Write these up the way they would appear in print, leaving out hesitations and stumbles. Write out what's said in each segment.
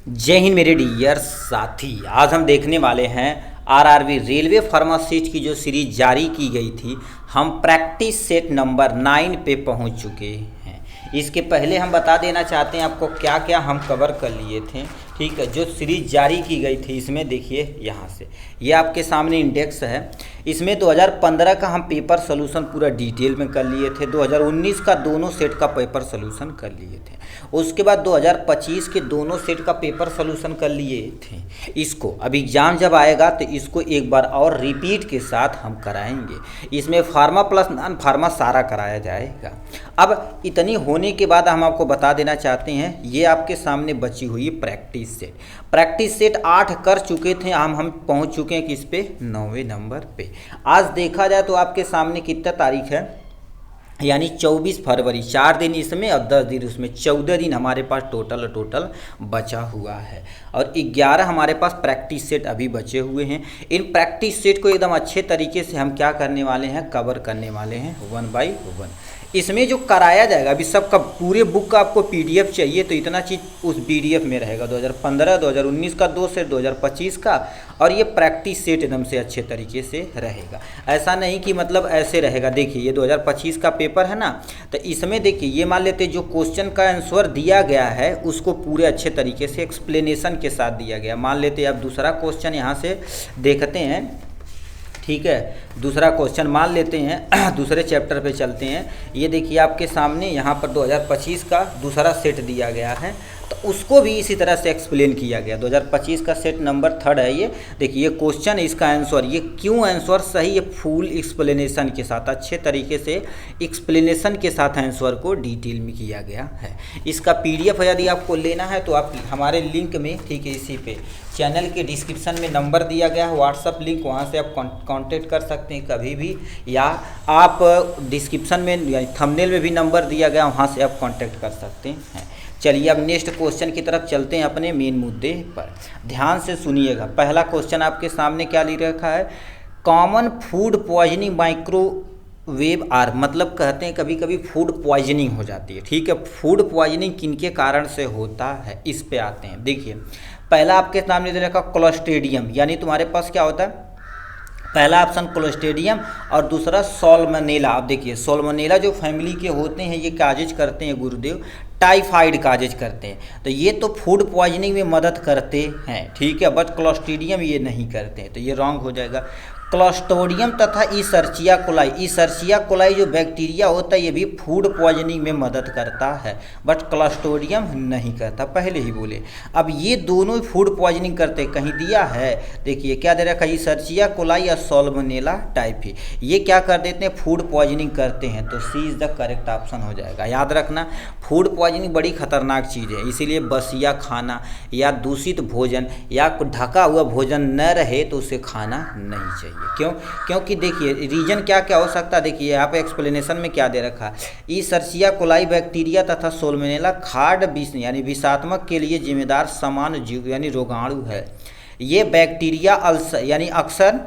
जय हिंद मेरे डियर साथी। आज हम देखने वाले हैं आरआरबी रेलवे फार्मासिस्ट की जो सीरीज जारी की गई थी। हम प्रैक्टिस सेट नंबर 9 पे पहुंच चुके हैं। इसके पहले हम बता देना चाहते हैं आपको क्या क्या हम कवर कर लिए थे। ठीक है, जो सीरीज जारी की गई थी इसमें देखिए यहाँ से ये आपके सामने इंडेक्स है। इसमें 2015 का हम पेपर सोल्यूशन पूरा डिटेल में कर लिए थे। 2019 का दोनों सेट का पेपर सोल्यूशन कर लिए थे। उसके बाद 2025 के दोनों सेट का पेपर सोल्यूशन कर लिए थे। इसको अब एग्ज़ाम जब आएगा तो इसको एक बार और रिपीट के साथ हम कराएंगे। इसमें फार्मा प्लस नॉन फार्मा सारा कराया जाएगा। अब इतनी होने के बाद हम आपको बता देना चाहते हैं ये आपके सामने बची हुई प्रैक्टिस सेट 8 कर चुके थे। हम पहुंच चुके हैं किस पे, 9वें नंबर पे। आज देखा जाए तो आपके सामने कितना तारीख है, यानी 24 फरवरी। 4 दिन इसमें और 10 दिन उसमें, 14 दिन हमारे पास टोटल बचा हुआ है। और 11 हमारे पास प्रैक्टिस सेट अभी बचे हुए हैं। इन प्रैक्टिस सेट को एकदम अच्छे तरीके से हम क्या करने वाले हैं, कवर करने वाले हैं 1 बाय 1। इसमें जो कराया जाएगा अभी सबका पूरे बुक का आपको पीडीएफ चाहिए तो इतना चीज़ उस पीडीएफ में रहेगा। 2015 2019 का 2 सेट, 2025 का, और ये प्रैक्टिस सेट एकदम से अच्छे तरीके से रहेगा। ऐसा नहीं कि मतलब ऐसे रहेगा। देखिए ये 2025 का पेपर है ना, तो इसमें देखिए ये मान लेते जो क्वेश्चन का आंसर दिया गया है उसको पूरे अच्छे तरीके से एक्सप्लेनेशन के साथ दिया गया। मान लेते आप दूसरा क्वेश्चन यहाँ से देखते हैं। ठीक है, दूसरा क्वेश्चन मान लेते हैं। दूसरे चैप्टर पे चलते हैं। ये देखिए आपके सामने यहाँ पर 2025 का दूसरा सेट दिया गया है, तो उसको भी इसी तरह से एक्सप्लेन किया गया। 2025 का सेट नंबर 3 है ये। देखिए ये क्वेश्चन, इसका आंसर, ये क्यों आंसर सही, ये फुल एक्सप्लेनेशन के साथ, अच्छे तरीके से एक्सप्लेनेशन के साथ आंसर को डिटेल में किया गया है। इसका पीडीएफ यदि आपको लेना है तो आप हमारे लिंक में, ठीक है, इसी पे चैनल के डिस्क्रिप्शन में नंबर दिया गया है, व्हाट्सअप लिंक, वहाँ से आप कांटेक्ट कर सकते हैं कभी भी, या आप डिस्क्रिप्शन में यानी थंबनेल में भी नंबर दिया गया, वहाँ से आप कांटेक्ट कर सकते हैं। चलिए अब नेक्स्ट क्वेश्चन की तरफ चलते हैं अपने मेन मुद्दे पर। ध्यान से सुनिएगा। पहला क्वेश्चन आपके सामने क्या लिख रखा है, common food poisoning microwave are, मतलब कहते हैं कभी कभी फूड पॉइजनिंग हो जाती है। ठीक है, फूड पॉइजनिंग किनके कारण से होता है, इस पे आते हैं। देखिए पहला आपके सामने दे रखा क्लोस्ट्रीडियम, यानी तुम्हारे पास क्या होता है, पहला ऑप्शन क्लोस्ट्रीडियम और दूसरा सॉल्मोनेला। आप देखिए सॉल्मोनेला जो फैमिली के होते हैं ये काजेज करते हैं गुरुदेव, टाइफाइड काजेज करते हैं, तो ये तो फूड पॉइजनिंग में मदद करते हैं। ठीक है, बट क्लोस्ट्रीडियम ये नहीं करते हैं, तो ये रॉन्ग हो जाएगा। क्लोस्ट्रीडियम तथा ईसर्चिया कोलाई जो बैक्टीरिया होता है ये भी फूड पॉइजनिंग में मदद करता है, बट क्लोस्ट्रीडियम नहीं करता, पहले ही बोले। अब ये दोनों फूड पॉइजनिंग करते हैं, कहीं दिया है, देखिए क्या दे रखा है, ईसर्चिया कोलाई या सॉल्मोनेला टाइफी, ये क्या कर देते हैं, फूड पॉइजनिंग करते हैं, तो सी इज़ द करेक्ट ऑप्शन हो जाएगा। याद रखना फूड पॉइजनिंग बड़ी खतरनाक चीज़ है, इसीलिए बसिया खाना या दूषित भोजन या ढका हुआ भोजन न रहे तो उसे खाना नहीं चाहिए। क्यों? क्योंकि देखिए रीजन क्या क्या हो सकता है। देखिए यहाँ पे एक्सप्लेनेशन में क्या दे रखा है, ईसर्चिया कोलाई बैक्टीरिया तथा सॉल्मोनेला खाद्य विष यानी विषात्मक के लिए जिम्मेदार समान जीव यानी रोगाणु है। ये बैक्टीरिया यानी अक्सर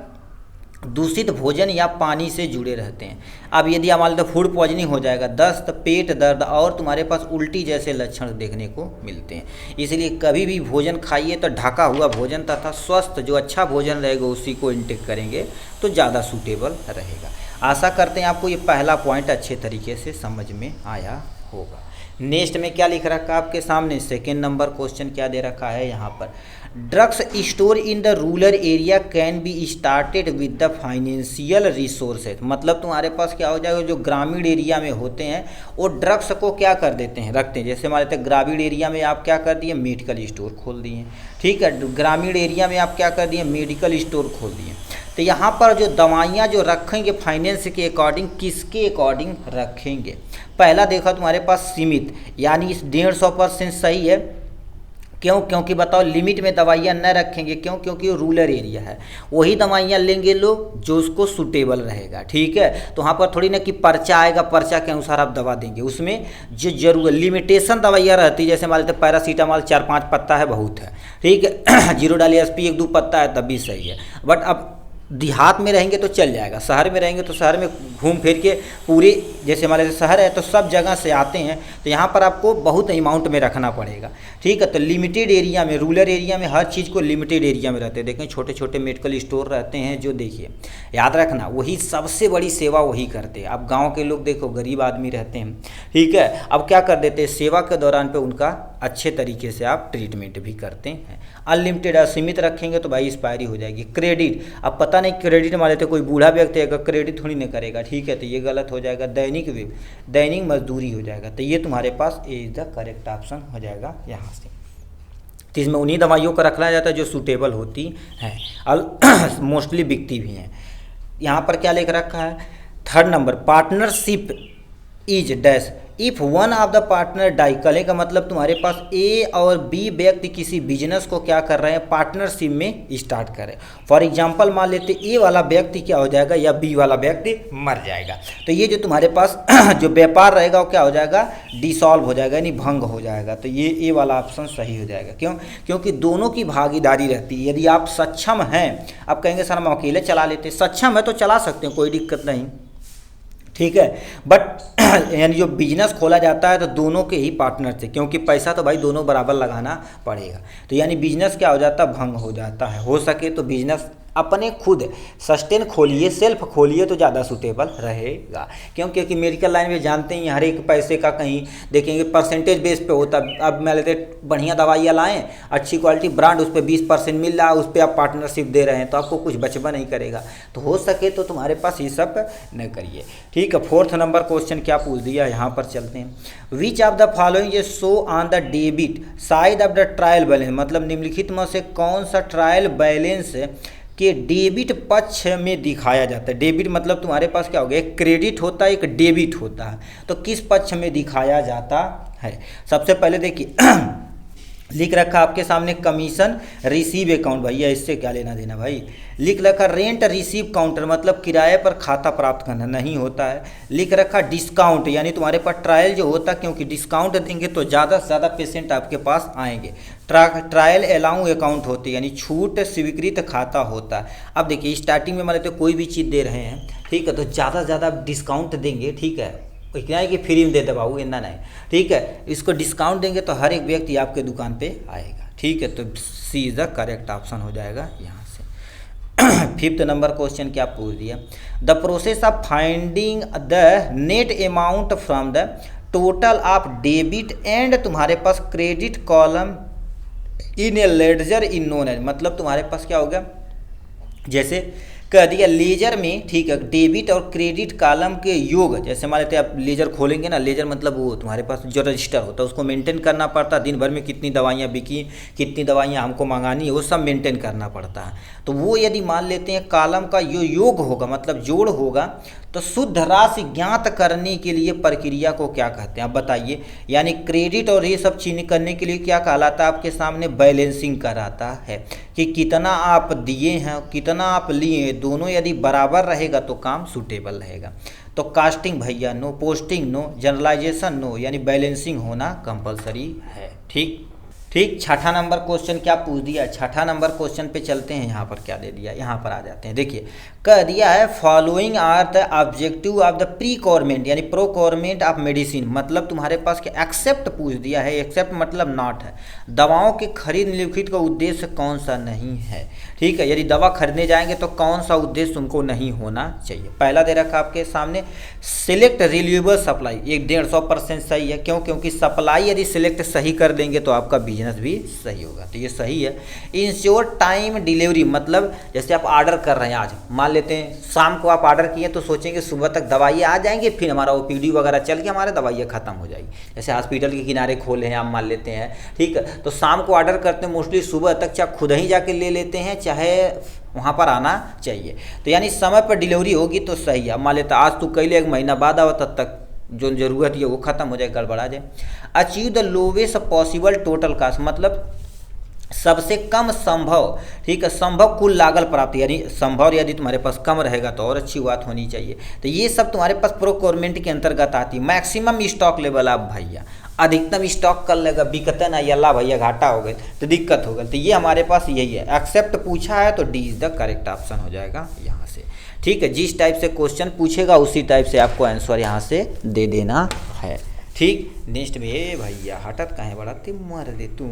दूषित भोजन या पानी से जुड़े रहते हैं। अब यदि हमारे तो फूड पॉइजनिंग हो जाएगा, दस्त, पेट दर्द और तुम्हारे पास उल्टी जैसे लक्षण देखने को मिलते हैं। इसलिए कभी भी भोजन खाइए तो ढका हुआ भोजन तथा स्वस्थ जो अच्छा भोजन रहेगा उसी को इंटेक करेंगे तो ज़्यादा सूटेबल रहेगा। आशा करते हैं आपको ये पहला पॉइंट अच्छे तरीके से समझ में आया होगा। नेक्स्ट में क्या लिख रखा है आपके सामने, सेकेंड नंबर क्वेश्चन क्या दे रखा है यहाँ पर, drugs store in the rural area can be started with the financial resources. मतलब तुम्हारे पास क्या हो जाएगा, जो ग्रामीण एरिया में होते हैं वो ड्रग्स को क्या कर देते हैं, रखते हैं। जैसे मान लेते हैं ग्रामीण एरिया में आप क्या कर दिए, मेडिकल स्टोर खोल दिए। ठीक है, ग्रामीण एरिया में आप क्या कर दिए, मेडिकल स्टोर खोल दिए। तो यहाँ पर जो दवाइयाँ जो रखेंगे फाइनेंस के अकॉर्डिंग, किसके अकॉर्डिंग रखेंगे, पहला देखा तुम्हारे पास सीमित, यानी 150% सही है। क्यों? क्योंकि बताओ लिमिट में दवाइयाँ न रखेंगे, क्यों? क्योंकि वो रूरल एरिया है, वही दवाइयाँ लेंगे लोग जो उसको सूटेबल रहेगा। ठीक है, तो वहाँ पर थोड़ी ना कि पर्चा आएगा, पर्चा के अनुसार आप दवा देंगे, उसमें जो जरूर लिमिटेशन दवाइयाँ रहती है। जैसे मान लेते पैरासीटामॉल 4-5 पत्ता है बहुत है, ठीक है, जीरो डाली SP 1-2 पत्ता है तब भी सही है, बट अब देहात में रहेंगे तो चल जाएगा, शहर में रहेंगे तो शहर में घूम फिर के पूरे, जैसे हमारे शहर है तो सब जगह से आते हैं, तो यहाँ पर आपको बहुत अमाउंट में रखना पड़ेगा। ठीक है, तो लिमिटेड एरिया में, रूरल एरिया में हर चीज़ को लिमिटेड एरिया में रहते हैं। देखें छोटे छोटे मेडिकल स्टोर रहते हैं, जो देखिए याद रखना वही सबसे बड़ी सेवा वही करते हैं। अब गाँव के लोग देखो गरीब आदमी रहते हैं, ठीक है, अब क्या कर देते हैं, सेवा के दौरान पे उनका अच्छे तरीके से आप ट्रीटमेंट भी करते हैं। अनलिमिटेड असीमित रखेंगे तो भाई एक्सपायरी हो जाएगी। क्रेडिट, अब पता नहीं क्रेडिट मान लेते कोई बूढ़ा व्यक्ति है क्रेडिट थोड़ी नहीं करेगा, ठीक है, तो ये गलत हो जाएगा। दैनिक मजदूरी हो जाएगा, तो ये तुम्हारे पास ए इज द करेक्ट ऑप्शन हो जाएगा यहाँ से। तो इसमें उन्हीं दवाइयों का रखना जाता है जो सूटेबल होती हैं और मोस्टली बिकती भी हैं। यहाँ पर क्या लिख रखा है, third number, partnership is dash if one of the partner die. कहने का मतलब तुम्हारे पास ए और बी व्यक्ति किसी बिजनेस को क्या कर रहे हैं, पार्टनरशिप में स्टार्ट करें। फॉर एग्जांपल मान लेते ए वाला व्यक्ति क्या हो जाएगा या बी वाला व्यक्ति मर जाएगा, तो ये जो तुम्हारे पास जो व्यापार रहेगा वो क्या हो जाएगा, डिसॉल्व हो जाएगा, यानी भंग हो जाएगा। तो ये ए वाला ऑप्शन सही हो जाएगा। क्यों? क्योंकि दोनों की भागीदारी रहती है। यदि आप सक्षम हैं, आप कहेंगे सर हम अकेले चला लेते, सक्षम है तो चला सकते हैं, कोई दिक्कत नहीं, ठीक है, बट यानी जो बिजनेस खोला जाता है तो दोनों के ही पार्टनर से, क्योंकि पैसा तो भाई दोनों बराबर लगाना पड़ेगा। तो यानी बिजनेस क्या हो जाता है, भंग हो जाता है। हो सके तो बिजनेस अपने खुद सस्टेन खोलिए, सेल्फ खोलिए तो ज़्यादा सूटेबल रहेगा। क्यों? क्योंकि मेडिकल लाइन में जानते हैं हर एक पैसे का कहीं देखेंगे परसेंटेज बेस पे होता है। अब मैं लेते बढ़िया दवाइयाँ लाएं, अच्छी क्वालिटी ब्रांड, उस पर 20% मिल रहा है, उस पर आप पार्टनरशिप दे रहे हैं, तो आपको कुछ बचबा नहीं करेगा। तो हो सके तो तुम्हारे पास ये सब न करिए, ठीक है। फोर्थ नंबर क्वेश्चन क्या पूछ दिया, यहाँ पर चलते हैं। विच ऑफ द फॉलोइंग ये show on the debit side of the trial balance, मतलब निम्नलिखित में से कौन सा ट्रायल बैलेंस के डेबिट पक्ष में दिखाया जाता है। डेबिट मतलब तुम्हारे पास क्या हो गया, एक क्रेडिट होता है, एक डेबिट होता है, तो किस पक्ष में दिखाया जाता है। सबसे पहले देखिए लिख रखा आपके सामने कमीशन रिसीव अकाउंट, भैया इससे क्या लेना देना भाई। लिख रखा रेंट रिसीव काउंटर, मतलब किराए पर खाता प्राप्त करना, नहीं होता है। लिख रखा डिस्काउंट, यानी तुम्हारे पास ट्रायल जो होता है, क्योंकि डिस्काउंट देंगे तो ज़्यादा से ज़्यादा पेशेंट आपके पास आएंगे। ट्रायल अलाउ अकाउंट होती है, यानी छूट स्वीकृत खाता होता है। अब देखिए स्टार्टिंग में मान लेते कोई भी चीज़ दे रहे हैं, ठीक है, तो ज़्यादा से ज़्यादा डिस्काउंट देंगे, ठीक है, इतना है कि फ्री में दे दे बाबू, इतना नहीं, ठीक है, इसको डिस्काउंट देंगे तो हर एक व्यक्ति आपके दुकान पे आएगा, ठीक है। तो सी इज द करेक्ट ऑप्शन हो जाएगा यहाँ से। फिफ्थ नंबर क्वेश्चन क्या पूछ दिया, the process of finding the net amount from the total of debit and तुम्हारे पास credit column in a ledger in known as, मतलब तुम्हारे पास क्या होगा, जैसे कह दिया लेजर में, ठीक है, डेबिट और क्रेडिट कॉलम के योग, जैसे मान लेते हैं आप लेजर खोलेंगे ना, लेजर मतलब वो तुम्हारे पास जो रजिस्टर होता है उसको मेंटेन करना पड़ता है, दिन भर में कितनी दवाइयाँ बिकी, कितनी दवाइयाँ हमको मंगानी है, वो सब मेंटेन करना पड़ता है। तो वो यदि मान लेते हैं कॉलम का जो योग होगा, मतलब जोड़ होगा, तो शुद्ध राशि ज्ञात करने के लिए प्रक्रिया को क्या कहते हैं आप बताइए। यानी क्रेडिट और ये सब चीज़ें करने के लिए क्या कहलाता है, आपके सामने बैलेंसिंग कराता है कि कितना आप दिए हैं, कितना आप लिए, दोनों यदि बराबर रहेगा तो काम सूटेबल रहेगा। तो कास्टिंग भैया no, posting no, generalization no, यानी बैलेंसिंग होना कंपलसरी है, ठीक। छठा नंबर क्वेश्चन क्या पूछ दिया, छठा नंबर क्वेश्चन पे चलते हैं। यहाँ पर क्या दे दिया, यहाँ पर आ जाते हैं। देखिए कह दिया है following are the objective of the procurement, यानी प्रोक्योरमेंट ऑफ मेडिसिन, मतलब तुम्हारे पास क्या एक्सेप्ट पूछ दिया है। एक्सेप्ट मतलब नॉट है, दवाओं की खरीद निम्नलिखित का उद्देश्य कौन सा नहीं है, ठीक है। यदि दवा खरीदने जाएंगे तो कौन सा उद्देश्य तुमको नहीं होना चाहिए। पहला दे रखा आपके सामने सिलेक्ट रिन्यूएबल सप्लाई, एक 150% सही है। क्यों? क्योंकि सप्लाई यदि सिलेक्ट सही कर देंगे तो आपका बिजनेस भी सही होगा, तो ये सही है। इंश्योर टाइम डिलीवरी, मतलब जैसे आप ऑर्डर कर रहे हैं, आज मान लेते हैं शाम को आप ऑर्डर किए तो सोचेंगे सुबह तक दवाइयाँ आ जाएंगे, फिर हमारा ओपीडी वगैरह चल के हमारे दवाइयाँ खत्म हो जाएगी। जैसे हॉस्पिटल के किनारे खोले हैं आप मान लेते हैं, ठीक है, तो शाम को ऑर्डर करते हैं, मोस्टली सुबह तक चाहे खुद ही जाके ले लेते हैं, चाहे वहाँ पर आना चाहिए। तो यानी समय पर डिलीवरी होगी तो सही है। मान लेते आज तू कल एक महीना बाद आओ, तब तक जो ज़रूरत है वो ख़त्म हो जाए, गड़बड़ा जाए। Achieve the lowest possible total cast, मतलब सबसे कम संभव, ठीक है, संभव कुल लागत प्राप्ति, यानी संभव यदि तुम्हारे पास कम रहेगा तो और अच्छी बात होनी चाहिए। तो ये सब तुम्हारे पास प्रोक्योरमेंट के अंतर्गत आती है। मैक्सिमम स्टॉक लेवल आप भैया अधिकतम स्टॉक कर लेगा, बिकते ना, यल्ला भैया घाटा हो गए तो दिक्कत हो गई। तो ये हमारे पास यही है, एक्सेप्ट पूछा है तो D is the correct option हो जाएगा यहाँ से। ठीक है, जिस टाइप से क्वेश्चन पूछेगा उसी टाइप से आपको आंसर यहाँ से दे देना है। ठीक, नेक्स्ट में भैया हटत कहें बड़ा थे मर दे तू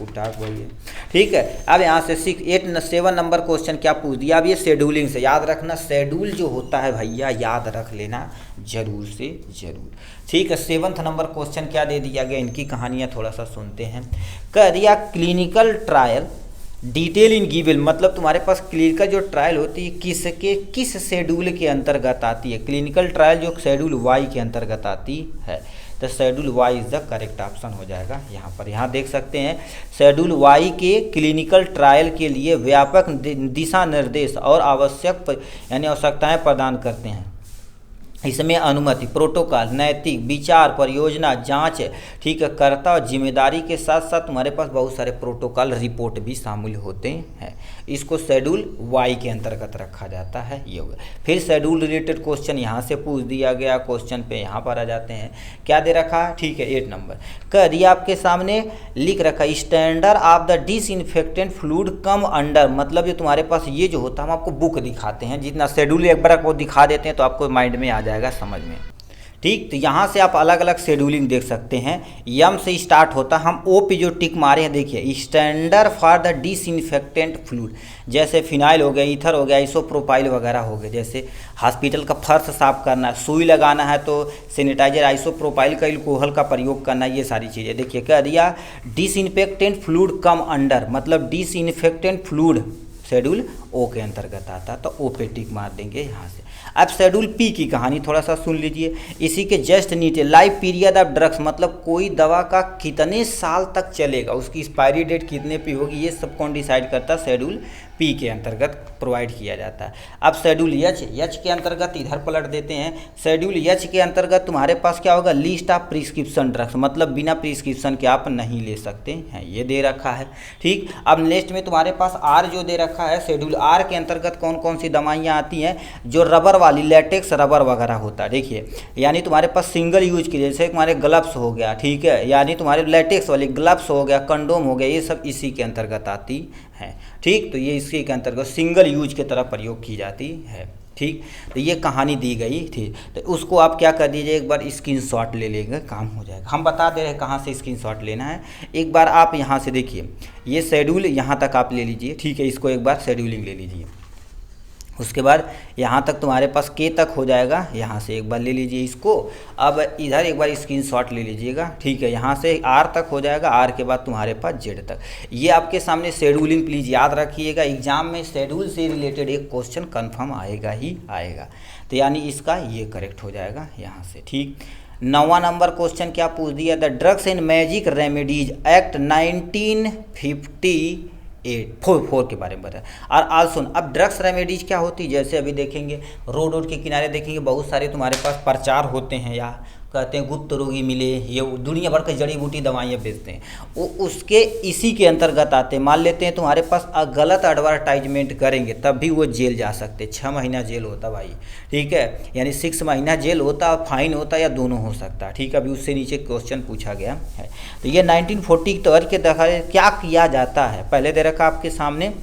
उठा भैया। ठीक है, अब यहाँ से 7 नंबर क्वेश्चन क्या पूछ दिया। अब ये शेड्यूलिंग से याद रखना, शेड्यूल जो होता है भैया याद रख लेना जरूर से जरूर। ठीक है, 7 नंबर क्वेश्चन क्या दे दिया गया, इनकी कहानियाँ थोड़ा सा सुनते हैं। कह दिया clinical trial detail in given, मतलब तुम्हारे पास क्लिनिकल जो ट्रायल होती है किस शेड्यूल के अंतर्गत आती है। क्लिनिकल ट्रायल जो शेड्यूल वाई के अंतर्गत आती है, तो schedule Y is the correct option हो जाएगा यहाँ पर। यहाँ देख सकते हैं शेड्यूल वाई के क्लिनिकल ट्रायल के लिए व्यापक दिशा निर्देश और आवश्यकताएं प्रदान करते हैं। इसमें अनुमति, प्रोटोकॉल, नैतिक विचार, परियोजना जांच, ठीक है, कर्ता और जिम्मेदारी के साथ साथ तुम्हारे पास बहुत सारे प्रोटोकॉल रिपोर्ट भी शामिल होते हैं। इसको शेड्यूल वाई के अंतर्गत रखा जाता है। ये हो गया। फिर शेड्यूल रिलेटेड क्वेश्चन यहाँ से पूछ दिया गया। क्वेश्चन पे यहाँ पर आ जाते हैं, क्या दे रखा है। ठीक है, 8 नंबर कह दिया आपके सामने लिख रखा standard of the disinfectant fluid come under, मतलब ये तुम्हारे पास ये जो होता है हम आपको बुक दिखाते हैं, जितना शेड्यूल एक बार आपको दिखा देते हैं तो आपको माइंड में आ जाएगा समझ में। ठीक, तो यहाँ से आप अलग अलग शेड्यूलिंग देख सकते हैं। यम से स्टार्ट होता, हम ओ पे जो टिक मारे हैं देखिए, standard for the disinfectant fluid, जैसे फिनाइल हो गया, ईथर हो गया, आइसोप्रोपाइल वगैरह हो गए। जैसे हॉस्पिटल का फर्श साफ करना है, सुई लगाना है तो सैनिटाइजर आइसोप्रोपाइल का एल्कोहल का प्रयोग करना, ये सारी चीज़ें। देखिए कह दिया डिसइंफेक्टेंट फ्लूइड कम अंडर, मतलब डिसइंफेक्टेंट फ्लूइड शेड्यूल ओ के अंतर्गत आता, तो ओ पे टिक मार देंगे यहाँ से। अब शेड्यूल पी की कहानी थोड़ा सा सुन लीजिए। इसी के जस्ट नीचे लाइफ पीरियड ऑफ ड्रग्स, मतलब कोई दवा का कितने साल तक चलेगा, उसकी एक्सपायरी डेट कितने पे होगी, ये सब कौन डिसाइड करता है, शेड्यूल पी के अंतर्गत प्रोवाइड किया जाता है। अब शेड्यूल एच के अंतर्गत इधर पलट देते हैं। शेड्यूल एच के अंतर्गत तुम्हारे पास क्या होगा, लिस्ट ऑफ प्रिस्क्रिप्शन ड्रग्स, मतलब बिना प्रिस्क्रिप्शन के आप नहीं ले सकते हैं, ये दे रखा है। ठीक, अब नेक्स्ट में तुम्हारे पास आर जो दे रखा है, शेड्यूल आर के अंतर्गत कौन कौन सी दवाइयाँ आती हैं, जो रबर वाली लेटेक्स रबर वगैरह होता है। देखिए यानी तुम्हारे पास सिंगल यूज की, जैसे तुम्हारे ग्लव्स हो गया, ठीक है, यानी तुम्हारे लेटेक्स वाले ग्लव्स हो गया, कंडोम हो गया, ये सब इसी के अंतर्गत आती है। ठीक, तो ये इसी के अंतर्गत सिंगल यूज की तरह प्रयोग की जाती है। ठीक, तो ये कहानी दी गई थी, तो उसको आप क्या कर दीजिए, एक बार स्क्रीनशॉट ले लेंगे, काम हो जाएगा। हम बता दे रहे हैं कहाँ से स्क्रीनशॉट लेना है। एक बार आप यहाँ से देखिए, ये शेड्यूल यहाँ तक आप ले लीजिए, ठीक है, इसको एक बार शेड्यूलिंग ले लीजिए। उसके बाद यहाँ तक तुम्हारे पास के तक हो जाएगा, यहाँ से एक बार ले लीजिए इसको। अब इधर एक बार स्क्रीनशॉट ले लीजिएगा, ठीक है, यहाँ से आर तक हो जाएगा, आर के बाद तुम्हारे पास जेड तक। ये आपके सामने शेड्यूलिंग प्लीज़ याद रखिएगा, एग्जाम में शेड्यूल से रिलेटेड एक क्वेश्चन कन्फर्म आएगा ही आएगा, तो यानी इसका ये करेक्ट हो जाएगा यहाँ से। ठीक, 9वां नंबर क्वेश्चन क्या पूछ दिया, the drugs and magic remedies act 1954 के बारे में बताया। और आल्सो अब ड्रग्स रेमेडीज क्या होती है, जैसे अभी देखेंगे रोड के किनारे देखेंगे बहुत सारे तुम्हारे पास प्रचार होते हैं, या कहते हैं गुप्त रोगी मिले, ये दुनिया भर की जड़ी बूटी दवाइयाँ बेचते हैं, वो उसके इसी के अंतर्गत आते हैं। मान लेते हैं तुम्हारे पास गलत एडवर्टाइजमेंट करेंगे तब भी वो जेल जा सकते, 6 महीना जेल होता भाई, ठीक है, यानी 6 महीना जेल होता, फाइन होता, या दोनों हो सकता। ठीक है, अभी उससे नीचे क्वेश्चन पूछा गया है। तो ये 1940 के तौर के देखा क्या किया जाता है, पहले दे रखा आपके सामने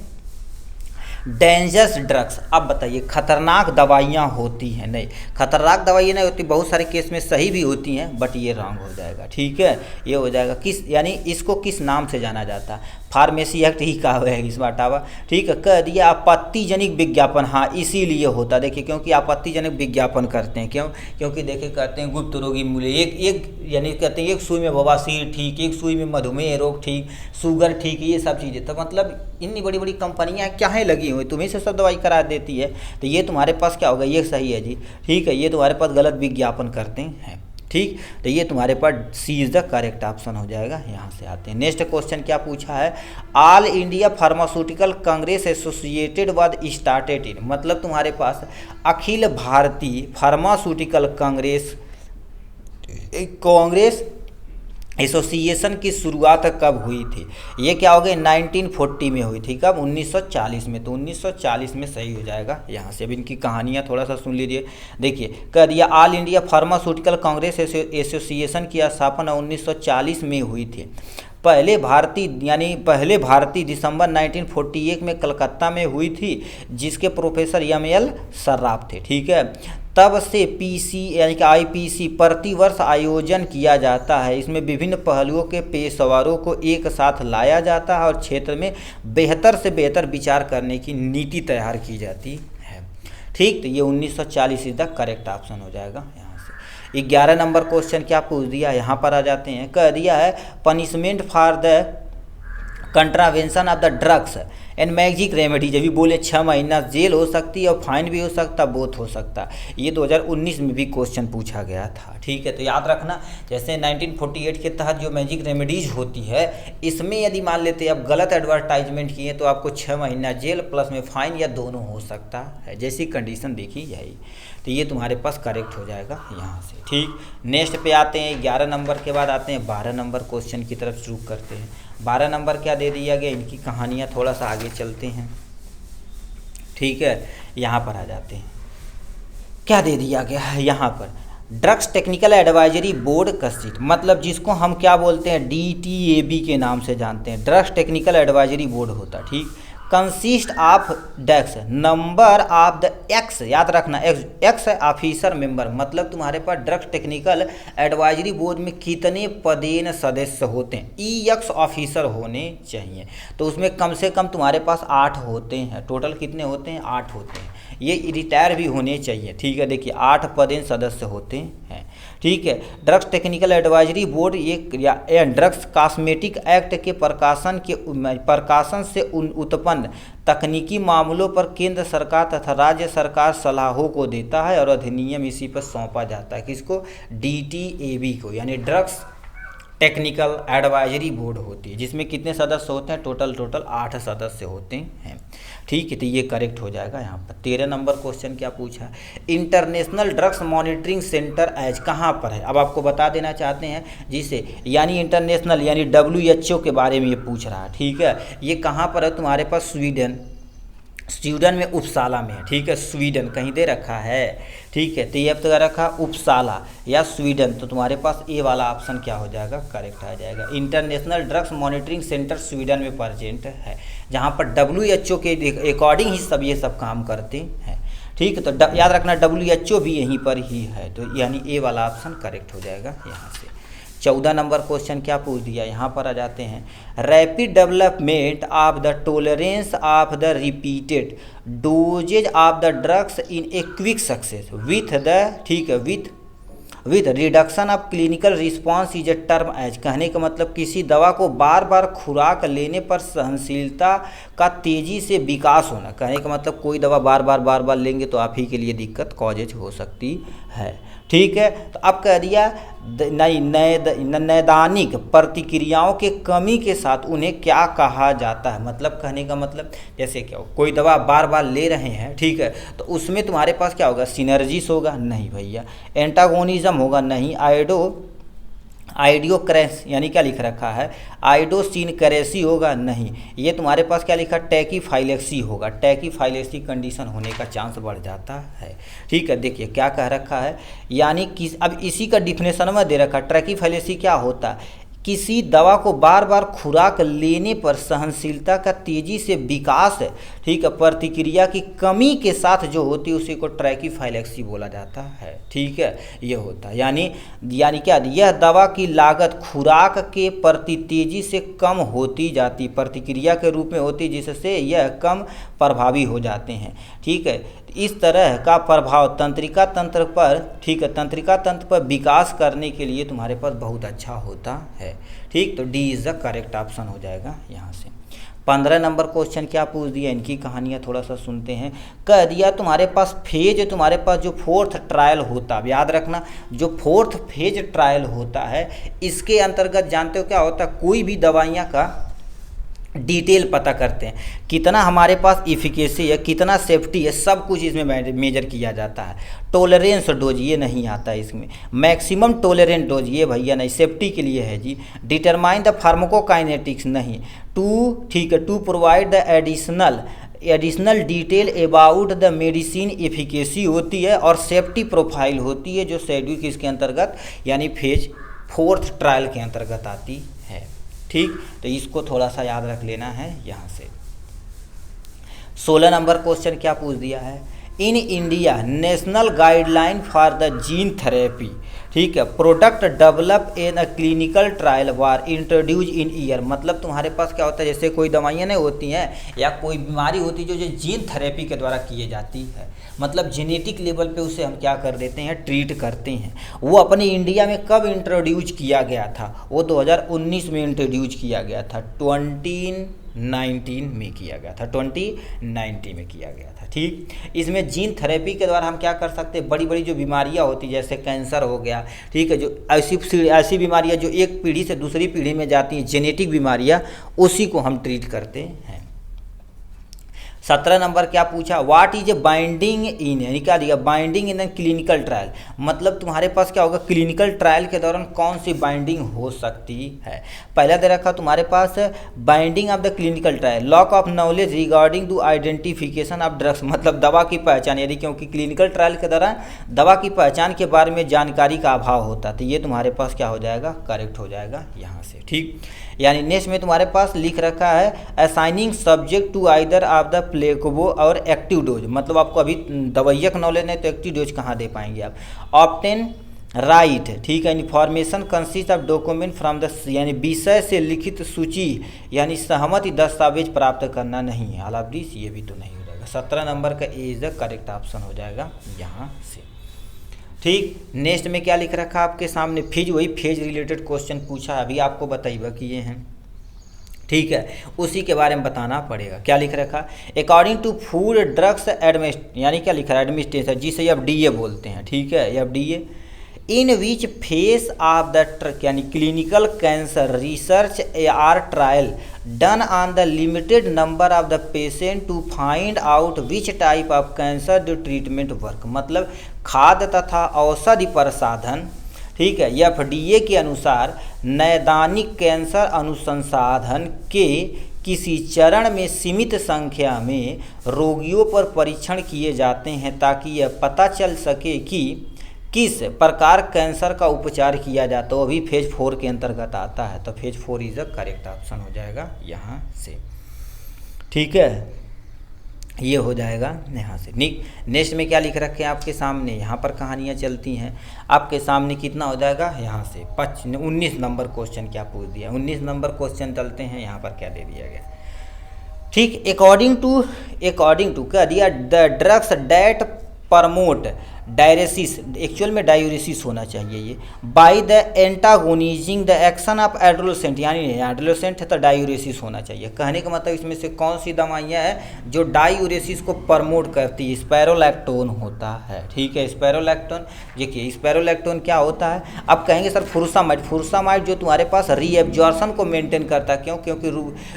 डेंजरस ड्रग्स। अब बताइए खतरनाक दवाइयाँ होती हैं, नहीं खतरनाक दवाइयाँ नहीं होती, बहुत सारे केस में सही भी होती हैं, बट ये रॉन्ग हो जाएगा। ठीक है, ये हो जाएगा किस, यानी इसको किस नाम से जाना जाता है, फार्मेसी एक्ट ही कहा हुआ है इसमें हटावा। ठीक है, कह दिया आपत्तिजनक विज्ञापन, हाँ इसीलिए होता, देखिए क्योंकि आपत्तिजनक विज्ञापन करते हैं, क्यों, क्योंकि देखिए कहते हैं गुप्त रोगी मिले, एक यानी कहते हैं एक सुई में बवासीर ठीक, एक सुई में मधुमेह रोग ठीक, शुगर ठीक, ये सब चीज़ें, तो मतलब इतनी बड़ी बड़ी कंपनियां क्या है लगी हुई, तुम्हीं से सब दवाई करा देती है, तो ये तुम्हारे पास क्या होगा, ये सही है जी। ठीक है, ये तुम्हारे पास गलत विज्ञापन करते हैं। ठीक, तो ये तुम्हारे पास सी इज द करेक्ट ऑप्शन हो जाएगा। यहाँ से आते हैं नेक्स्ट क्वेश्चन क्या पूछा है, all India pharmaceutical Congress associated was started in, मतलब तुम्हारे पास अखिल भारतीय फार्मास्यूटिकल कांग्रेस एसोसिएशन की शुरुआत कब हुई थी? ये क्या हो गया, 1940 में हुई थी। कब? 1940 में। तो 1940 में सही हो जाएगा यहाँ से। अब इनकी कहानियाँ थोड़ा सा सुन लीजिए। देखिए, कह दिया all India pharmaceutical Congress association की स्थापना 1940 में हुई थी। पहले भारतीय दिसंबर 1948 में कलकत्ता में हुई थी, जिसके प्रोफेसर एम.एल. सर्राफ थे। ठीक है, तब से पीसी यानी कि आईपीसी प्रतिवर्ष आयोजन किया जाता है। इसमें विभिन्न पहलुओं के पेशेवरों को एक साथ लाया जाता है और क्षेत्र में बेहतर से बेहतर विचार करने की नीति तैयार की जाती है। ठीक, तो ये 1940 इज द करेक्ट ऑप्शन हो जाएगा यहाँ से। 11 नंबर क्वेश्चन क्या पूछ दिया, यहाँ पर आ जाते हैं। कह दिया है punishment for the contravention of the drugs and magic remedy, जब भी बोले 6 महीना जेल हो सकती है और फाइन भी हो सकता, बोथ हो सकता। ये 2019 में भी क्वेश्चन पूछा गया था। ठीक है, तो याद रखना, जैसे 1948 के तहत जो मैजिक रेमेडीज होती है, इसमें यदि मान लेते अब गलत एडवर्टाइजमेंट किए तो आपको 6 महीना जेल प्लस में फाइन या दोनों हो सकता है, जैसी कंडीशन देखी जाएगी। तो ये तुम्हारे पास करेक्ट हो जाएगा यहाँ से। ठीक, नेक्स्ट पे आते हैं। 11 नंबर के बाद आते हैं 12 नंबर क्वेश्चन की तरफ शुरू करते हैं। 12 नंबर क्या दे दिया गया, इनकी कहानियाँ थोड़ा सा आगे चलते हैं। ठीक है, यहाँ पर आ जाते हैं। क्या दे दिया गया है यहाँ पर, ड्रग्स टेक्निकल एडवाइजरी बोर्ड का सीट, मतलब जिसको हम क्या बोलते हैं, DTAB के नाम से जानते हैं, ड्रग्स टेक्निकल एडवाइजरी बोर्ड होता। ठीक, consist of desk number of the x, याद रखना एक्स ऑफिसर मेंबर, मतलब तुम्हारे पास ड्रग्स टेक्निकल एडवाइजरी बोर्ड में कितने पदेन सदस्य होते हैं, EX ऑफिसर होने चाहिए। तो उसमें कम से कम तुम्हारे पास 8 होते हैं। टोटल कितने होते हैं, 8 होते हैं। ये रिटायर भी होने चाहिए। ठीक है, देखिए 8 पदेन सदस्य होते हैं। ठीक है, ड्रग्स टेक्निकल एडवाइजरी बोर्ड एक ड्रग्स कॉस्मेटिक एक्ट के प्रकाशन से उत्पन्न तकनीकी मामलों पर केंद्र सरकार तथा राज्य सरकार सलाहों को देता है और अधिनियम इसी पर सौंपा जाता है। किसको? DTAB को, यानी ड्रग्स टेक्निकल एडवाइजरी बोर्ड होती है, जिसमें कितने सदस्य होते हैं, टोटल 8 सदस्य होते हैं। ठीक है, तो ये करेक्ट हो जाएगा यहाँ पर। 13 नंबर क्वेश्चन क्या पूछा, international drugs monitoring centre as कहाँ पर है। अब आपको बता देना चाहते हैं जिसे, यानी इंटरनेशनल यानी WHO के बारे में ये पूछ रहा है। ठीक है, ये कहाँ पर है, तुम्हारे पास स्वीडन में उपसाला में है। ठीक है, स्वीडन कहीं दे रखा है। ठीक है, तो ये अब तक रखा उपसाला या स्वीडन, तो तुम्हारे पास ए वाला ऑप्शन क्या हो जाएगा, करेक्ट आ जाएगा। International drugs monitoring centre Sweden में प्रेजेंट है, जहाँ पर WHO के अकॉर्डिंग ही सब ये सब काम करते हैं। ठीक है, तो याद रखना WHO भी यहीं पर ही है, तो यानी ए वाला ऑप्शन करेक्ट हो जाएगा यहाँ से। 14 नंबर क्वेश्चन क्या पूछ दिया, यहाँ पर आ जाते हैं। Rapid development of the tolerance of the repeated doses of the drugs in a quick success with the, ठीक है, with reduction of clinical response is a term as, कहने का मतलब किसी दवा को बार बार खुराक लेने पर सहनशीलता का तेजी से विकास होना। कहने का मतलब कोई दवा बार बार लेंगे तो आप ही के लिए दिक्कत कॉजेज हो सकती है। ठीक है, तो अब कह दिया नैदानिक प्रतिक्रियाओं के कमी के साथ उन्हें क्या कहा जाता है। मतलब कहने का मतलब जैसे क्या हो, कोई दवा बार बार ले रहे हैं, ठीक है, तो उसमें तुम्हारे पास क्या होगा, सिनर्जिस होगा, नहीं भैया। एंटागोनिज्म होगा, नहीं। आइडियोक्रेस यानी क्या लिख रखा है, आइडोसिनक्रेसी होगा, नहीं। ये तुम्हारे पास क्या लिखा, टैकीफाइलेक्सी होगा। टैकीफाइलेक्सी कंडीशन होने का चांस बढ़ जाता है। ठीक है, देखिए क्या कह रखा है, यानी कि अब इसी का डिफिनेशन में दे रखा, टैकीफाइलेक्सी क्या होता है, किसी दवा को बार बार खुराक लेने पर सहनशीलता का तेजी से विकास है, ठीक है, प्रतिक्रिया की कमी के साथ जो होती है उसी को टैकीफाइलेक्सी बोला जाता है। ठीक है, ये होता है यानी क्या, यह दवा की लागत खुराक के प्रति तेजी से कम होती जाती, प्रतिक्रिया के रूप में होती, जिससे यह कम प्रभावी हो जाते हैं। ठीक है, इस तरह का प्रभाव तंत्रिका तंत्र पर, ठीक है, तंत्रिका तंत्र पर विकास करने के लिए तुम्हारे पास बहुत अच्छा होता है। ठीक, तो D is the correct option हो जाएगा यहाँ से। 15 नंबर क्वेश्चन क्या पूछ दिया, इनकी कहानियाँ थोड़ा सा सुनते हैं। कह दिया तुम्हारे पास फेज, तुम्हारे पास जो 4th ट्रायल होता है, याद रखना जो 4th फेज ट्रायल होता है, इसके अंतर्गत जानते हो क्या होता है, कोई भी दवाइयाँ का डिटेल पता करते हैं, कितना हमारे पास इफिकेसी है, कितना सेफ्टी है, सब कुछ इसमें मेजर किया जाता है। टोलरेंस डोज ये नहीं आता इसमें, मैक्सिमम टोलरेंट डोज ये भैया नहीं, सेफ्टी के लिए है जी। डिटरमाइन द फार्माकोकाइनेटिक्स नहीं, ठीक है, to provide the additional detail about the medicine efficacy होती है और सेफ्टी प्रोफाइल होती है, जो शेड्यूल किसके अंतर्गत यानी फेज 4 ट्रायल के अंतर्गत आती है। ठीक, तो इसको थोड़ा सा याद रख लेना है यहाँ से। 16 नंबर क्वेश्चन क्या पूछ दिया है, in India national guideline for the gene therapy, ठीक है, product develop in a clinical trial war introduce in year. मतलब तुम्हारे पास क्या होता है, जैसे कोई दवाइयाँ नहीं होती हैं या कोई बीमारी होती है जो जीन थेरेपी के द्वारा किए जाती है, मतलब जेनेटिक लेवल पे उसे हम क्या कर देते हैं, ट्रीट करते हैं। वो अपने इंडिया में कब इंट्रोड्यूस किया गया था, वो 2019 में इंट्रोड्यूस किया गया था, 2019 में किया गया था, 2019 में किया गया था। ठीक, इसमें जीन थेरेपी के द्वारा हम क्या कर सकते हैं, बड़ी बड़ी जो बीमारियां होती जैसे कैंसर हो गया, ठीक है, जो ऐसी बीमारियां जो एक पीढ़ी से दूसरी पीढ़ी में जाती हैं, जेनेटिक बीमारियां, उसी को हम ट्रीट करते हैं। 17 नंबर क्या पूछा, व्हाट इज ए बाइंडिंग इन, यानी क्या दिया, बाइंडिंग इन क्लिनिकल ट्रायल। मतलब तुम्हारे पास क्या होगा, क्लिनिकल ट्रायल के दौरान कौन सी बाइंडिंग हो सकती है। पहला दे रखा तुम्हारे पास binding of the clinical trial, lack of knowledge regarding to identification of drugs, मतलब दवा की पहचान, यदि क्योंकि क्लिनिकल ट्रायल के दौरान दवा की पहचान के बारे में जानकारी का अभाव होता है, तो ये तुम्हारे पास क्या हो जाएगा, करेक्ट हो जाएगा यहाँ से। ठीक, यानी नेक्स्ट में तुम्हारे पास लिख रखा है assigning subject to either of the placebo और एक्टिव डोज, मतलब आपको अभी दवाइयक नॉलेज नहीं तो एक्टिव डोज कहाँ दे पाएंगे आप। ऑप्टेन राइट, ठीक है, information consist of document from the, यानी विषय से लिखित सूची यानी सहमति दस्तावेज प्राप्त करना नहीं है, ऑल ऑफ दिस ये भी तो नहीं हो जाएगा। 17 नंबर का ए इज द करेक्ट ऑप्शन हो जाएगा यहाँ से। ठीक, नेक्स्ट में क्या लिख रखा आपके सामने, फेज, वही फेज रिलेटेड क्वेश्चन पूछा, अभी आपको बताइएगा कि ये हैं, ठीक है, उसी के बारे में बताना पड़ेगा। क्या लिख रखा, अकॉर्डिंग टू फूड ड्रग्स यानी क्या लिखा है, एडमिनिस्ट्रेशन, जिसे FDA बोलते हैं, ठीक है, FDA, in which phase of the truck यानी clinical cancer research are trial done on the limited number of the patient to find out which type of cancer the treatment work. मतलब खाद्य तथा औषधि प्रसाधन, ठीक है, FDA के अनुसार नैदानिक कैंसर अनुसंधान के किसी चरण में सीमित संख्या में रोगियों पर परीक्षण किए जाते हैं ताकि यह पता चल सके कि किस प्रकार कैंसर का उपचार किया जाता है, तो अभी फेज 4 के अंतर्गत आता है, तो phase 4 is the correct option हो जाएगा यहाँ से। ठीक है, ये हो जाएगा यहाँ से। नेक्स्ट में क्या लिख रखे हैं आपके सामने, यहाँ पर कहानियाँ चलती हैं आपके सामने, कितना हो जाएगा यहाँ से 19 नंबर क्वेश्चन क्या पूछ दिया, 19 नंबर क्वेश्चन चलते हैं, यहाँ पर क्या दे दिया गया। ठीक, अकॉर्डिंग टू क्या दिया, the drugs that promote diuresis, actual में डायूरेसिस होना चाहिए ये, by the antagonizing the action of एड्रोसेंट, यानी एड्रोसेंट है तो डायूरेसिस होना चाहिए। कहने का मतलब इसमें से कौन सी दवाइयाँ हैं जो डायूरेसिस को प्रमोट करती है, स्पायरोलैक्टोन होता है। ठीक है, स्पायरोलैक्टोन, देखिए स्पायरोलैक्टोन क्या होता है, आप कहेंगे सर फुरसामाइड जो तुम्हारे पास रीएब्जॉर्प्शन को मेंटेन करता है, क्यों, क्योंकि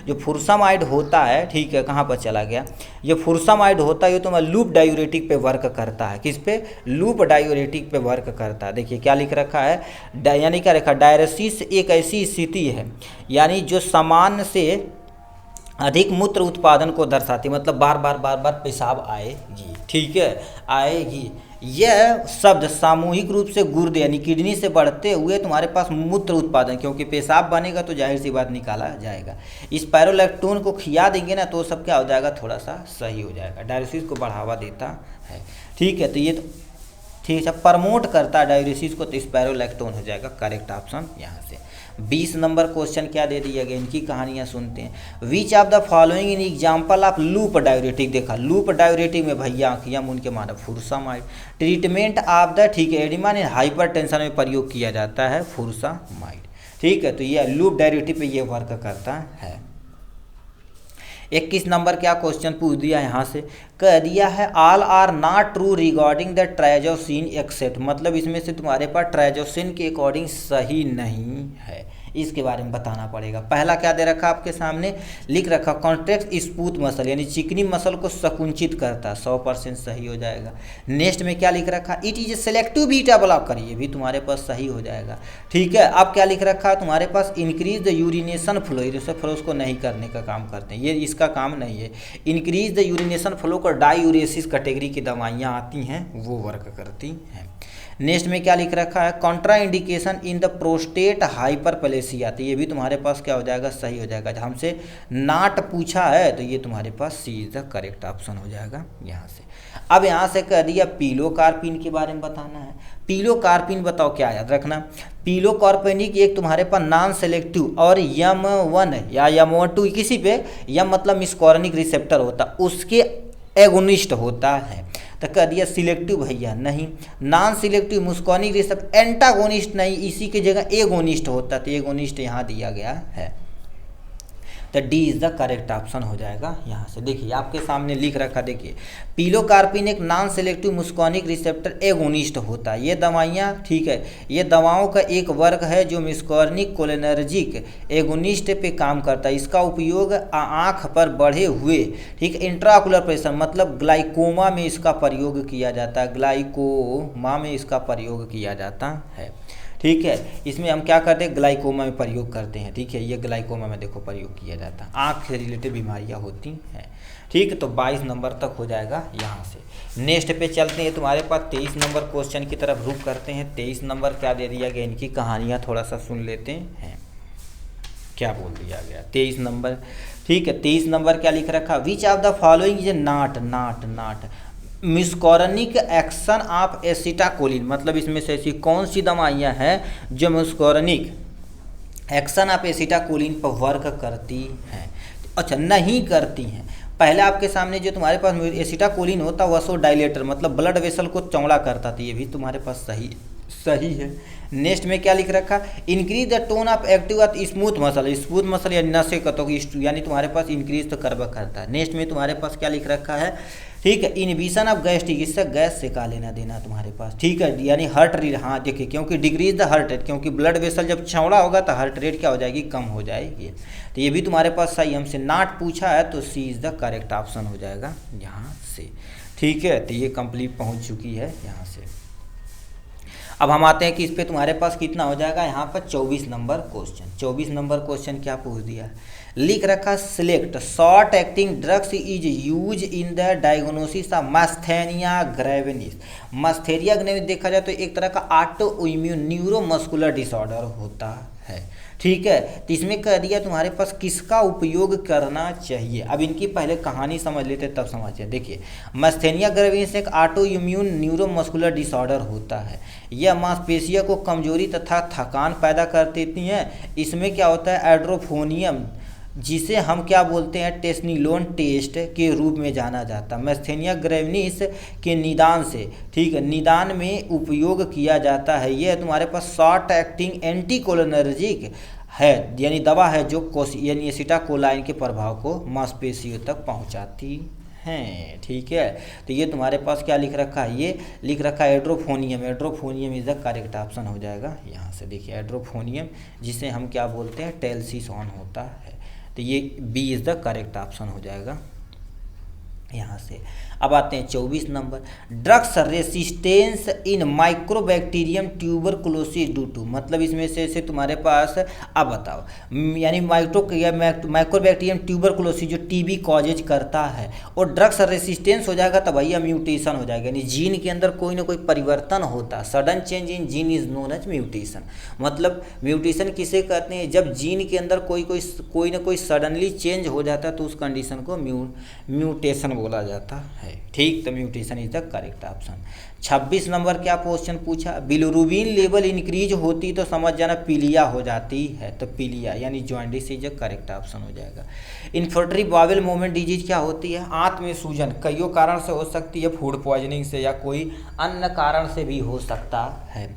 जो फुरसामाइड होता है, ठीक है, कहाँ पर चला गया, ये फुरसामाइड होता है, ये तुम्हारा लूप डायूरेटिक पे वर्क करता है, किस पे, लूप डायूरेटिक पे वर्क करता है। देखिए क्या लिख रखा है, यानी क्या रखा, डायरेसिस एक ऐसी स्थिति है यानी जो सामान्य से अधिक मूत्र उत्पादन को दर्शाती, मतलब बार बार पेशाब आएगी, ठीक है, आएगी। यह शब्द सामूहिक रूप से गुर्दे यानी किडनी से बढ़ते हुए तुम्हारे पास मूत्र उत्पादन, क्योंकि पेशाब बनेगा तो जाहिर सी बात निकाला जाएगा, स्पायरोलैक्टोन को खिया देंगे ना तो सब क्या हो जाएगा, थोड़ा सा सही हो जाएगा, डायरेसिस को बढ़ावा देता है। ठीक है, तो ये तो ठीक है, प्रमोट करता है डायरेसिस को, तो स्पायरोलैक्टोन हो जाएगा करेक्ट ऑप्शन यहाँ से। 20 नंबर क्वेश्चन क्या दे दिया गया, इनकी कहानियाँ सुनते हैं। Which of the following in example of loop diuretic, देखा लूप डायूरेटिक में भैया आँखियाँ मूंद के माना फुरसामाइड, ट्रीटमेंट ऑफ द, ठीक है, एडिमा ने हाइपरटेंशन में प्रयोग किया जाता है फुरसामाइड। ठीक है, तो ये लूप डायूरेटिक पे ये वर्क करता है। 21 नंबर क्या क्वेश्चन पूछ दिया यहाँ से, कह दिया है all are not true regarding the terazosin except, मतलब इसमें से तुम्हारे पास ट्राइजोसिन के अकॉर्डिंग सही नहीं है, इसके बारे में बताना पड़ेगा। पहला क्या दे रखा आपके सामने, लिख रखा कॉन्ट्रैक्ट स्मूथ मसल, यानी चिकनी मसल को संकुचित करता, 100% सही हो जाएगा। नेक्स्ट में क्या लिख रखा, it is selective beta blocker, ये भी तुम्हारे पास सही हो जाएगा। ठीक है, अब क्या लिख रखा है तुम्हारे पास, increase the urination flow, flow को नहीं करने का काम करते हैं, ये इसका काम नहीं है। इंक्रीज द यूरिनेशन फ्लो को डायूरेसिस कैटेगरी की दवाइयाँ आती हैं वो वर्क करती हैं। नेक्स्ट में क्या लिख रखा है, Contra indication in the prostate hyperplasia, तो ये भी तुम्हारे पास क्या हो जाएगा, सही हो जाएगा। जब हमसे नाट पूछा है तो ये तुम्हारे पास सी इज द करेक्ट ऑप्शन हो जाएगा यहाँ से। अब यहाँ से कह दिया पिलोकार्पिन के बारे में बताना है। पिलोकार्पिन बताओ क्या याद रखना, पिलोकार्पिनिक एक तुम्हारे पास नॉन सेलेक्टिव और यम1 या यम2 किसी पे यम मतलब मिस्कॉर्निक रिसेप्टर होता, उसके एगोनिस्ट होता है। तो कह दिया सिलेक्टिव भैया नहीं, नॉन सिलेक्टिव मुस्कॉनिक रिसेप्टर एंटागोनिस्ट नहीं, इसी की जगह एगोनिस्ट होता, तो एगोनिस्ट यहाँ दिया गया है। तो D is the correct option हो जाएगा यहाँ से। देखिए आपके सामने लिख रखा, देखिए पिलोकार्पिन एक नॉन सेलेक्टिव मुस्कॉनिक रिसेप्टर एगोनिस्ट होता है। ये दवाइयाँ, ठीक है, ये दवाओं का एक वर्ग है जो मिस्कॉर्निक कोलिनर्जिक एगोनिस्ट पे काम करता है। इसका उपयोग आँख पर बढ़े हुए, ठीक, इंट्राकुलर प्रेशर मतलब ग्लाइकोमा में इसका प्रयोग किया जाता है, ग्लाइकोमा में इसका प्रयोग किया जाता है। ठीक है, इसमें हम क्या करते हैं, ग्लाइकोमा में प्रयोग करते हैं। ठीक है, ये ग्लाइकोमा में देखो प्रयोग किया जाता है, आँख से रिलेटेड बीमारियां होती हैं। ठीक है, तो 22 नंबर तक हो जाएगा यहाँ से। नेक्स्ट पे चलते हैं, तुम्हारे पास 23 नंबर क्वेश्चन की तरफ रुक करते हैं। 23 नंबर क्या दे दिया गया, इनकी कहानियाँ थोड़ा सा सुन लेते हैं, क्या बोल दिया गया। 23 नंबर, ठीक है, 23 नंबर क्या लिख रखा, which of the following is not muscarinic action of acetylcholine, मतलब इसमें से ऐसी कौन सी दवाइयाँ हैं जो मिस्कॉर्निक एक्शन ऑफ एसिटाकोलिन पर वर्क करती हैं। अच्छा, नहीं करती हैं। पहले आपके सामने जो तुम्हारे पास एसिटाकोलिन होता है वसोडाइलेटर, मतलब ब्लड वेसल को चौड़ा करता था, ये भी तुम्हारे पास सही है। नेक्स्ट में क्या लिख रखा, increase the tone of active of smooth muscle या नशे का, तो यानी तुम्हारे पास इंक्रीज तो करवा करता है। नेक्स्ट में तुम्हारे पास क्या लिख रखा है, ठीक है, इनहिबिशन ऑफ गैस्ट्रिक, इससे गैस से का लेना देना तुम्हारे पास। ठीक है, यानी हार्ट रेट, हाँ देखिए, क्योंकि डिक्रीज द हार्ट रेट, क्योंकि ब्लड वेसल जब चौड़ा होगा तो हार्ट रेट क्या हो जाएगी, कम हो जाएगी। तो ये भी तुम्हारे पास सही, हमसे नाट पूछा है तो सी इज द करेक्ट ऑप्शन हो जाएगा यहाँ से। ठीक है, तो ये कंप्लीट पहुँच चुकी है यहाँ से। अब हम आते हैं कि इस पे तुम्हारे पास कितना हो जाएगा, यहाँ पर 24 नंबर क्वेश्चन। 24 नंबर क्वेश्चन क्या पूछ दिया है, लिख रखा select short acting drugs is use in the diagnosis of myasthenia gravis. Myasthenia gravis देखा जाए तो एक तरह का ऑटो इम्यून न्यूरोमस्कुलर डिसऑर्डर होता है। ठीक है, तो इसमें कह दिया तुम्हारे पास किसका उपयोग करना चाहिए। अब इनकी पहले कहानी समझ लेते तब समझिए। देखिए, मस्थेनिया ग्रेविस एक ऑटो इम्यून न्यूरोमस्कुलर डिसऑर्डर होता है। यह मांसपेशियों को कमजोरी तथा थकान पैदा कर देती हैं। इसमें क्या होता है, एड्रोफोनियम, जिसे हम क्या बोलते हैं, टेस्निलोन टेस्ट के रूप में जाना जाता है। मस्थेनिया ग्रेविस के निदान से, ठीक है, निदान में उपयोग किया जाता है। यह तुम्हारे पास शॉर्ट एक्टिंग एंटीकोलिनर्जिक है, यानी दवा है जो यानी एसिटाकोलाइन के प्रभाव को मांसपेशियों तक पहुंचाती हैं। ठीक है, तो ये तुम्हारे पास क्या लिख रखा है, ये लिख रखा है एड्रोफोनियम। एड्रोफोनियम इज द करेक्ट ऑप्शन हो जाएगा यहाँ से। देखिए एड्रोफोनियम, जिसे हम क्या बोलते हैं, टेल्सिसॉन होता है, तो ये B is the correct option हो जाएगा यहाँ से। अब आते हैं 24 number, drugs resistance in mycobacterium tuberculosis due to, मतलब इसमें से तुम्हारे पास, अब बताओ, यानी माइक्रोबैक्टीरियम ट्यूबरकुलोसिस जो टीबी कॉजेज करता है, और ड्रग्स रेसिस्टेंस हो जाएगा तो भैया म्यूटेशन हो जाएगा, यानी जीन के अंदर कोई ना कोई परिवर्तन होता। Sudden change in gene is known as mutation. मतलब म्यूटेशन किसे कहते हैं, जब जीन के अंदर कोई ना कोई सडनली चेंज हो जाता है तो उस कंडीशन को म्यूटेशन बोला जाता है। ठीक, तो mutation is the correct option. 26 number क्या क्वेश्चन पूछा, बिलिरुबिन लेवल इंक्रीज होती तो समझ जाना पीलिया हो जाती है, तो पीलिया यानी jaundice is the correct option हो जाएगा। इन्फेक्टरी बावेल मूवमेंट डिजीज क्या होती है, आंत में सूजन, कईयों कारण से हो सकती है, फूड पॉइजनिंग से या कोई अन्य कारण से भी हो सकता है।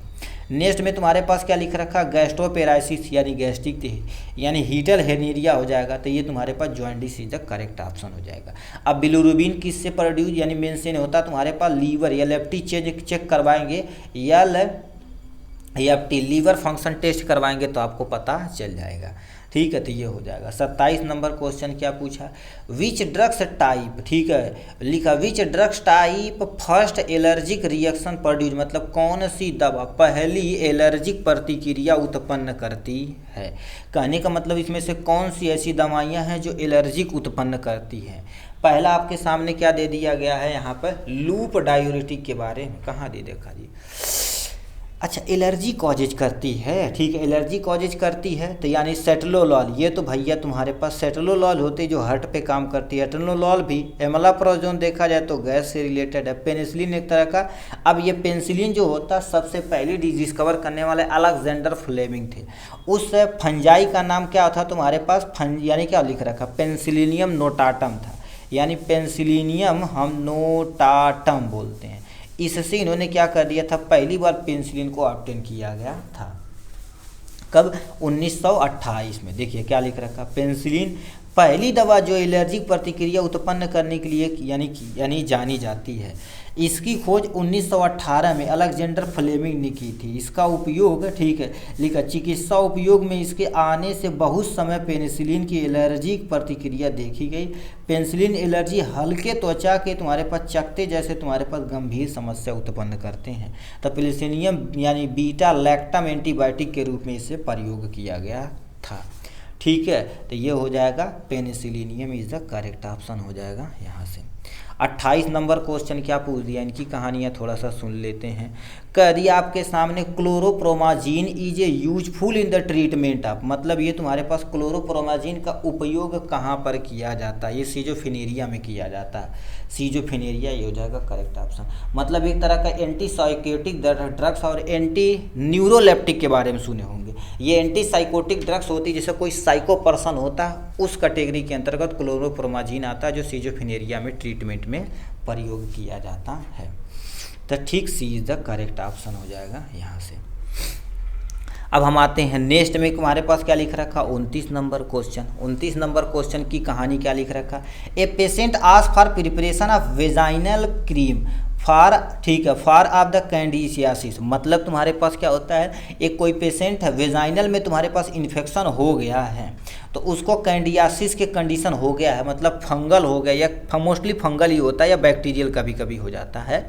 नेक्स्ट में तुम्हारे पास क्या लिख रखा, गैस्ट्रोपेराइसिस यानी गैस्ट्रिक यानी हीटल हेर्निया हो जाएगा, तो ये तुम्हारे पास jaundice is the correct option हो जाएगा। अब बिलिरुबिन किससे प्रोड्यूस यानी मेंशन होता है तुम्हारे पास लीवर या लेप्टी चेक करवाएंगे, या ये आप लीवर फंक्शन टेस्ट करवाएंगे तो आपको पता चल जाएगा। ठीक है, तो ये हो जाएगा। 27 नंबर क्वेश्चन क्या पूछा, विच ड्रग्स टाइप, ठीक है लिखा which drugs type first allergic reaction produce, मतलब कौन सी दवा पहली एलर्जिक प्रतिक्रिया उत्पन्न करती है। कहने का मतलब इसमें से कौन सी ऐसी दवाइयाँ हैं जो एलर्जिक उत्पन्न करती हैं। पहला आपके सामने क्या दे दिया गया है यहाँ पर, लूप डायूरेटिक के बारे में, कहाँ दे देखा जी, अच्छा एलर्जी कॉजेज करती है। ठीक है, एलर्जी कॉजेज करती है तो यानी सेटलोलॉल, ये तो भैया तुम्हारे पास सेटलोलॉल होती है जो हार्ट पे काम करती है। एटनोलॉल भी, एमलाप्रोजोन देखा जाए तो गैस से रिलेटेड है। पेनिसिलिन एक तरह का, अब ये पेनिसिलिन जो होता है सबसे पहले डिस्कवर करने वाले अलेक्जेंडर फ्लेमिंग थे। उस फंजाई का नाम क्या था तुम्हारे पास, यानी क्या लिख रखा, पेनिसिलिनियम नोटाटम था, यानी पेनिसिलिनियम हम नोटाटम बोलते हैं। इससे इन्होंने क्या कर दिया था, पहली बार पेनिसिलिन को ऑब्टेन किया गया था। कब, 1928 में। देखिए क्या लिख रखा, पेनिसिलिन पहली दवा जो एलर्जिक प्रतिक्रिया उत्पन्न करने के लिए यानी जानी जाती है। इसकी खोज 1918 में अलेक्जेंडर फ्लेमिंग ने की थी। इसका उपयोग, ठीक है लिखा, चिकित्सा उपयोग में इसके आने से बहुत समय पेनिसिलिन की एलर्जिक प्रतिक्रिया देखी गई। पेनिसिलिन एलर्जी हल्के त्वचा के तुम्हारे पास चकत्ते जैसे तुम्हारे पास गंभीर समस्या उत्पन्न करते हैं। तो पेनिसिलियम यानी बीटा लैक्टम एंटीबायोटिक के रूप में इसे प्रयोग किया गया था। ठीक है, तो ये हो जाएगा पेनिसिलिनियम इज द करेक्ट ऑप्शन हो जाएगा यहाँ से। 28 नंबर क्वेश्चन क्या पूछ दिया, इनकी कहानियाँ थोड़ा सा सुन लेते हैं। कह दिया आपके सामने chlorpromazine is a useful in the treatment of, मतलब ये तुम्हारे पास क्लोरोप्रोमाजीन का उपयोग कहाँ पर किया जाता है, ये सीजोफिनेरिया में किया जाता है। सीजोफिनेरिया ये हो जाएगा करेक्ट ऑप्शन। मतलब एक तरह का एंटी साइकोटिक ड्रग्स और एंटी न्यूरोलेप्टिक के बारे में सुने होंगे। ये एंटी साइकोटिक ड्रग्स होती है, जैसे कोई साइको पर्सन होता है उस कैटेगरी के अंतर्गत क्लोरोप्रोमाजीन आता है जो सीजोफिनेरिया में ट्रीटमेंट में प्रयोग किया जाता है। तो ठीक सी इज द करेक्ट ऑप्शन हो जाएगा यहाँ से। अब हम आते हैं नेक्स्ट में, तुम्हारे पास क्या लिख रखा, 29 नंबर क्वेश्चन। 29 नंबर क्वेश्चन की कहानी क्या लिख रखा, a patient ask for preparation of vaginal cream for, ठीक है, फॉर ऑफ द कैंडिसियासिस, मतलब तुम्हारे पास क्या होता है, एक कोई पेशेंट है वेजाइनल में तुम्हारे पास इन्फेक्शन हो गया है तो उसको कैंडियासिस के कंडीशन हो गया है, मतलब फंगल हो गया, या मोस्टली फंगल ही होता है या बैक्टीरियल कभी कभी हो जाता है।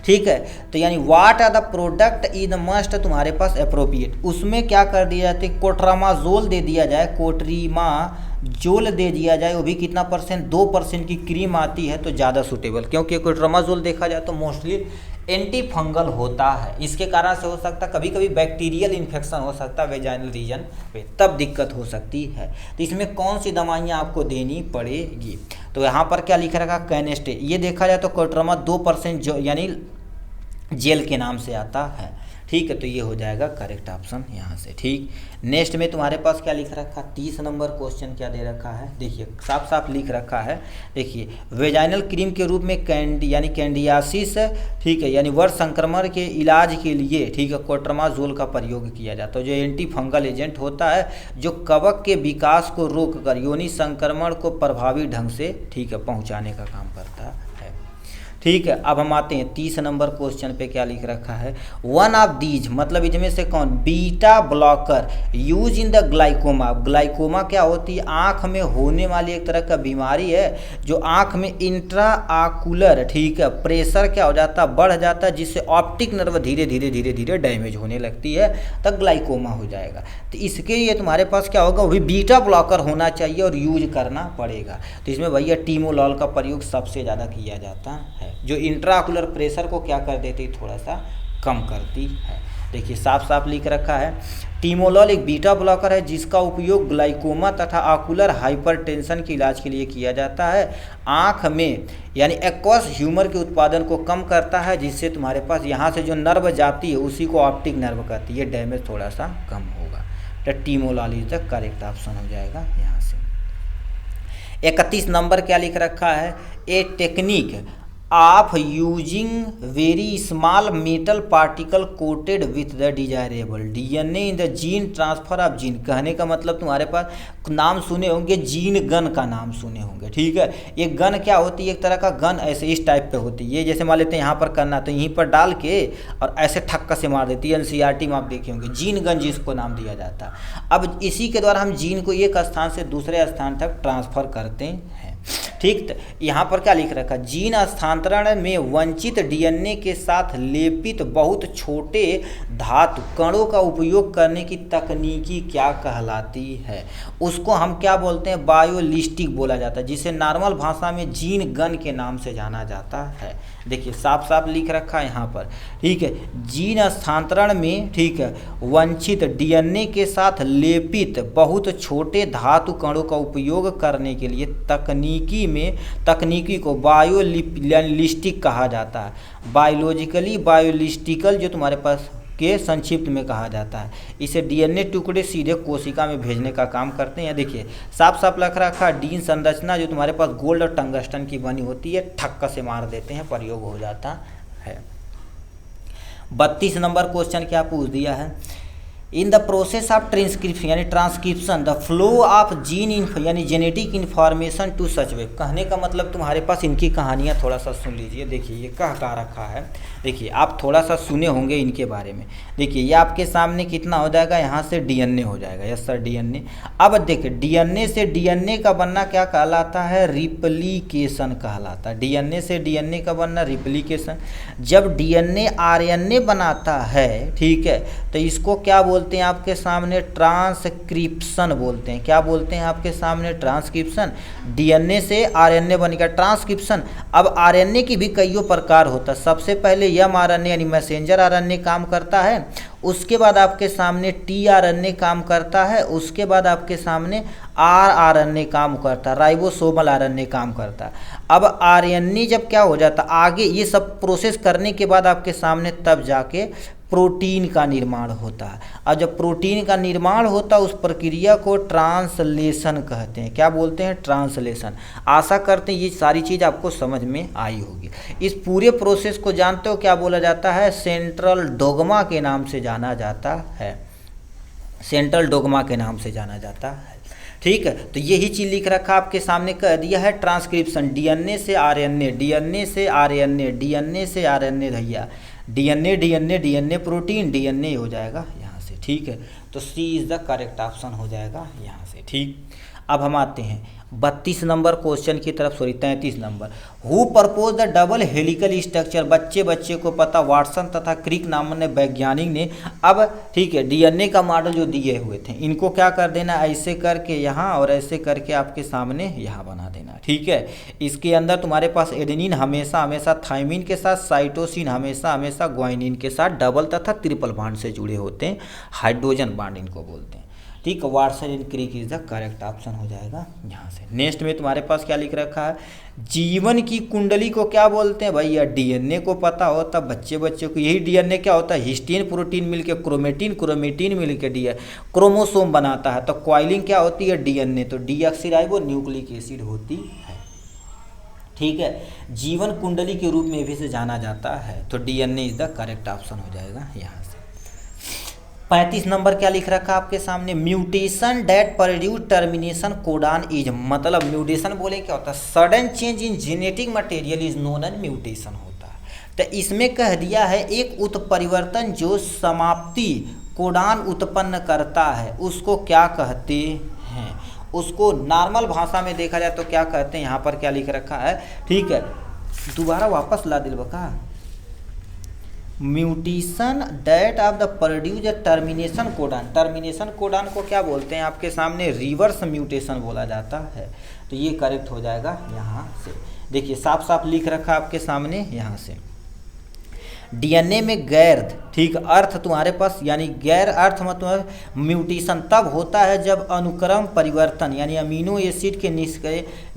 ठीक है, तो यानी what are the product is the must तुम्हारे पास अप्रोप्रिएट, उसमें क्या कर दिया जाता है, कोट्रामाजोल दे दिया जाए, कोट्रीमाजोल दे दिया जाए, वो भी कितना परसेंट, 2% की क्रीम आती है तो ज़्यादा सूटेबल, क्योंकि कोट्रामाजोल देखा जाए तो मोस्टली एंटी फंगल होता है। इसके कारण से हो सकता है कभी कभी बैक्टीरियल इन्फेक्शन हो सकता है वेजाइनल रीजन पे, तब दिक्कत हो सकती है। तो इसमें कौन सी दवाइयाँ आपको देनी पड़ेगी, तो यहाँ पर क्या लिख रखा, कैनेस्टे, ये देखा जाए तो कोट्रमा 2% जो यानी जेल के नाम से आता है। ठीक है, तो ये हो जाएगा करेक्ट ऑप्शन यहाँ से। ठीक, नेक्स्ट में तुम्हारे पास क्या लिख रखा, 30 नंबर क्वेश्चन क्या दे रखा है, देखिए साफ साफ लिख रखा है। देखिए वेजाइनल क्रीम के रूप में यानी कैंडियासिस, ठीक है, यानी वर्ष संक्रमण के इलाज के लिए, ठीक है, कोट्रामाजोल का प्रयोग किया जाता है, जो एंटी फंगल एजेंट होता है जो कवक के विकास को रोककर योनि संक्रमण को प्रभावी ढंग से, ठीक है, पहुँचाने का काम करता है। ठीक है, अब हम आते हैं 30 नंबर क्वेश्चन पे, क्या लिख रखा है, वन ऑफ दीज, मतलब इसमें से कौन, beta blocker use in the glaucoma. Glaucoma क्या होती है, आँख में होने वाली एक तरह का बीमारी है जो आँख में इंट्रा आकुलर, ठीक है, प्रेशर क्या हो जाता है, बढ़ जाता है, जिससे ऑप्टिक नर्व धीरे धीरे धीरे धीरे डैमेज होने लगती है, तब ग्लाइकोमा हो जाएगा। तो इसके लिए तुम्हारे पास क्या होगा, वो भी बीटा ब्लॉकर होना चाहिए और यूज करना पड़ेगा। तो इसमें भैया टीमोलॉल का प्रयोग सबसे ज़्यादा किया जाता है, जो इंट्राकुलर प्रेशर को क्या कर देती है, थोड़ा सा कम करती है। देखिए साफ साफ लिख रखा है, टीमोलॉल एक बीटा ब्लॉकर है जिसका उपयोग ग्लाइकोमा तथा आकुलर हाइपरटेंशन के इलाज के लिए किया जाता है। आँख में यानी एक्वस ह्यूमर के उत्पादन को कम करता है, जिससे तुम्हारे पास यहाँ से जो नर्व जाती है उसी को ऑप्टिक नर्व कहती है, डैमेज थोड़ा सा कम होगा। तो timolol is the correct option हो जाएगा यहाँ से। 31 नंबर क्या लिख रखा है, a technique of using very small metal particle coated with the desirable DNA in the gene transfer of gene. कहने का मतलब तुम्हारे पास नाम सुने होंगे, जीन गन का नाम सुने होंगे, ठीक है। ये गन क्या होती है, एक तरह का गन ऐसे इस टाइप पे होती है। ये जैसे मान लेते हैं यहाँ पर करना, तो यहीं पर डाल के और ऐसे ठक्का से मार देती है। एनसीईआरटी में आप देखे होंगे जीन गन जिसको नाम दिया जाता है। अब इसी के द्वारा हम जीन को एक स्थान से दूसरे स्थान तक ट्रांसफर करते हैं, ठीक। तो यहाँ पर क्या लिख रखा, जीन स्थानांतरण में वंचित डीएनए के साथ लेपित बहुत छोटे धातु कणों का उपयोग करने की तकनीकी क्या कहलाती है, उसको हम क्या बोलते हैं, बायोलिस्टिक बोला जाता है, जिसे नॉर्मल भाषा में जीन गन के नाम से जाना जाता है। देखिए साफ साफ लिख रखा है यहाँ पर, ठीक है। जीन स्थानांतरण में, ठीक है, वंचित डीएनए के साथ लेपित बहुत छोटे धातु कणों का उपयोग करने के लिए तकनीकी को बायोलिस्टिक कहा जाता है। बायोलॉजिकली बायोलिस्टिकल जो तुम्हारे पास के संक्षिप्त में कहा जाता है। इसे डीएनए टुकड़े सीधे कोशिका में भेजने का काम करते हैं। देखिए साफ साफ लिख रखा, डीएनए संरचना जो तुम्हारे पास गोल्ड और टंगस्टन की बनी होती है, ठक्का से मार देते हैं, प्रयोग हो जाता है। 32 नंबर क्वेश्चन क्या पूछ दिया है, in the process of transcription यानी transcription the flow of gene यानी genetic information to such way. कहने का मतलब तुम्हारे पास इनकी कहानियाँ थोड़ा सा सुन लीजिए। देखिए ये कह रखा है, देखिए आप थोड़ा सा सुने होंगे इनके बारे में। देखिए ये आपके सामने कितना हो जाएगा, यहाँ से डीएनए हो जाएगा, यस सर डीएनए। अब देखिए डीएनए से डीएनए का बनना क्या कहलाता है, रिप्लिकेशन कहलाता है। डीएनए से डीएनए का बनना रिप्लिकेशन। जब डीएनए आरएनए बनाता है, ठीक है, तो इसको क्या बोलते हैं आपके सामने, ट्रांसक्रिप्शन बोलते हैं। क्या बोलते हैं आपके सामने, ट्रांसक्रिप्शन। डीएनए से आरएनए बनेगा, ट्रांसक्रिप्शन। अब आरएनए की भी कईयों प्रकार होता है। सबसे पहले एमआरएनए यानी मैसेंजर आरएनए काम करता है, उसके बाद आपके सामने टीआरएनए काम करता है, उसके बाद आपके सामने आरआरएनए काम करता है, राइबोसोमल आरएनए काम करता है। अब आरएनए जब क्या हो जाता है, आगे ये सब प्रोसेस करने के बाद आपके सामने तब जाके प्रोटीन का निर्माण होता है। और जब प्रोटीन का निर्माण होता है उस प्रक्रिया को ट्रांसलेशन कहते हैं। क्या बोलते हैं, ट्रांसलेशन। आशा करते हैं ये सारी चीज़ आपको समझ में आई होगी। इस पूरे प्रोसेस को जानते हो क्या बोला जाता है, सेंट्रल डोग्मा के नाम से जाना जाता है। सेंट्रल डोग्मा के नाम से जाना जाता है, ठीक है। तो यही चीज़ लिख रखा आपके सामने, कह दिया है ट्रांसक्रिप्शन, डीएनए से आरएनए, डीएनए से आरएनए, डीएनए से आरएनए भैया, DNA DNA DNA protein, DNA हो जाएगा यहाँ से, ठीक है। तो सी इज़ द करेक्ट ऑप्शन हो जाएगा यहाँ से, ठीक। अब हम आते हैं 32 नंबर क्वेश्चन की तरफ, sorry 33 number. Who propose the double helical structure, बच्चे को पता, वाटसन तथा क्रिक नाम ने वैज्ञानिक ने। अब ठीक है, डीएनए का मॉडल जो दिए हुए थे इनको क्या कर देना, ऐसे करके यहाँ और ऐसे करके आपके सामने यहाँ बना देना, ठीक है। इसके अंदर तुम्हारे पास एडेनिन हमेशा हमेशा थाइमिन के साथ, साइटोसिन हमेशा हमेशा ग्वाइनिन के साथ डबल तथा ट्रिपल बॉन्ड से जुड़े होते हैं, हाइड्रोजन बॉन्ड इनको बोलते हैं, ठीक। Watson and Crick is the correct option हो जाएगा यहाँ से। नेक्स्ट में तुम्हारे पास क्या लिख रखा है, जीवन की कुंडली को क्या बोलते हैं भैया, डीएनए को पता हो तब बच्चे को यही डीएनए क्या होता है, हिस्टीन प्रोटीन मिलके क्रोमेटिन मिलके क्रोमोसोम बनाता है। तो कॉइलिंग क्या होती है, डीएनए, तो डीऑक्सीराइबो न्यूक्लिक एसिड होती है, ठीक है। जीवन कुंडली के रूप में भी से जाना जाता है, तो DNA is the correct option हो जाएगा यहाँ से। 35 नंबर क्या लिख रखा आपके सामने, mutation that produce termination codon is, मतलब म्यूटेशन बोले क्या होता है, sudden change in genetic material is known as mutation होता है। तो इसमें कह दिया है एक उत्परिवर्तन जो समाप्ति कोडान उत्पन्न करता है उसको क्या कहते हैं, उसको नॉर्मल भाषा में देखा जाए तो क्या कहते हैं, यहाँ पर क्या लिख रखा है, ठीक है। दोबारा वापस ला दिल बका, mutation that of the produce termination codon, termination codon को क्या बोलते हैं आपके सामने, रिवर्स म्यूटेशन बोला जाता है। तो ये करेक्ट हो जाएगा यहाँ से। देखिए साफ साफ लिख रखा आपके सामने यहाँ से, डीएनए में गैर, ठीक, अर्थ तुम्हारे पास यानी गैर अर्थ मतलब म्यूटेशन तब होता है जब अनुक्रम परिवर्तन यानी अमीनो एसिड के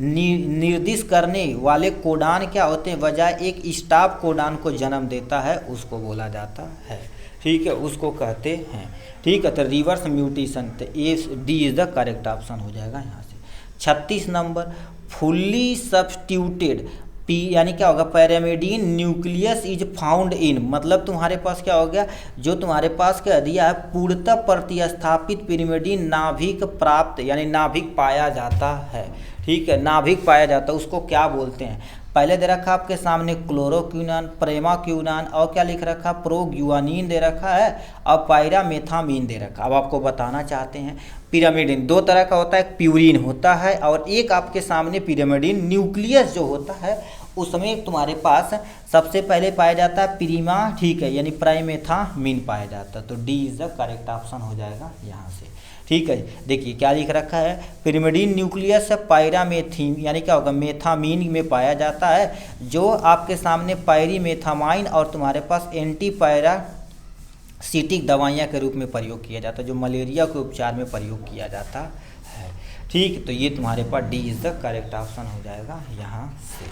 निर्दिष्ट करने वाले कोडान क्या होते हैं, बजाय एक स्टॉप कोडान को जन्म देता है उसको बोला जाता है, ठीक है, उसको कहते हैं, ठीक है। तो रिवर्स म्यूटेशन, तो A D is the correct option हो जाएगा यहाँ से। 36 नंबर, फुल्ली सब्स्टिट्यूटेड यानी क्या होगा, pyrimidine nucleus is found in, मतलब तुम्हारे पास क्या हो गया, जो तुम्हारे पास क्या दिया है, पूर्णतः प्रतिस्थापित पिरिमिडीन नाभिक प्राप्त यानी नाभिक पाया जाता है। ठीक है, नाभिक पाया जाता है, उसको क्या बोलते हैं। पहले दे रखा आपके सामने क्लोरोक्विनान, प्रेमाक्विनान और क्या लिख रखा, प्रोग्युआनिन दे रखा है और पायरामेथामीन दे रखा। अब आपको बताना चाहते हैं पिरामिडिन दो तरह का होता है, एक प्यूरिन होता है और एक आपके सामने पिरामिडिन न्यूक्लियस जो होता है उसमें तुम्हारे पास सबसे पहले पाया जाता है प्रीमा, ठीक है, यानी प्राइमेथामीन पाया जाता है। तो D is the correct option हो जाएगा यहाँ से। ठीक है, देखिए क्या लिख रखा है, पिरिमिडीन न्यूक्लियस पायरामेथीन यानी क्या होगा, मेथामीन में पाया जाता है, जो आपके सामने पायरीमेथामाइन और तुम्हारे पास एंटी पैरासिटिक दवाइयाँ के रूप में प्रयोग किया जाता है, जो मलेरिया के उपचार में प्रयोग किया जाता है। ठीक, तो ये तुम्हारे पास D is the correct option हो जाएगा यहाँ से।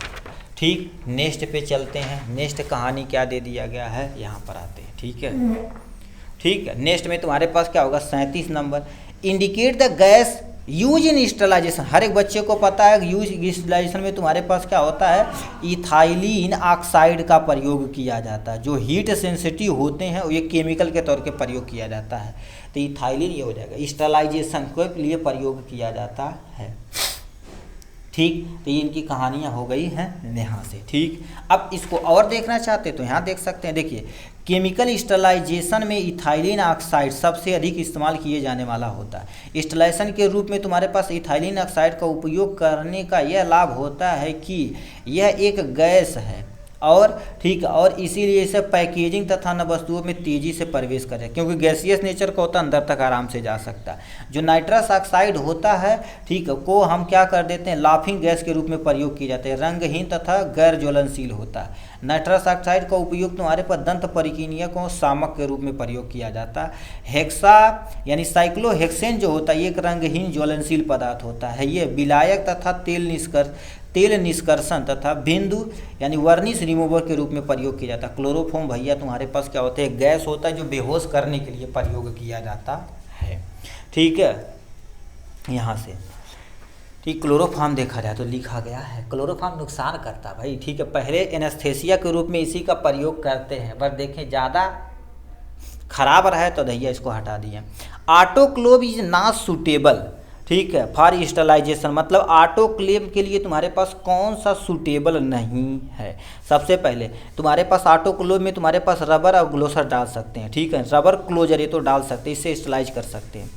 ठीक, नेक्स्ट पे चलते हैं। नेक्स्ट कहानी क्या दे दिया गया है, यहाँ पर आते हैं। ठीक है, ठीक है, नेक्स्ट में तुम्हारे पास क्या होगा, 37 number, indicate the gas use in sterilization. हर एक बच्चे को पता है यूज स्टरलाइजेशन में तुम्हारे पास क्या होता है, इथाइलिन ऑक्साइड का प्रयोग किया जाता है। जो हीट सेंसिटिव होते हैं ये केमिकल के तौर पे प्रयोग किया जाता है, तो इथाइलिन ये हो जाएगा, स्टरलाइजेशन के लिए प्रयोग किया जाता है। ठीक, तो ये इनकी कहानियाँ हो गई हैं यहाँ से। ठीक, अब इसको और देखना चाहते तो यहाँ देख सकते हैं। देखिए, केमिकल स्टरलाइजेशन में इथाइलिन ऑक्साइड सबसे अधिक इस्तेमाल किए जाने वाला होता है। स्टरलाइजेशन के रूप में तुम्हारे पास इथाइलिन ऑक्साइड का उपयोग करने का यह लाभ होता है कि यह एक गैस है और ठीक, और इसीलिए इसे पैकेजिंग तथा अन्य वस्तुओं में तेज़ी से प्रवेश करे, क्योंकि गैसियस नेचर का होता है, अंदर तक आराम से जा सकता है। जो नाइट्रस ऑक्साइड होता है, ठीक, को हम क्या कर देते हैं, लाफिंग गैस के रूप में प्रयोग किए जाते हैं, रंगहीन तथा गैर ज्वलनशील होता है। नाइट्रस ऑक्साइड का उपयोग तुम्हारे पर दंत परिकीनियकों शामक के रूप में प्रयोग किया जाता है। हेक्सा यानी साइक्लोहेक्सेन जो होता है, ये एक रंगहीन ज्वलनशील पदार्थ होता है। ये विलायक तथा तेल निष्कर्षण तथा बिंदु यानी वर्निश रिमूवर के रूप में प्रयोग किया जाता है। क्लोरोफॉर्म भैया तुम्हारे पास क्या होता है, गैस होता है जो बेहोश करने के लिए प्रयोग किया जाता है। ठीक है, यहाँ से ठीक, क्लोरोफॉर्म देखा जाए तो लिखा गया है, क्लोरोफॉर्म नुकसान करता भाई। ठीक है, पहले एनेस्थेसिया के रूप में इसी का प्रयोग करते हैं, पर देखें ज़्यादा खराब रहा है तो भैया इसको हटा दिए। ऑटोक्लेव इज नॉट सूटेबल, ठीक है, फॉर स्टरलाइजेशन, मतलब ऑटोक्लेव के लिए तुम्हारे पास कौन सा सूटेबल नहीं है। सबसे पहले तुम्हारे पास ऑटोक्लेव में तुम्हारे पास रबर और ग्लोसर डाल सकते हैं। ठीक है, रबर क्लोजर ये तो डाल सकते हैं, इससे स्टरलाइज कर सकते हैं।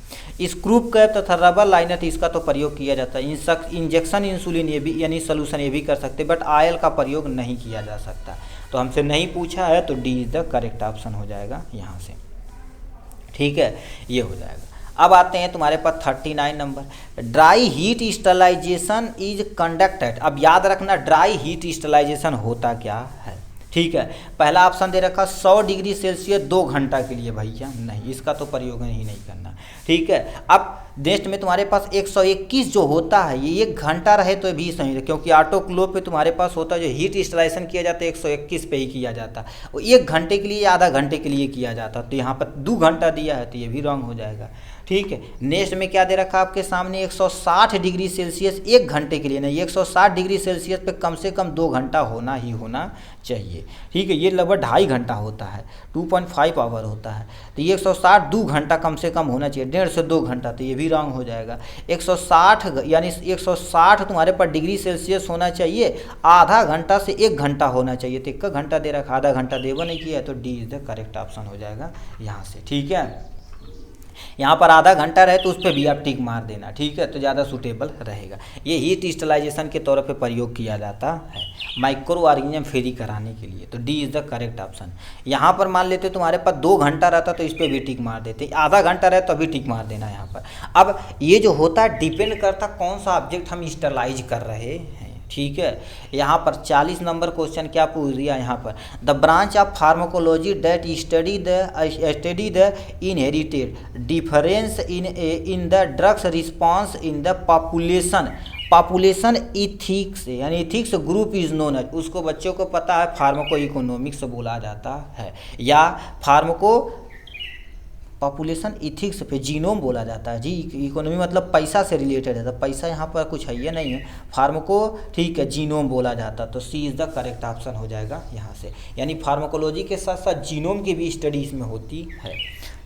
स्क्रू कैप तथा रबर लाइनर इसका तो प्रयोग किया जाता है। इंजेक्शन इंसुलिन ये भी यानी सोल्यूशन ये भी कर सकते हैं, बट ऑयल का प्रयोग नहीं किया जा सकता। तो हमसे नहीं पूछा है तो D is the correct option हो जाएगा यहाँ से। ठीक है, ये हो जाएगा। अब आते हैं तुम्हारे पास 39 number, dry heat sterilization is conducted. अब याद रखना ड्राई हीट स्टरलाइजेशन होता क्या है। ठीक है, पहला ऑप्शन दे रखा 100 डिग्री सेल्सियस 2 घंटा के लिए, भैया नहीं, इसका तो प्रयोग ही नहीं करना। ठीक है, अब नेक्स्ट में तुम्हारे पास 121 जो होता है, ये 1 घंटा रहे तो भी सही है, क्योंकि ऑटोक्लेव पे तुम्हारे पास होता है जो हीट स्टरलाइजेशन किया जाता है 121 पे ही किया जाता है, और 1 घंटे के लिए आधा घंटे के लिए किया जाता है, तो यहाँ पर 2 घंटा दिया है तो ये भी रॉन्ग हो जाएगा। ठीक है, नेक्स्ट में क्या दे रखा आपके सामने 160 डिग्री सेल्सियस 1 घंटे के लिए नहीं, 160 डिग्री सेल्सियस पे कम से कम 2 घंटा होना ही होना चाहिए। ठीक है, ये लगभग 2.5 घंटा होता है, 2.5 आवर होता है, तो ये 160 2 घंटा कम से कम होना चाहिए, 1.5 से 2 घंटा, तो ये भी रॉन्ग हो जाएगा। 160 यानी 160 तुम्हारे पर डिग्री सेल्सियस होना चाहिए, आधा घंटा से 1 घंटा होना चाहिए, तो 1 घंटा दे रखा, आधा घंटा देवा नहीं किया, तो D is the correct option हो जाएगा यहाँ से। ठीक है, यहाँ पर आधा घंटा रहे तो उस पर भी आप टिक मार देना। ठीक है, तो ज़्यादा सूटेबल रहेगा। ये हीट स्टरलाइजेशन के तौर पे प्रयोग किया जाता है माइक्रो ऑर्गेनिज्म फ्री कराने के लिए, तो D is the correct option. यहाँ पर मान लेते तुम्हारे पास 2 घंटा रहता तो इस पर भी टिक मार देते, आधा घंटा रहे तो अभी टिक मार देना यहाँ पर। अब ये जो होता है डिपेंड करता कौन सा ऑब्जेक्ट हम स्टरलाइज कर रहे हैं। ठीक है, यहाँ पर 40 नंबर क्वेश्चन क्या पूछ दिया यहाँ पर, the branch of pharmacology that study the inherited difference in the drugs response in the population ethics यानी ethics group is known as, उसको बच्चों को पता है फार्माको इकोनॉमिक्स बोला जाता है, या फार्माको पॉपुलेशन इथिक्स पे जीनोम बोला जाता है जी। इकोनॉमी मतलब पैसा से रिलेटेड है, तो पैसा यहाँ पर कुछ है ये नहीं है। फार्मको ठीक है जीनोम बोला जाता, तो सी इज़ द करेक्ट ऑप्शन हो जाएगा यहाँ से। यानी फार्माकोलॉजी के साथ साथ जीनोम की भी स्टडी इसमें होती है,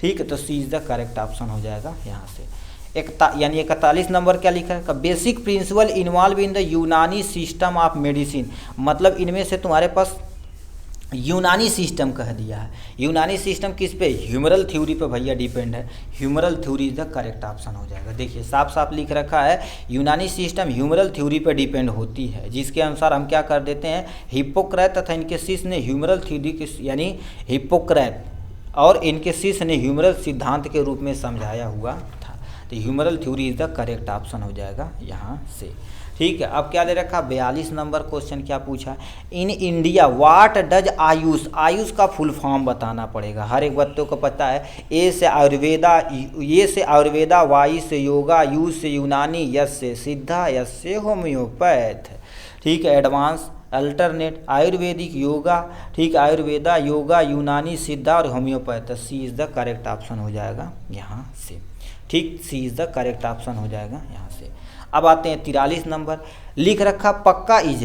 ठीक है। तो सी इज़ द करेक्ट ऑप्शन हो जाएगा यहाँ से। यानी 41 नंबर क्या लिखा है, basic principle involve in the यूनानी सिस्टम ऑफ मेडिसिन। मतलब इनमें से तुम्हारे पास यूनानी सिस्टम कह दिया है। यूनानी सिस्टम किस पे, ह्यूमरल थ्योरी पे भैया डिपेंड है। Humoral theory is the correct option हो जाएगा। देखिए साफ साफ लिख रखा है यूनानी सिस्टम ह्यूमरल थ्योरी पे डिपेंड होती है, जिसके अनुसार हम क्या कर देते हैं, हिप्पोक्रेट तथा इनके शिष्य ने ह्यूमरल थ्योरी के, यानी हिप्पोक्रेट और इनके शिष्य ने ह्यूमरल सिद्धांत के रूप में समझाया हुआ था। तो humoral theory is the correct option हो जाएगा यहाँ से, ठीक है। अब क्या दे रखा, 42 नंबर क्वेश्चन क्या पूछा, in India what does Ayush, Ayush का फुल फॉर्म बताना पड़ेगा। हर एक बच्चों को पता है, ए से आयुर्वेदा, ये से आयुर्वेदा, वाई से योगा, यू से यूनानी, यस से सिद्धा, यस से होम्योपैथ, ठीक है। एडवांस अल्टरनेट आयुर्वेदिक योगा, ठीक है, आयुर्वेदा योगा यूनानी सिद्धा और homeopath. C is the correct option हो जाएगा यहाँ से, ठीक। C is the correct option हो जाएगा यहाँ से। अब आते हैं 43 नंबर, लिख रखा पक्का is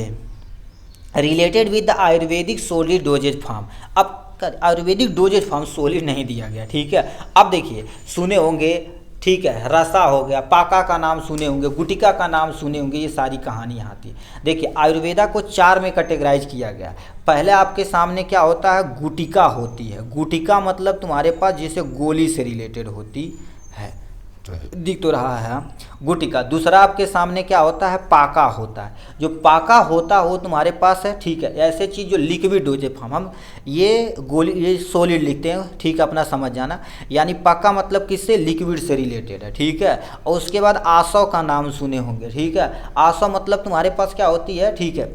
related with the Ayurvedic solid doses form. अब आयुर्वेदिक डोजेज फॉर्म सोलिड नहीं दिया गया, ठीक है। अब देखिए सुने होंगे, ठीक है, रसा हो गया, पाका का नाम सुने होंगे, गुटिका का नाम सुने होंगे, ये सारी कहानी यहाँ थी। देखिए आयुर्वेदा को 4 में कैटेगराइज किया गया। पहले आपके सामने क्या होता है, गुटिका होती है। गुटिका मतलब तुम्हारे पास जैसे गोली से रिलेटेड होती है, दिख तो रहा है गुटिका। दूसरा आपके सामने क्या होता है, पाका होता है। जो पाका होता हो तुम्हारे पास है, ठीक है। ऐसे चीज़ जो लिक्विड डोजेज फॉर्म, हम ये गोली ये सॉलिड लिखते हैं, ठीक है, अपना समझ जाना। यानी पाका मतलब किससे, लिक्विड से रिलेटेड है, ठीक है। और उसके बाद आसव का नाम सुने होंगे, ठीक है। आसव मतलब तुम्हारे पास क्या होती है, ठीक है,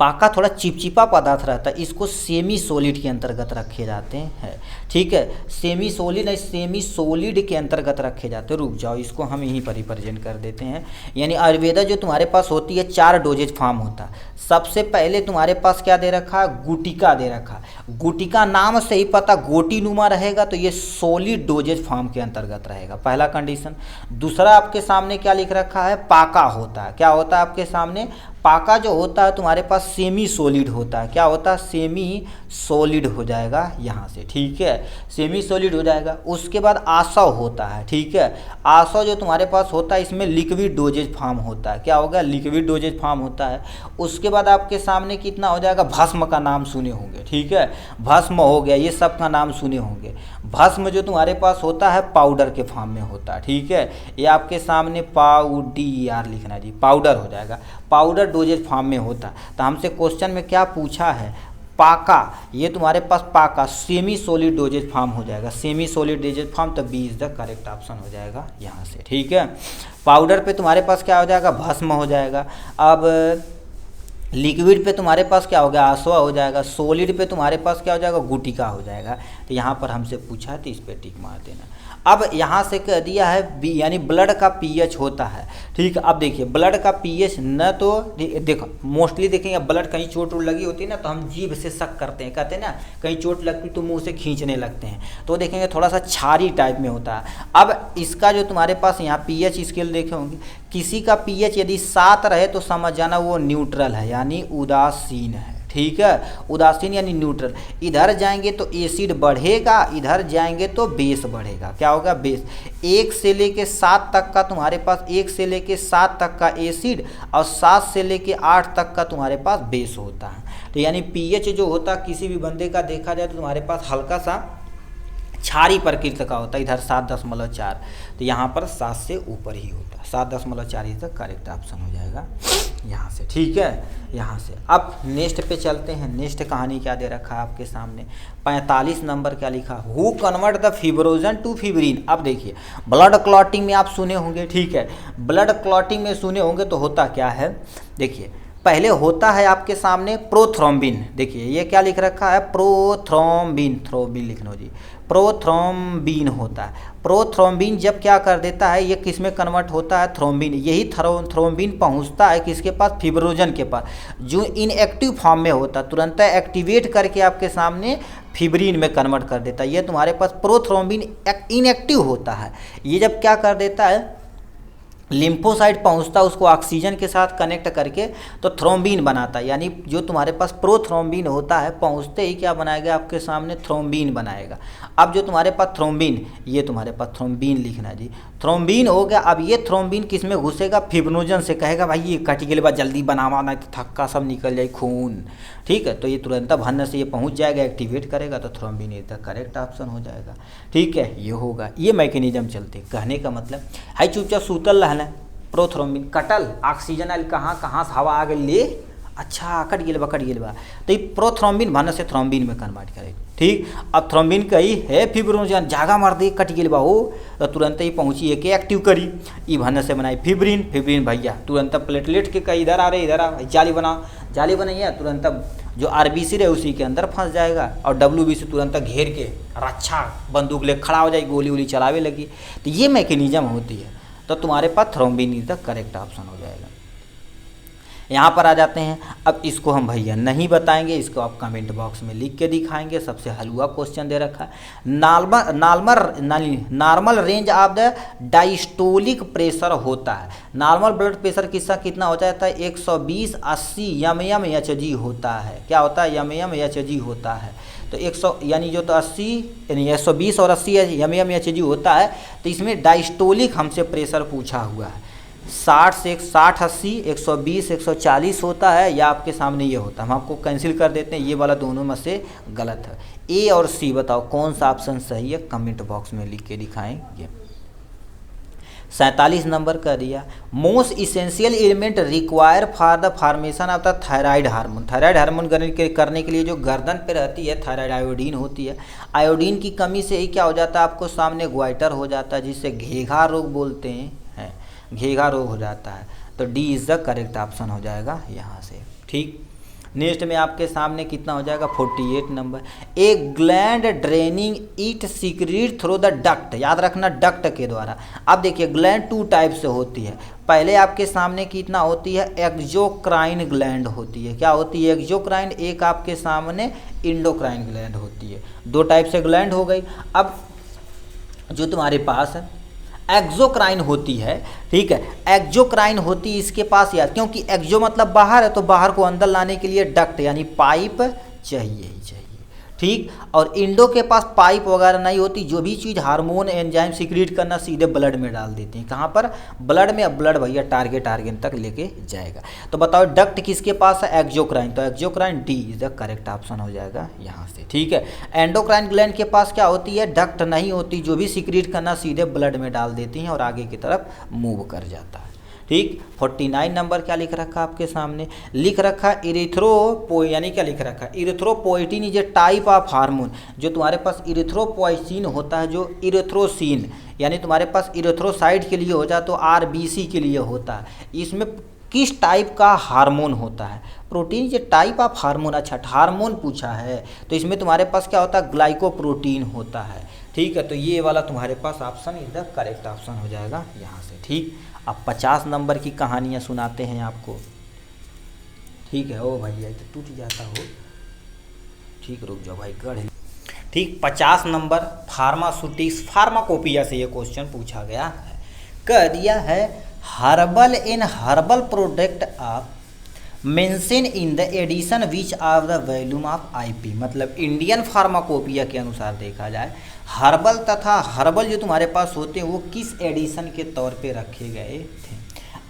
पाका थोड़ा चिपचिपा पदार्थ रहता है, इसको सेमी सॉलिड के अंतर्गत रखे जाते हैं, ठीक है। सेमी सॉलिड नहीं, सेमी सॉलिड के अंतर्गत रखे जाते हैं। रुक जाओ, इसको हम यहीं पर रिप्रेजेंट कर देते हैं। यानी आयुर्वेदा जो तुम्हारे पास होती है 4 डोजेज फॉर्म होता है। सबसे पहले तुम्हारे पास क्या दे रखा है, गुटिका दे रखा। गुटिका नाम से ही पता गोटी नुमा रहेगा, तो ये सॉलिड डोजेज फॉर्म के अंतर्गत रहेगा, पहला कंडीशन। दूसरा आपके सामने क्या लिख रखा है, पाका होता है। क्या होता है आपके सामने, पाका जो होता है तुम्हारे पास सेमी सॉलिड होता है। क्या होता है, सेमी सॉलिड हो जाएगा यहाँ से, ठीक है, सेमी सॉलिड हो जाएगा। उसके बाद आसव होता है, ठीक है। आसव जो तुम्हारे पास होता है, इसमें लिक्विड डोजेज फॉर्म होता है। क्या होगा, लिक्विड डोजेज फॉर्म होता है। उसके बाद आपके सामने कितना हो जाएगा, भस्म का नाम सुने होंगे, ठीक है, भस्म हो गया, ये सब का नाम सुने होंगे। भस्म जो तुम्हारे पास होता है पाउडर के फॉर्म में होता है, ठीक है। ये आपके सामने पाउडर लिखना है जी, पाउडर हो जाएगा, पाउडर डोजेज फॉर्म में होता है। तो हमसे क्वेश्चन में क्या पूछा है, पाका, ये तुम्हारे पास पाका सेमी सॉलिड डोजेज फॉर्म हो जाएगा, सेमी सॉलिड डोजेज फॉर्म, तो B is the correct option हो जाएगा यहाँ से, ठीक है। पाउडर पे तुम्हारे पास क्या हो जाएगा, भस्म हो जाएगा। अब लिक्विड पे तुम्हारे पास क्या हो गया, आसवा हो जाएगा। सॉलिड पे तुम्हारे पास क्या हो जाएगा, गुटिका हो जाएगा। तो यहाँ पर हमसे पूछा है, तो इस पर टिक मार देना। अब यहाँ से कह दिया है बी, यानी ब्लड का पीएच होता है, ठीक है। अब देखिए ब्लड का पीएच न तो देखो मोस्टली देखेंगे, ब्लड कहीं चोट लगी होती है ना, तो हम जीभ से शक करते हैं, कहते हैं ना कहीं चोट लगती तो मुंह से खींचने लगते हैं, तो देखेंगे थोड़ा सा छारी टाइप में होता है। अब इसका जो तुम्हारे पास यहाँ पीएच स्केल देखे होंगे, किसी का पीएच यदि 7 रहे तो समझ जाना वो न्यूट्रल है, यानी उदासीन है, ठीक है। उदासीन यानी न्यूट्रल। इधर जाएंगे तो एसिड बढ़ेगा, इधर जाएंगे तो बेस बढ़ेगा। क्या होगा, बेस। 1 से लेके 7 तक का तुम्हारे पास, 1 से लेके 7 तक का एसिड और 7 से लेके 8 तक का तुम्हारे पास बेस होता है। तो यानी पीएच जो होता है किसी भी बंदे का देखा जाए तो तुम्हारे पास हल्का सा छारी प्रकृति का होता है, इधर 7.4, तो यहाँ पर 7 से ऊपर ही होता है, 7.4 इज द करेक्ट ऑप्शन हो जाएगा यहाँ से, ठीक है। यहाँ से अब नेक्स्ट पे चलते हैं। नेक्स्ट कहानी क्या दे रखा है आपके सामने, 45 नंबर क्या लिखा, who convert the fibrinogen to fibrin. अब देखिए ब्लड क्लॉटिंग में आप सुने होंगे, ठीक है, ब्लड क्लॉटिंग में सुने होंगे, तो होता क्या है, देखिए पहले होता है आपके सामने प्रोथ्रोम्बिन। देखिए ये क्या लिख रखा है, प्रोथ्रोम्बिन, थ्रोम्बिन लिख लो जी, प्रोथ्रोम्बिन होता है। प्रोथ्रोम्बिन जब क्या कर देता है, ये किस में कन्वर्ट होता है, थ्रोम्बिन। यही थ्रोम्बिन पहुंचता है किसके पास, फिब्रोजन के पास, जो इनएक्टिव फॉर्म में होता है, तुरंत एक्टिवेट करके आपके सामने फिब्रिन में कन्वर्ट कर देता है। ये तुम्हारे पास प्रोथ्रोम्बिन इनएक्टिव होता है। ये जब क्या कर देता है, लिम्फोसाइट पहुंचता है, उसको ऑक्सीजन के साथ कनेक्ट करके तो थ्रोम्बिन बनाता है। यानी जो तुम्हारे पास प्रोथ्रोम्बिन होता है, पहुंचते ही क्या बनाएगा, आपके सामने थ्रोम्बिन बनाएगा। अब जो तुम्हारे पास थ्रोम्बिन, ये तुम्हारे पास थ्रोम्बिन लिखना जी, थ्रोम्बिन हो गया। अब ये थ्रोम्बिन किस में घुसेगा, फिब्रिनोजन से, कहेगा भाई ये कट के बाद जल्दी बनावा ना, थक्का सब निकल जाए खून, ठीक है। तो ये तुरंत भरने से ये पहुंच जाएगा, एक्टिवेट करेगा, तो thrombin is the correct option हो जाएगा, ठीक है। ये होगा, ये मैकेनिज्म चलते। कहने का मतलब है चुपचाप सूतल रहना, प्रोथ्रोम्बिन कटल, ऑक्सीजन आयल कहाँ कहाँ से हवा आ गई ले, अच्छा कट गेल बा, तो ये प्रोथ्रोम्बिन भरने से थ्रोम्बिन में कन्वर्ट करेगा, ठीक। अब थ्रोम्बिन कही है फिब्रिनोजन, जागा मार दे कट गेल बा हो, तो तुरंत ही पहुंची एक एक्टिव करी, ई भरने से बनाई फिब्रिन। फिब्रिन भैया तुरंत प्लेटलेट के कहीं इधर आ रहे, इधर आ, जाली बनाओ, जाली बनाइए, तुरंत जो आरबीसी रहे उसी के अंदर फंस जाएगा, और डब्ल्यूबीसी तुरंत घेर के रक्षा बंदूक ले खड़ा हो जाएगी, गोली वोली चलावे लगी। तो ये मैकेनिज्म होती है। तो तुम्हारे पास thrombin is the correct option हो जाएगा। यहाँ पर आ जाते हैं। अब इसको हम भैया नहीं बताएंगे, इसको आप कमेंट बॉक्स में लिख के दिखाएंगे। सबसे हलवा क्वेश्चन दे रखा है, normal range of the diastolic pressure होता है। नॉर्मल ब्लड प्रेशर किसका कितना हो जाता है, 120/80 mmHg होता है। क्या होता है, mmHg होता है। तो 100 यानी जो तो 80 यानी 120 और 80 mmHg होता है। तो इसमें डायस्टोलिक हमसे प्रेशर पूछा हुआ है, 60/80, 120, 140 होता है, या आपके सामने ये होता है। हम आपको कैंसिल कर देते हैं, ये वाला दोनों में से गलत है। ए और सी बताओ कौन सा ऑप्शन सही है, कमेंट बॉक्स में लिख के दिखाएंगे। 47 नंबर का दिया, most essential element require for the formation of the thyroid hormone. Thyroid hormone करने के लिए जो गर्दन पे रहती है थायराइड आयोडीन होती है। आयोडीन की कमी से ही क्या हो जाता है, आपको सामने ग्वाइटर हो जाता है, जिससे घेघा रोग बोलते हैं, घेघा रोग हो जाता है। तो D is the correct option हो जाएगा यहाँ से, ठीक। नेक्स्ट में आपके सामने कितना हो जाएगा, 48 number, A gland draining it secret through the duct. याद रखना डक्ट के द्वारा। अब देखिए ग्लैंड 2 टाइप से होती है। पहले आपके सामने कितना होती है, एक्सोक्राइन ग्लैंड होती है। क्या होती है, एक्सोक्राइन। एक आपके सामने इंडोक्राइन ग्लैंड होती है। 2 टाइप से ग्लैंड हो गई। अब जो तुम्हारे पास एक्सोक्राइन होती है, ठीक है, एक्सोक्राइन होती इसके पास, यार क्योंकि एक्सो मतलब बाहर है, तो बाहर को अंदर लाने के लिए डक्ट यानी पाइप चाहिए ही चाहिए, ठीक। और इंडो के पास पाइप वगैरह नहीं होती। जो भी चीज़ हार्मोन एंजाइम सीक्रेट करना सीधे ब्लड में डाल देते हैं। कहाँ पर, ब्लड में। अब ब्लड भैया टारगेट तक लेके जाएगा। तो बताओ डक्ट किसके पास है, एक्सोक्राइन। तो exocrine D is the correct option हो जाएगा यहाँ से, ठीक है। एंडोक्राइन ग्लैंड के पास क्या होती है, डक्ट नहीं होती। जो भी सीक्रेट करना सीधे ब्लड में डाल देती हैं और आगे की तरफ मूव कर जाता है, ठीक। 49 नंबर क्या लिख रखा आपके सामने, लिख रखा यानी क्या लिख रखा, erythropoietin is a type of hormone. जो तुम्हारे पास इरिथ्रोपोइसिन होता है, जो इरिथ्रोसिन यानी तुम्हारे पास इरिथ्रोसाइड के लिए हो जाए तो आरबीसी के लिए होता है। इसमें किस टाइप का हार्मोन होता है, protein is a type of hormone. अच्छा हार्मोन पूछा है, तो इसमें तुम्हारे पास क्या होता है, ग्लाइकोप्रोटीन होता है, ठीक है। तो ये वाला तुम्हारे पास option is the correct option हो जाएगा यहाँ से, ठीक। अब 50 नंबर की कहानियाँ सुनाते हैं आपको, ठीक है। ओ भैया तो टूट जाता हो, ठीक, रुक जाओ भाई गढ़, ठीक। 50 नंबर फार्मास्यूटिक्स फार्माकोपिया से ये क्वेश्चन पूछा गया है। कह दिया है herbal in herbal product of mention in the edition which of the volume of IP. मतलब इंडियन फार्माकोपिया के अनुसार देखा जाए हर्बल तथा हर्बल जो तुम्हारे पास होते हैं वो किस एडिशन के तौर पे रखे गए थे।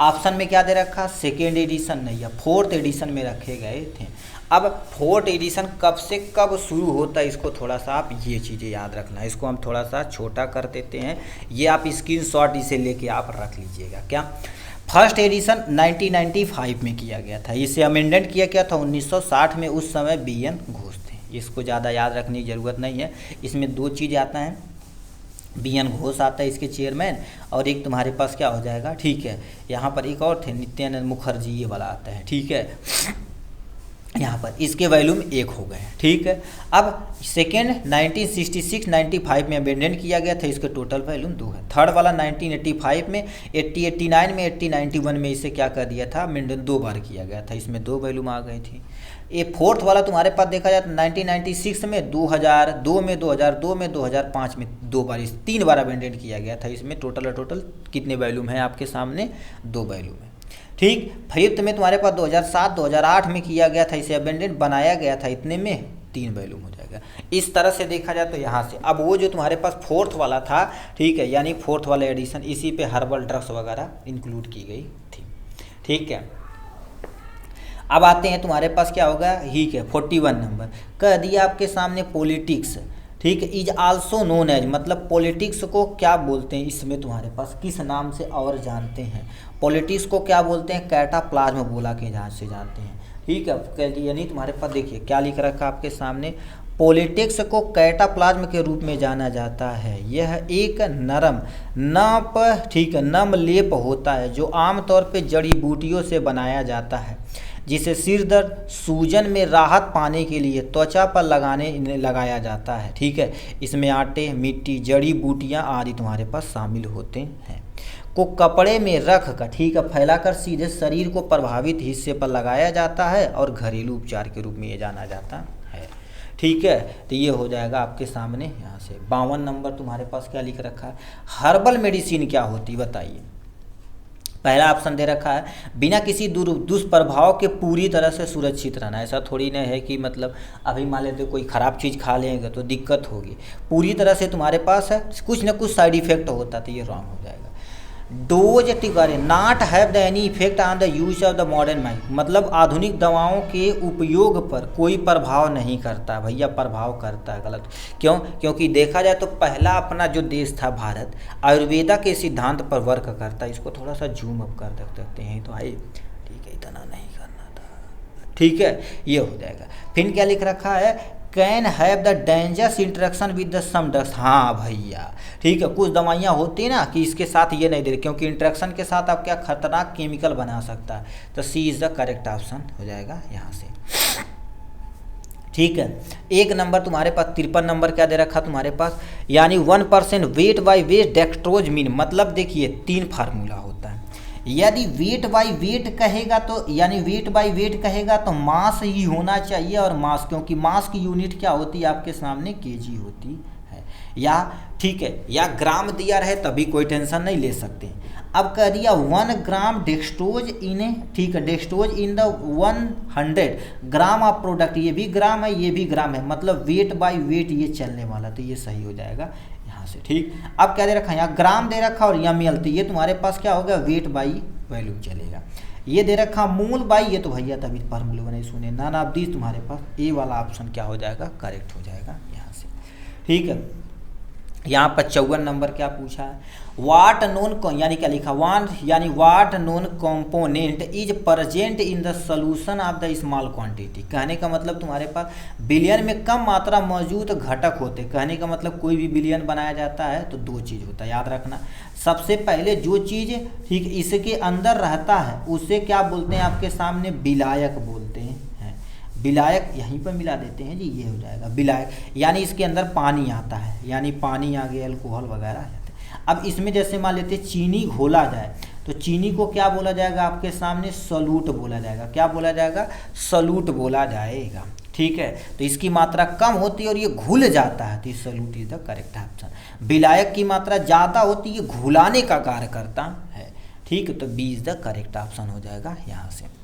ऑप्शन में क्या दे रखा, 2nd एडिशन नहीं, या 4th एडिशन में रखे गए थे। अब 4th एडिशन कब से कब शुरू होता है, इसको थोड़ा सा आप ये चीज़ें याद रखना। इसको हम थोड़ा सा छोटा कर देते हैं, ये आप स्क्रीनशॉट इसे लेके आप रख लीजिएगा। क्या, फर्स्ट एडिशन 1995 में किया गया था। इसे अमेंडेंट किया गया था 1960 में। उस समय BN घोष थे। इसको ज़्यादा याद रखने की ज़रूरत नहीं है। इसमें 2 चीज़ आता है, BN घोष आता है इसके चेयरमैन, और एक तुम्हारे पास क्या हो जाएगा, ठीक है, यहाँ पर एक और थे नित्यानंद मुखर्जी, ये वाला आता है, ठीक है। यहाँ पर इसके वैल्यूम 1 हो गए हैं। ठीक है, अब सेकेंड 1966 95 में अबेंडन किया गया था, इसके टोटल वैल्यूम 2 है। थर्ड वाला 1985 में, 80 89 में, 80 91 में इसे क्या कर दिया था, अबेंडन 2 बार किया गया था, इसमें 2 वैल्यूम आ गई थी। ये फोर्थ वाला तुम्हारे पास देखा जाए तो 1996 में, 2002 में, 2002 में, 2005 में 2 बार, इस 3 बार अबेंडन किया गया था। इसमें टोटल कितने वैल्यूम है आपके सामने, 2 वैल्यूम है। ठीक, फिफ्थ में तुम्हारे पास 2007 2008 में किया गया था, इसे अबेंडेंट बनाया गया था, इतने में 3 वैल्यूम हो जाएगा। इस तरह से देखा जाए तो यहाँ से अब वो जो तुम्हारे पास फोर्थ वाला था, ठीक है, यानी फोर्थ वाला एडिशन, इसी पे हर्बल ड्रग्स वगैरह इंक्लूड की गई थी। ठीक है, अब आते हैं तुम्हारे पास क्या होगा, ठीक है 41 नंबर कह दिया आपके सामने पॉलिटिक्स। ठीक है, इज आल्सो नोन एज, मतलब पॉलिटिक्स को क्या बोलते हैं, इसमें तुम्हारे पास किस नाम से और जानते हैं, पॉलिटिक्स को क्या बोलते हैं, कैटाप्लाज्म बोला के जहाँ से जानते हैं। ठीक है, यानी तुम्हारे पास देखिए क्या लिख रखा आपके सामने, पॉलिटिक्स को कैटाप्लाज्म के रूप में जाना जाता है। यह एक नरम नप, ठीक है, नम लेप होता है जो आमतौर पे जड़ी बूटियों से बनाया जाता है, जिसे सिर दर्द सूजन में राहत पाने के लिए त्वचा पर लगाया जाता है। ठीक है, इसमें आटे, मिट्टी, जड़ी बूटियाँ आदि तुम्हारे पास शामिल होते हैं, को कपड़े में रख कर, ठीक है, फैलाकर सीधे शरीर को प्रभावित हिस्से पर लगाया जाता है और घरेलू उपचार के रूप में ये जाना जाता है। ठीक है, तो ये हो जाएगा आपके सामने यहाँ से। 52 नंबर तुम्हारे पास क्या लिख रखा है, हर्बल मेडिसिन क्या होती बताइए। पहला ऑप्शन दे रखा है, बिना किसी दुष्प्रभाव के पूरी तरह से सुरक्षित रहना। ऐसा थोड़ी ना है कि मतलब अभी मान लेते कोई ख़राब चीज़ खा लेंगे तो दिक्कत होगी, पूरी तरह से तुम्हारे पास है, कुछ ना कुछ साइड इफेक्ट होता, तो ये रॉन्ग हो जाएगा। डोज टिकारे not have the any effect on the use of the modern mind, मतलब आधुनिक दवाओं के उपयोग पर कोई प्रभाव नहीं करता। भैया प्रभाव करता है, गलत क्यों, क्योंकि देखा जाए तो पहला अपना जो देश था भारत, आयुर्वेदा के सिद्धांत पर वर्क करता है। इसको थोड़ा सा जूम अप कर सकते हैं तो भाई, ठीक है, इतना नहीं करना था। ठीक है, ये हो जाएगा। फिर क्या लिख रखा है, can have the dangerous interaction with the some drugs. हाँ भैया, ठीक है, कुछ दवाइयाँ होती है ना कि इसके साथ ये नहीं दे रहे, क्योंकि इंटरेक्शन के साथ आप क्या खतरनाक केमिकल बना सकता है, तो सी इज़ द करेक्ट ऑप्शन हो जाएगा यहाँ से। ठीक है, 1 नंबर तुम्हारे पास 53 नंबर क्या दे रखा तुम्हारे पास, यानी 1% weight by wait dextrose mean, मतलब देखिए 3 फार्मूला होता है। यदि वेट बाई वेट कहेगा तो, यानी वेट बाई वेट कहेगा तो मास ही होना चाहिए, और मास, क्योंकि मास की यूनिट क्या होती है आपके सामने, केजी होती है, या ठीक है, या ग्राम दिया रहे तभी कोई टेंशन नहीं ले सकते। अब कह दिया 1 ग्राम डेक्स्ट्रोज इन, ठीक है, dextrose in the 100 gram of product, ये भी ग्राम है, ये भी ग्राम है, मतलब वेट बाई वेट ये चलने वाला, तो ये सही हो जाएगा यहाँ से। ठीक, अब क्या दे रखा है, यहाँ ग्राम दे रखा और यहाँ ml, तो ये तुम्हारे पास क्या होगा, वेट बाई वैल्यू चलेगा। ये दे रखा मूल बाई, ये तो भैया तभी फार्मूले नहीं सुने, नन ऑफ दिस तुम्हारे पास ए वाला ऑप्शन क्या हो जाएगा, करेक्ट हो जाएगा यहाँ से। ठीक है, यहाँ पर 54 नंबर क्या पूछा है, वाट नोन, यानी क्या लिखा, यानी what known component is present in the solution of the small quantity. कहने का मतलब तुम्हारे पास बिलियन में कम मात्रा मौजूद घटक होते। कहने का मतलब कोई भी बिलियन बनाया जाता है तो 2 चीज़ होता है, याद रखना। सबसे पहले जो चीज़ ठीक इसके अंदर रहता है उसे क्या बोलते हैं, आपके सामने विलायक बोलते हैं। विलायक यहीं पर मिला देते हैं जी, ये हो जाएगा विलायक, यानी इसके अंदर पानी आता है, यानी पानी आ गया, अल्कोहल वगैरह आ जाते हैं। अब इसमें जैसे मान लेते चीनी घोला जाए तो चीनी को क्या बोला जाएगा आपके सामने, सॉल्यूट बोला जाएगा। क्या बोला जाएगा, सॉल्यूट बोला जाएगा। ठीक है, तो इसकी मात्रा कम होती है और ये घुल जाता है, तो solute is the correct option. विलायक की मात्रा ज़्यादा होती है, घुलाने का कार्य करता है। ठीक है, तो B is the correct option हो जाएगा यहाँ से।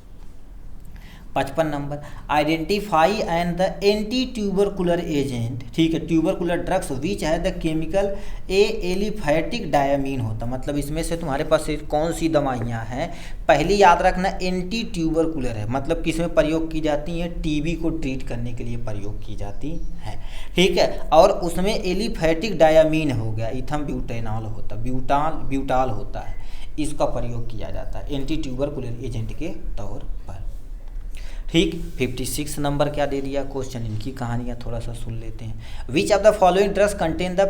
55 number, identify and the anti tubercular agent. ठीक है, ट्यूबरकुलर ड्रग्स विच है द केमिकल एलिफैटिक डायमीन होता, मतलब इसमें से तुम्हारे पास कौन सी दवाइयाँ हैं। पहली याद रखना एंटी ट्यूबरकुलर है, मतलब किस में प्रयोग की जाती हैं, टीबी को ट्रीट करने के लिए प्रयोग की जाती है। ठीक है, और उसमें एलिफैटिक डायमीन हो गया, इथम ब्यूटेनॉल होता, ब्यूटाल होता है, इसका प्रयोग किया जाता है एंटी ट्यूबरकुलर एजेंट के तौर पर। ठीक, 56 नंबर क्या दे दिया क्वेश्चन, इनकी कहानियाँ थोड़ा सा सुन लेते हैं। Which of the following drugs contain the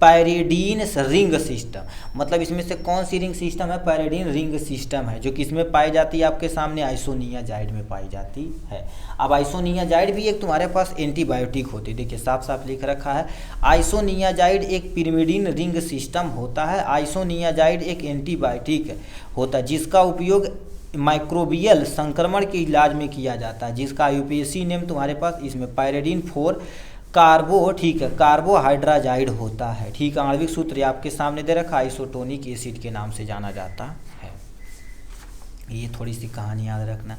pyridine ring system, मतलब इसमें से कौन सी रिंग सिस्टम है? पैरिडीन रिंग सिस्टम है, जो किसमें पाई जाती है? आपके सामने आइसोनियाजाइड में पाई जाती है। अब आइसोनियाजाइड भी एक तुम्हारे पास एंटीबायोटिक होती है, देखिए साफ साफ लिख रखा है, आइसोनियाजाइड एक पिरिमिडीन रिंग सिस्टम होता है। आइसोनियाजाइड एक एंटीबायोटिक होता है जिसका उपयोग माइक्रोबियल संक्रमण के इलाज में किया जाता है, जिसका यूपीएससी नेम तुम्हारे पास इसमें पैरिडीन 4 कार्बो, ठीक है, कार्बोहाइड्राजाइड होता है, ठीक है। आणविक सूत्र आपके सामने दे रखा, आइसोटोनिक एसिड के नाम से जाना जाता है। ये थोड़ी सी कहानी याद रखना।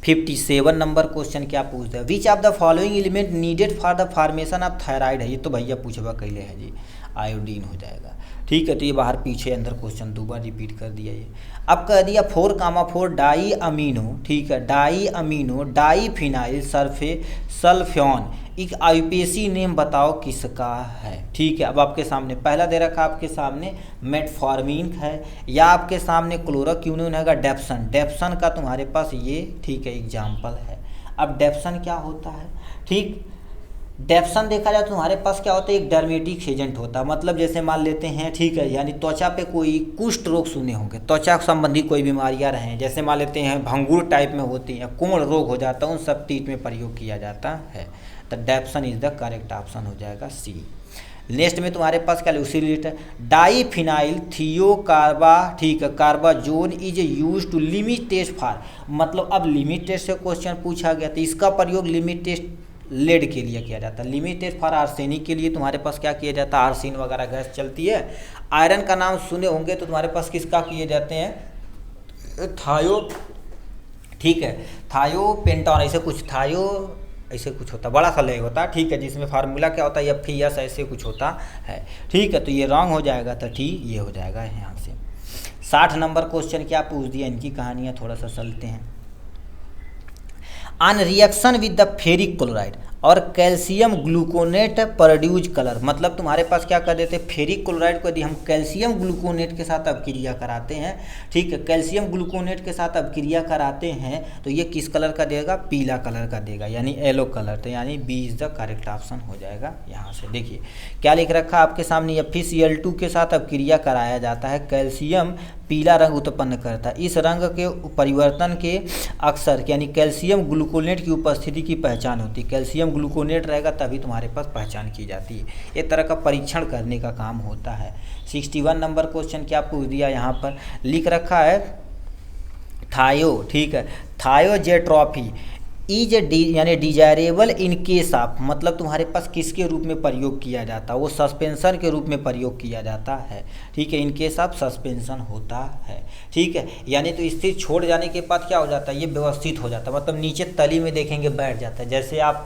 57 नंबर क्वेश्चन क्या पूछता है? विच of the following element needed for the formation of thyroid है? ये तो भैया पूछवा कैले है जी, आयोडीन हो जाएगा, ठीक है। तो ये बाहर पीछे अंदर क्वेश्चन दो बार रिपीट कर दिया ये। अब कह दिया 4,4 डाई अमीनो, ठीक है, डाई अमीनो डाईफिनाइल सल्फ्योन, एक आईपीएसी नेम बताओ किसका है, ठीक है। अब आपके सामने पहला दे रखा, आपके सामने मेटफॉर्मिन है, या आपके सामने क्लोरोक्विनोन है, डेप्सन, डेप्सन का तुम्हारे पास ये, ठीक है, एग्जाम्पल है। अब डेप्सन क्या होता है? ठीक, डेप्सन देखा जाए तो तुम्हारे पास क्या होता है? एक डर्मेटिक एजेंट होता है, मतलब जैसे मान लेते हैं, ठीक है, यानी त्वचा पे कोई कुष्ठ रोग सुने होंगे, त्वचा संबंधी कोई बीमारियां रहें, जैसे मान लेते हैं भंगुर टाइप में होती हैं, कोढ़ रोग हो जाता है, उन सब चीज में प्रयोग किया जाता है। तो डेप्सन इज द करेक्ट ऑप्शन हो जाएगा सी। नेक्स्ट में तुम्हारे पास क्या उसी रिलेटेड डाईफिनाइल थियोकार्बा, ठीक है, carbazone is use to limit test for, मतलब अब लिमिट टेस्ट से क्वेश्चन पूछा गया तो इसका प्रयोग लिमिट टेस्ट लेड के लिए किया जाता है। लिमिट टेस्ट फॉर आर्सेनिक के लिए तुम्हारे पास क्या किया जाता है? आर्सेन वगैरह गैस चलती है। आयरन का नाम सुने होंगे तो तुम्हारे पास किसका किए जाते हैं? थायो, ठीक है, थायो पेंटॉन, ऐसे कुछ थायो, ऐसे कुछ होता है, बड़ा सा लेग होता है, ठीक है, जिसमें फार्मूला क्या होता है? FES ऐसे कुछ होता है, ठीक है। तो ये रॉन्ग हो जाएगा, तो ठीक ये हो जाएगा यहाँ से। 60 नंबर क्वेश्चन क्या पूछ दिया? इनकी कहानियाँ थोड़ा सा चलते हैं। On reaction with the ferric chloride और कैल्शियम ग्लूकोनेट प्रोड्यूस कलर, मतलब तुम्हारे पास क्या कर देते हैं? फेरिक क्लोराइड को यदि हम कैल्शियम ग्लूकोनेट के साथ अभिक्रिया कराते हैं, ठीक है, कैल्शियम ग्लूकोनेट के साथ अभिक्रिया कराते हैं तो ये किस कलर का देगा? पीला कलर का देगा, यानी येलो कलर। तो यानी B is the correct option हो जाएगा यहाँ से। देखिए क्या लिख रखा आपके सामने, FeCl2 के साथ अभिक्रिया कराया जाता है, कैल्शियम पीला रंग उत्पन्न करता है। इस रंग के परिवर्तन के अक्सर यानी कैल्शियम ग्लूकोनेट की उपस्थिति की पहचान होती है। कैल्शियम ग्लूकोनेट रहेगा तभी तुम्हारे पास पहचान की जाती है। एक तरह का परीक्षण करने का काम होता है। 61 नंबर क्वेश्चन क्या पूछ दिया? यहाँ पर लिख रखा है थायो, ठीक है, थायोजेट्रॉफी इज यानी डिजायरेबल इन केस ऑफ, मतलब तुम्हारे पास किसके रूप में प्रयोग किया जाता है? वो सस्पेंशन के रूप में प्रयोग किया जाता है, ठीक है, इन केस ऑफ सस्पेंशन होता है, ठीक है। यानी तो स्थिर छोड़ जाने के बाद क्या हो जाता है? ये व्यवस्थित हो जाता है, मतलब नीचे तली में देखेंगे बैठ जाता है। जैसे आप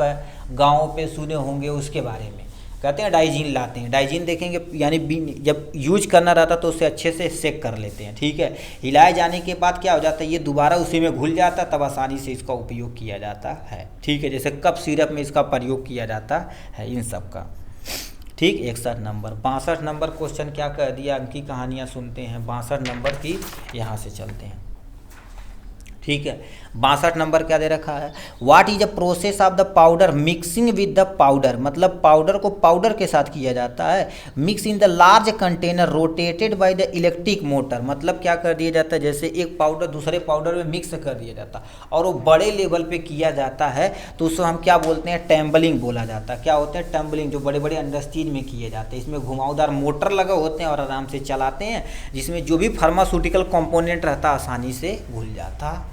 गाँव पे सुने होंगे उसके बारे में, कहते हैं डाइजीन लाते हैं, डाइजीन देखेंगे यानी जब यूज करना रहता तो उसे अच्छे से सेक कर लेते हैं, ठीक है। हिलाए जाने के बाद क्या हो जाता है? ये दोबारा उसी में घुल जाता है, तब आसानी से इसका उपयोग किया जाता है, ठीक है। जैसे कप सिरप में इसका प्रयोग किया जाता है, इन सब का, ठीक। 61 नंबर। 62 नंबर क्वेश्चन क्या कह दिया? इनकी कहानियाँ सुनते हैं। 62 नंबर की यहाँ से चलते हैं, ठीक है। 62 नंबर क्या दे रखा है? What is a process of the powder mixing with the powder, मतलब पाउडर को पाउडर के साथ किया जाता है। Mix in the large container rotated by the electric motor, मतलब क्या कर दिया जाता है? जैसे एक पाउडर दूसरे पाउडर में मिक्स कर दिया जाता है और वो बड़े लेवल पे किया जाता है तो उसको हम क्या बोलते हैं? टैम्बलिंग बोला जाता है। क्या होता है? टैम्बलिंग, जो बड़े बड़े इंडस्ट्रीज में किए जाते हैं। इसमें घुमावदार मोटर लगा होते हैं और आराम से चलाते हैं, जिसमें जो भी फार्मास्यूटिकल कंपोनेंट रहता है आसानी से घुल जाता है,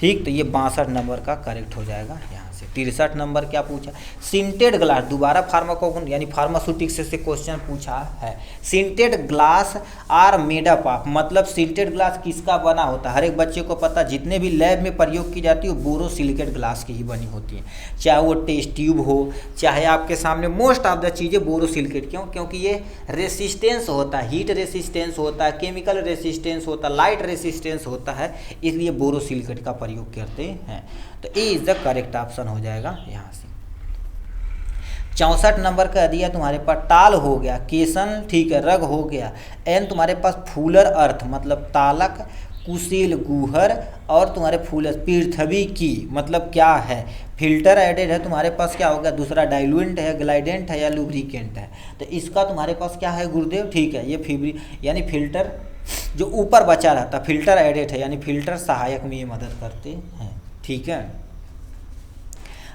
ठीक। तो ये 62 नंबर का करेक्ट हो जाएगा यहाँ से। 63 नंबर क्या पूछा? सिंटेड ग्लास, दोबारा फार्माकोगन यानी फार्मास्यूटिक्स से क्वेश्चन पूछा है। Sintered glass are made up of, मतलब सिंटेड ग्लास किसका बना होता है? हर एक बच्चे को पता, जितने भी लैब में प्रयोग की जाती है वो बोरोसिलिकेट ग्लास की ही बनी होती है, चाहे वो टेस्ट ट्यूब हो, चाहे आपके सामने मोस्ट ऑफ द चीज़ें बोरोसिलिकेट। क्यों? क्योंकि ये रेसिस्टेंस होता है, हीट रेसिस्टेंस होता है, केमिकल रेसिस्टेंस होता है, लाइट रेसिस्टेंस होता है, इसलिए बोरोसिलिकेट का प्रयोग करते हैं। तो ए इज द करेक्ट ऑप्शन हो जाएगा यहाँ से। 64 नंबर का दिया तुम्हारे पास टाल हो गया, केसन, ठीक है, रग हो गया, एन तुम्हारे पास फूलर अर्थ, मतलब तालक कुशील गुहर और तुम्हारे फूल पृथ्वी की मतलब क्या है, फिल्टर एडेड है तुम्हारे पास क्या होगा, दूसरा डाइल्यूएंट है, ग्लाइडेंट है या लुब्रिकेंट है। तो इसका तुम्हारे पास क्या है गुरुदेव, ठीक है, ये यानी फिल्टर जो ऊपर बचा रहता फिल्टर एडेड है, यानी फिल्टर सहायक में ये मदद करते हैं, ठीक है।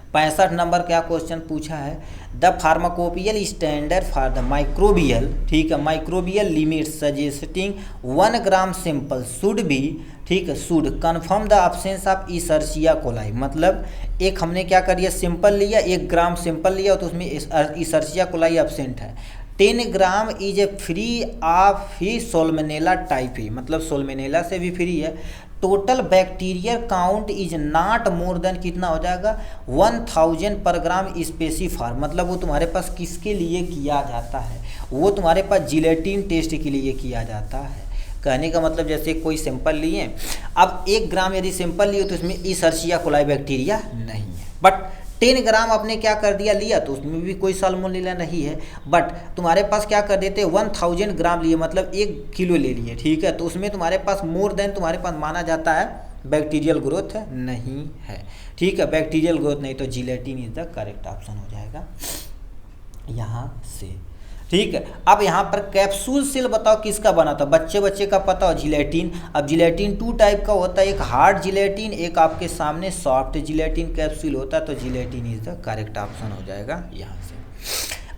65 नंबर क्या क्वेश्चन पूछा है, the pharmacopoeial standard for the microbial, ठीक है, microbial limit suggesting 1 gram sample should भी, ठीक है, should confirm the absence of Escherichia coli. मतलब एक हमने क्या कर दिया, सिंपल लिया, 1 ग्राम सिंपल लिया तो उसमें इशर्चिया कोलाई एब्सेंट है। 10 gram is a free of ही सोलमेनेला टाइफी, मतलब सोलमेनेला से भी फ्री है। Total bacterial count is not more than कितना हो जाएगा 1000 पर ग्राम स्पेसिफार, मतलब वो तुम्हारे पास किसके लिए किया जाता है, वो तुम्हारे पास जिलेटिन टेस्ट के लिए किया जाता है। कहने का मतलब जैसे कोई सैंपल लिए, अब 1 ग्राम यदि सैंपल लिए तो उसमें इशर्चिया कोलाई बैक्टीरिया नहीं है, बट 10 ग्राम आपने क्या कर दिया लिया तो उसमें भी कोई साल्मोनेला नहीं है, बट तुम्हारे पास क्या कर देते 1000 ग्राम लिए मतलब 1 किलो ले लिए, ठीक है, तो उसमें तुम्हारे पास मोर देन तुम्हारे पास माना जाता है बैक्टीरियल ग्रोथ नहीं है, ठीक है, बैक्टीरियल ग्रोथ नहीं, तो gelatin is the correct option हो जाएगा यहाँ से, ठीक है। अब यहाँ पर कैप्सूल सेल बताओ किसका बना था, बच्चे का पता हो जिलेटिन। अब जिलेटिन 2 टाइप का होता है, एक हार्ड जिलेटिन, एक आपके सामने सॉफ्ट जिलेटिन कैप्सूल होता है, तो gelatin is the correct option हो जाएगा यहाँ से।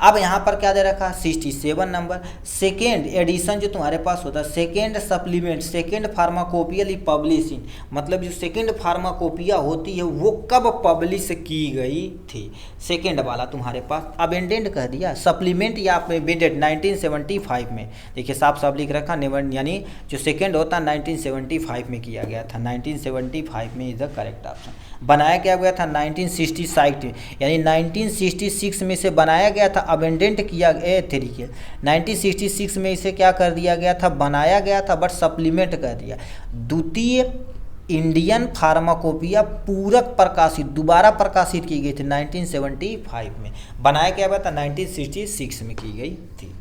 अब यहाँ पर क्या दे रखा 67 नंबर, सेकेंड एडिशन जो तुम्हारे पास होता है, second supplement, second pharmacopoeial publishing, मतलब जो सेकेंड फार्माकोपिया होती है वो कब पब्लिश की गई थी, सेकेंड वाला तुम्हारे पास अबेंडेंट कह दिया, सप्लीमेंट या अबेंडेंट 1975 में, देखिए साफ साफ लिख रखा, यानी जो सेकेंड होता है 1975 में किया गया था, 1975 में इज द करेक्ट ऑप्शन। बनाया क्या गया था 1966 यानी 1966 में से बनाया गया था, अबेंडेंट किया तरीके 1966 में इसे क्या कर दिया गया था, बनाया गया था, बट सप्लीमेंट कर दिया। द्वितीय इंडियन फार्माकोपिया पूरक प्रकाशित, दोबारा प्रकाशित की गई थी 1975 में, बनाया क्या गया था 1966 में की गई थी,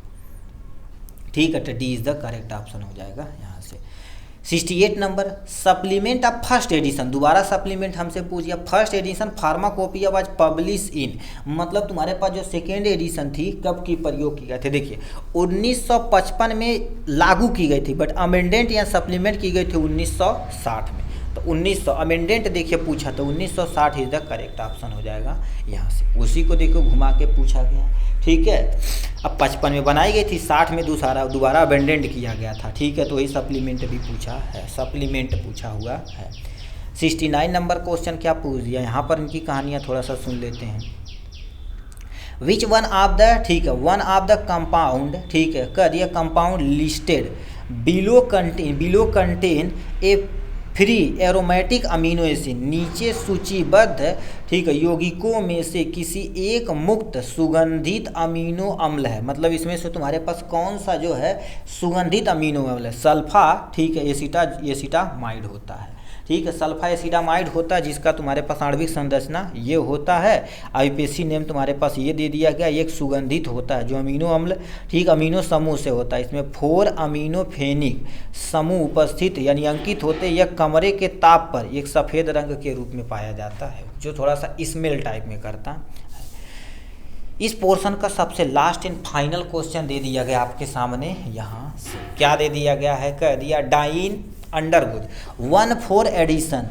ठीक है, तो D is the correct option हो जाएगा यहाँ से। 68 number, supplement of first edition, दोबारा सप्लीमेंट हमसे पूछ गया, first edition pharmacopoeia was publish in, मतलब तुम्हारे पास जो सेकेंड एडिशन थी कब की प्रयोग की गए थे, देखिए 1955 में लागू की गई थी, बट अमेंडेंट या सप्लीमेंट की गई थी 1960 में, तो 1900 अमेंडेंट देखिए पूछा तो 1960 इज द करेक्ट ऑप्शन हो जाएगा यहाँ से, उसी को देखो घुमा के पूछा गया, ठीक है। अब 55 में बनाई गई थी, 60 में दोबारा अबेंडेंट किया गया था, ठीक है, तो वही सप्लीमेंट भी पूछा है, सप्लीमेंट पूछा हुआ है। 69 नंबर क्वेश्चन क्या पूछ दिया, यहाँ पर इनकी कहानियाँ थोड़ा सा सुन लेते हैं। विच वन ऑफ द, ठीक है, वन ऑफ द कंपाउंड, ठीक है, कह दिया compound listed below contain a free aromatic amino acid, नीचे सूचीबद्ध, ठीक है, यौगिकों में से किसी एक मुक्त सुगंधित अमीनो अम्ल है, मतलब इसमें से तुम्हारे पास कौन सा जो है सुगंधित अमीनो अम्ल है, सल्फा, ठीक है, एसिटामाइड होता है, ठीक है, सल्फा एसिटामाइड होता है, जिसका तुम्हारे पास आणविक संरचना ये होता है, आईपीएससी नेम तुम्हारे पास ये दे दिया गया, एक सुगंधित होता है जो अमीनो अम्ल, ठीक, अमीनो समूह से होता है, इसमें 4 अमीनोफेनिक समूह उपस्थित यानी अंकित होते, यह कमरे के ताप पर एक सफ़ेद रंग के रूप में पाया जाता है, जो थोड़ा सा स्मेल टाइप में करता है। इस पोर्शन का सबसे लास्ट एंड फाइनल क्वेश्चन दे दिया गया आपके सामने, यहाँ से क्या दे दिया गया है, कह दिया डाइन अंडरगोज 1,4 एडिशन,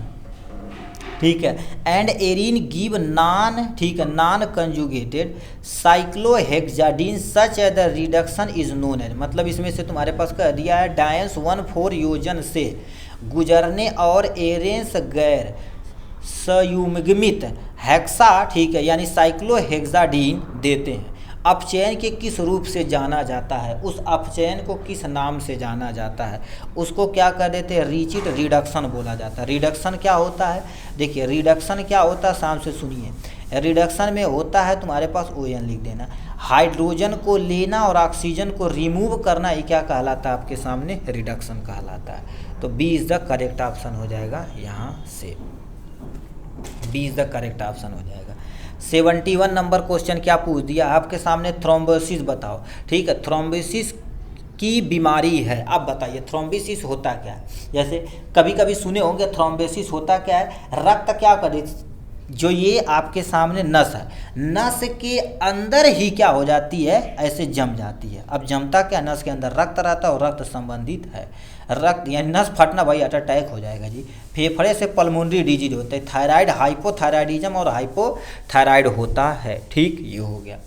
ठीक है, एंड एरिन गिव नॉन, ठीक है, non conjugated cyclohexadiene such as the reduction is known as, मतलब इसमें से तुम्हारे पास कह दिया है डायंस 1,4 योजन से गुजरने और एरेंस गैर संयुग्मित हेक्सा, ठीक है, यानी साइक्लोहेक्साडीन देते हैं। अपचयन के किस रूप से जाना जाता है, उस अपचयन को किस नाम से जाना जाता है, उसको क्या कर देते हैं, रिचिट रिडक्शन बोला जाता है। रिडक्शन क्या होता है, देखिए रिडक्शन क्या होता है, शाम से सुनिए, रिडक्शन में होता है तुम्हारे पास ON लिख देना, हाइड्रोजन को लेना और ऑक्सीजन को रिमूव करना, ये क्या कहलाता है आपके सामने, रिडक्शन कहलाता है। तो B is the correct option हो जाएगा यहाँ से, B is the correct option हो जाएगा। 71 नंबर क्वेश्चन क्या पूछ दिया आपके सामने, थ्रोम्बोसिस बताओ, ठीक है, थ्रोम्बोसिस की बीमारी है। अब बताइए थ्रोम्बोसिस होता क्या है? जैसे कभी कभी सुने होंगे थ्रोम्बोसिस होता क्या है, रक्त क्या करे, जो ये आपके सामने नस है, नस के अंदर ही क्या हो जाती है, ऐसे जम जाती है। अब जमता क्या, नस के अंदर रक्त रहता है और रक्त संबंधित है, रक्त यानी नस फटना, भाई हार्ट अटैक हो जाएगा जी। फेफड़े से पल्मोनरी डिजीज होते हैं, थायराइड हाइपोथायराइडिज्म और हाइपोथायराइड होता है। ठीक, ये हो गया।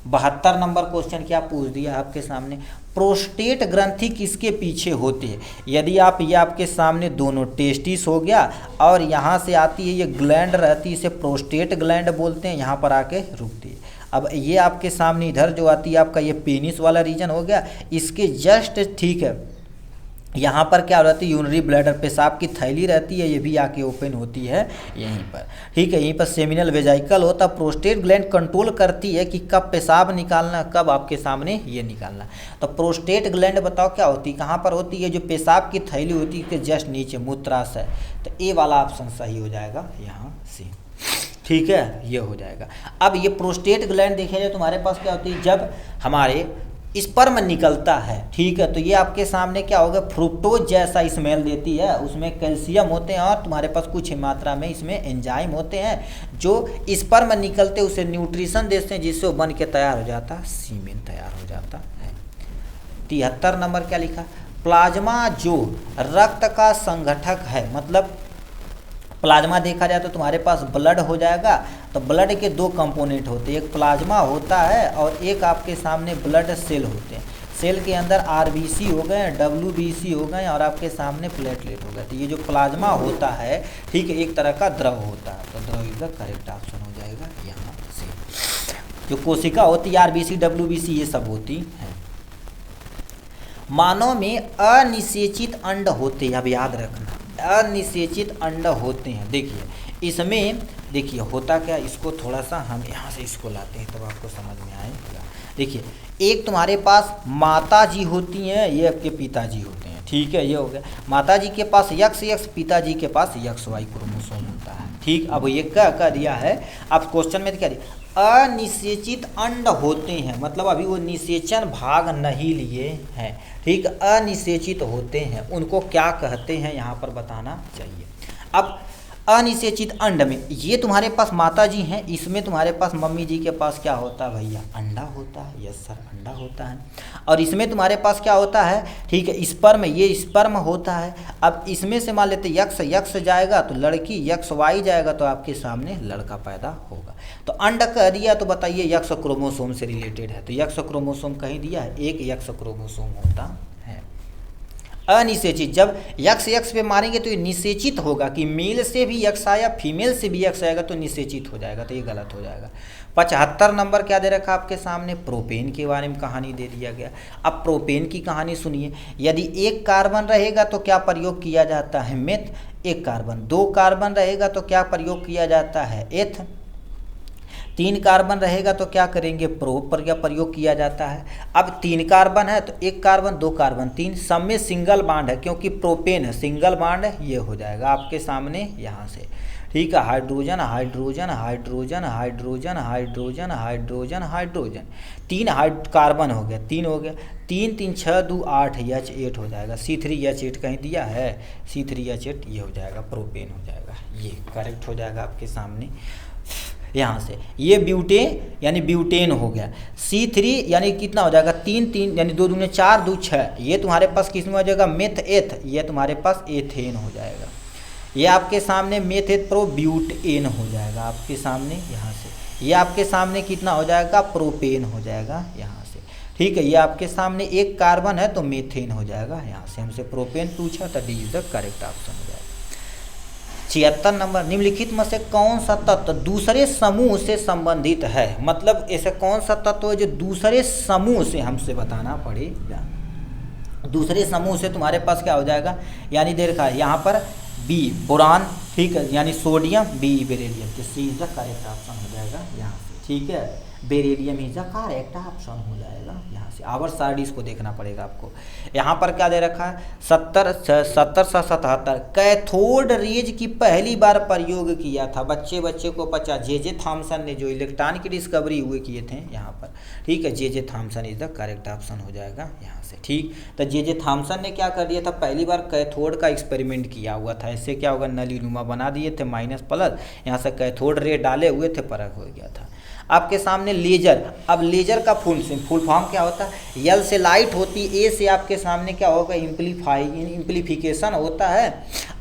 72 नंबर क्वेश्चन क्या पूछ दिया आपके सामने, प्रोस्टेट ग्रंथि किसके पीछे होती है? यदि आप ये आपके सामने दोनों टेस्टिस हो गया और यहाँ से आती है ये ग्लैंड रहती है, इसे प्रोस्टेट ग्लैंड बोलते हैं, यहाँ पर आके रुकती है। अब ये आपके सामने इधर जो आती है आपका ये पेनिस वाला रीजन हो गया, इसके जस्ट ठीक है यहाँ पर क्या रहती है, यूरिनरी ब्लैडर, पेशाब की थैली रहती है, ये भी आके ओपन होती है यहीं पर। ठीक है, यहीं पर सेमिनल वेजाइकल होता है। प्रोस्टेट ग्लैंड कंट्रोल करती है कि कब पेशाब निकालना, कब आपके सामने ये निकालना। तो प्रोस्टेट ग्लैंड बताओ क्या होती है, कहाँ पर होती है, जो पेशाब की थैली होती है जस्ट नीचे, मूत्राशय। तो ए वाला ऑप्शन सही हो जाएगा यहाँ से। ठीक है, ये हो जाएगा। अब ये प्रोस्टेट ग्लैंड देखिए जाए तुम्हारे पास क्या होती है, जब हमारे स्पर्म निकलता है, ठीक है, तो ये आपके सामने क्या होगा, फ्रुक्टोज जैसा स्मेल देती है, उसमें कैल्शियम होते हैं और तुम्हारे पास कुछ मात्रा में इसमें एंजाइम होते हैं जो स्पर्म निकलते उसे न्यूट्रिशन देते हैं, जिससे वो बन के तैयार हो जाता है, सीमेन तैयार हो जाता है। 73 नंबर क्या लिखा, प्लाज्मा जो रक्त का संगठक है, मतलब प्लाज्मा देखा जाए तो तुम्हारे पास ब्लड हो जाएगा, तो ब्लड के दो कंपोनेंट होते हैं, एक प्लाज्मा होता है और एक आपके सामने ब्लड सेल होते हैं। सेल के अंदर आरबीसी हो गए, डब्ल्यूबीसी हो गए और आपके सामने प्लेटलेट हो गए। तो ये जो प्लाज्मा होता है, ठीक है, एक तरह का द्रव होता है, तो द्रव इज द करेक्ट ऑप्शन हो जाएगा यहाँ से। जो कोशिका होती है आरबीसी डब्ल्यूबीसी ये सब होती है। मानव में अनिषेचित अंड होते हैं, अब याद रखना, अनिषेचित अंड होते हैं। देखिए इसमें देखिए होता क्या, इसको थोड़ा सा हम यहाँ से इसको लाते हैं तब आपको समझ में आएगा। देखिए एक तुम्हारे पास माता जी होती हैं, ये आपके पिताजी होते हैं, ठीक है, ये हो गया। माता जी के पास XX, पिताजी के पास XY क्रोमोसोम होता है। ठीक, अब ये क्या कह दिया है, अब क्वेश्चन में क्या दिया, अनिषेचित अंड होते हैं, मतलब अभी वो निषेचन भाग नहीं लिए हैं। ठीक, अनिषेचित होते हैं, उनको क्या कहते हैं यहाँ पर बताना चाहिए। अब अनिषेचित अंड में ये तुम्हारे पास माता जी हैं, इसमें तुम्हारे पास मम्मी जी के पास क्या होता है भैया, अंडा होता है। यस सर, अंडा होता है। और इसमें तुम्हारे पास क्या होता है, ठीक है, स्पर्म, ये स्पर्म होता है। अब इसमें से मान लेते यक्स जाएगा तो लड़की, XY जाएगा तो आपके सामने लड़का पैदा होगा। तो अंड कह दिया तो बताइए यक्स क्रोमोसोम से रिलेटेड है, तो यक्स क्रोमोसोम कहीं दिया है, एक यक्स क्रोमोसोम होता है। अनिषेचित, जब यक्स पे मारेंगे तो ये निषेचित होगा कि मेल से भी यक्स आया, फीमेल से भी यक्स आएगा तो निषेचित हो जाएगा, तो ये गलत हो जाएगा। 75 नंबर क्या दे रखा आपके सामने, प्रोपेन के बारे में कहानी दे दिया गया। अब प्रोपेन की कहानी सुनिए, यदि एक कार्बन रहेगा तो क्या प्रयोग किया जाता है, मेथ। एक कार्बन, 2 कार्बन रहेगा तो क्या प्रयोग किया जाता है, एथ। 3 कार्बन रहेगा तो क्या करेंगे, प्रोप पर क्या प्रयोग किया जाता है। अब 3 कार्बन है तो 1 कार्बन, 2 कार्बन, 3, सब में सिंगल बॉन्ड है क्योंकि प्रोपेन है, सिंगल बॉन्ड है, ये हो जाएगा आपके सामने यहाँ से। ठीक है, hydrogen hydrogen hydrogen hydrogen hydrogen hydrogen hydrogen, 3 carbon हो गया, 3 हो गया, 3 3 6 2 8 H8 हो जाएगा। C3H8 कहीं दिया है, C3H8 ये हो जाएगा, प्रोपेन हो जाएगा, ये करेक्ट हो जाएगा आपके सामने यहाँ से। ये ब्यूटेन यानी ब्यूटेन हो गया। C3 यानी कितना हो जाएगा, 3 3 यानी 2 दूने 4 2 6, ये तुम्हारे पास किस में हो जाएगा, मेथ एथ, ये तुम्हारे पास एथेन हो जाएगा। ये आपके सामने मेथेट प्रो ब्यूटेन हो जाएगा आपके सामने यहाँ से। ये आपके सामने कितना हो जाएगा, प्रोपेन हो जाएगा यहाँ से। ठीक है, ये आपके सामने 1 कार्बन है तो मेथेन हो जाएगा यहाँ से। हमसे प्रोपेन पूछा तो D is the correct option हो जाएगा। 76 नंबर, निम्नलिखित में से कौन सा तत्व दूसरे समूह से संबंधित है, मतलब ऐसा कौन सा तत्व है जो दूसरे समूह से हमसे बताना पड़ेगा। दूसरे समूह से तुम्हारे पास क्या हो जाएगा, यानी दे रखा है यहाँ पर बी बोरान, ठीक है, यानी सोडियम, बी बेरिलियम, तो सी इज द करेक्ट ऑप्शन हो जाएगा यहाँ से। ठीक है, beryllium is the correct option हो जाएगा यहाँ से। से आवर्त सारणी इसको देखना पड़ेगा आपको। यहाँ पर क्या दे रखा है 1777 कैथोड रेज की पहली बार प्रयोग किया था। बच्चे को 50 जे थॉमसन ने जो इलेक्ट्रॉन की डिस्कवरी हुए किए थे यहाँ पर, ठीक है, J Thomson is the correct option हो जाएगा यहाँ से, ठीक। तो जे थॉमसन ने क्या कर दिया था, पहली बार कैथोड का एक्सपेरिमेंट किया हुआ था। इससे क्या होगा, नलीनुमा बना दिए थे माइनस प्लस, यहाँ से कैथोड रे डाले हुए थे, परख हो गया था। आपके सामने लेजर, अब लेजर का फुल फॉर्म क्या होता है, यल से लाइट होती, ए से आपके सामने क्या होगा, इम्प्लीफिकेशन होता है।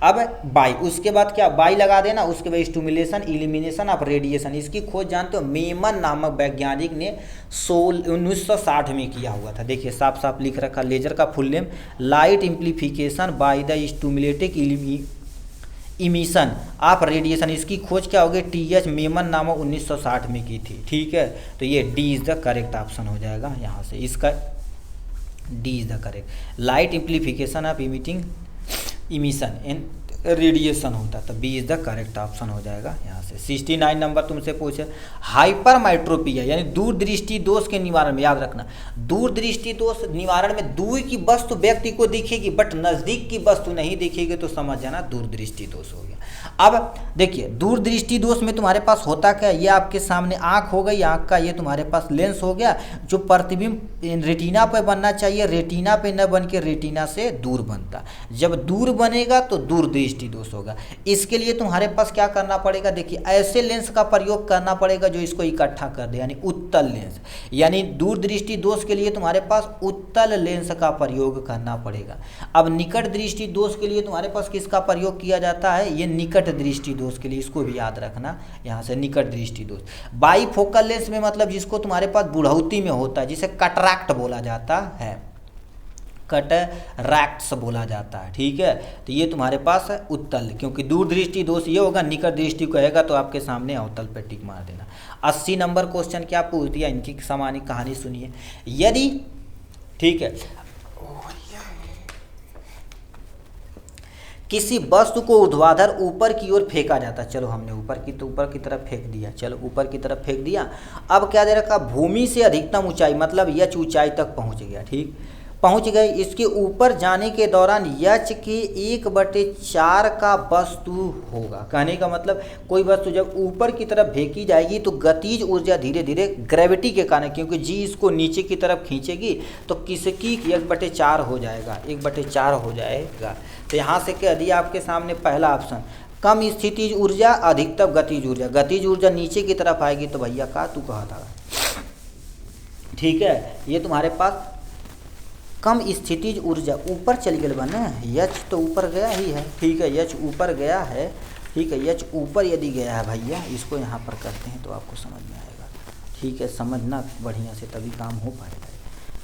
अब बाई, उसके बाद क्या बाई लगा देना, उसके बाद स्टिमुलेशन इलिमिनेशन ऑफ रेडिएशन। इसकी खोज जानते हो, मेमन नामक वैज्ञानिक ने 1960 में किया हुआ था। देखिए साफ साफ लिख रखा, लेजर का full name light amplification by the stimulating emission of radiation. इसकी खोज क्या होगी, TH मेमन नामक 1960 में की थी, ठीक है। तो ये D is the correct option हो जाएगा यहाँ से, इसका D is the correct. Light amplification of emission and radiation होता, तो B is the correct option हो जाएगा यहाँ से। 69 नंबर तुमसे पूछे, हाइपरमेट्रोपिया यानी दूरदृष्टि दोष के निवारण में, याद रखना दूरदृष्टि दोष निवारण में दूर की वस्तु व्यक्ति को दिखेगी बट नजदीक की वस्तु नहीं दिखेगी, तो समझ जाना दूरदृष्टि दोष हो गया। अब देखिए दूरदृष्टि दोष में तुम्हारे पास होता क्या, ये आपके सामने आंख हो गई, आंख का ये तुम्हारे पास लेंस हो गया, जो प्रतिबिंब रेटिना पे बनना चाहिए रेटिना पे न बन के रेटिना से दूर बनता। जब दूर बनेगा तो दूरदृष्टि दोष होगा। इसके लिए तुम्हारे पास क्या करना पड़ेगा, देखिए ऐसे लेंस का प्रयोग करना पड़ेगा जो इसको इकट्ठा कर दे, यानी उत्तल लेंस। यानी दूरदृष्टि दोष के लिए तुम्हारे पास उत्तल लेंस का प्रयोग करना पड़ेगा। अब निकट दृष्टि दोष के लिए तुम्हारे पास किसका प्रयोग किया जाता है, ये निकट दृष्टि दोष के लिए, इसको भी याद रखना यहाँ से, निकट दृष्टि दोष। बाईफोकल लेंस में मतलब जिसको तुम्हारे पास बुढ़ौती में होता है, जिसे कटरैक्ट बोला जाता है, कटरैक्ट्स बोला जाता है, ठीक है। तो ये तुम्हारे पास है उत्तल, क्योंकि दूरदृष्टि दोष ये होगा, निकट दृष्टि कहेगा तो आपके सामने अवतल पे टिक मार देना। 80 नंबर क्वेश्चन क्या पूछ दिया, इनकी सामान्य कहानी सुनिए। यदि, ठीक है, किसी वस्तु को ऊर्ध्वाधर ऊपर की ओर फेंका जाता है, चलो हमने ऊपर की तरफ फेंक दिया, चलो ऊपर की तरफ फेंक दिया। अब क्या दे रखा, भूमि से अधिकतम ऊंचाई मतलब यच ऊंचाई तक पहुंच गया, ठीक, पहुंच गए। इसके ऊपर जाने के दौरान यच के 1/4 का वस्तु होगा। कहने का मतलब कोई वस्तु जब ऊपर की तरफ फेंकी जाएगी तो गतिज ऊर्जा धीरे धीरे ग्रेविटी के कारण, क्योंकि जी इसको नीचे की तरफ खींचेगी, तो किसकी 1/4 हो जाएगा, 1/4 हो जाएगा। तो यहाँ से कह दिया आपके सामने पहला ऑप्शन, कम स्थितिज ऊर्जा अधिकतम गतिज ऊर्जा। गतिज ऊर्जा नीचे की तरफ आएगी तो भैया का तू कहा था, ठीक है। ये तुम्हारे पास कम स्थितिज ऊर्जा ऊपर चली गई बना, यच तो ऊपर गया ही है, ठीक है, यच ऊपर गया है, ठीक है। यच ऊपर यदि गया है भैया, इसको यहाँ पर करते हैं तो आपको समझ में आएगा, ठीक है, समझना बढ़िया से तभी काम हो पाएगा।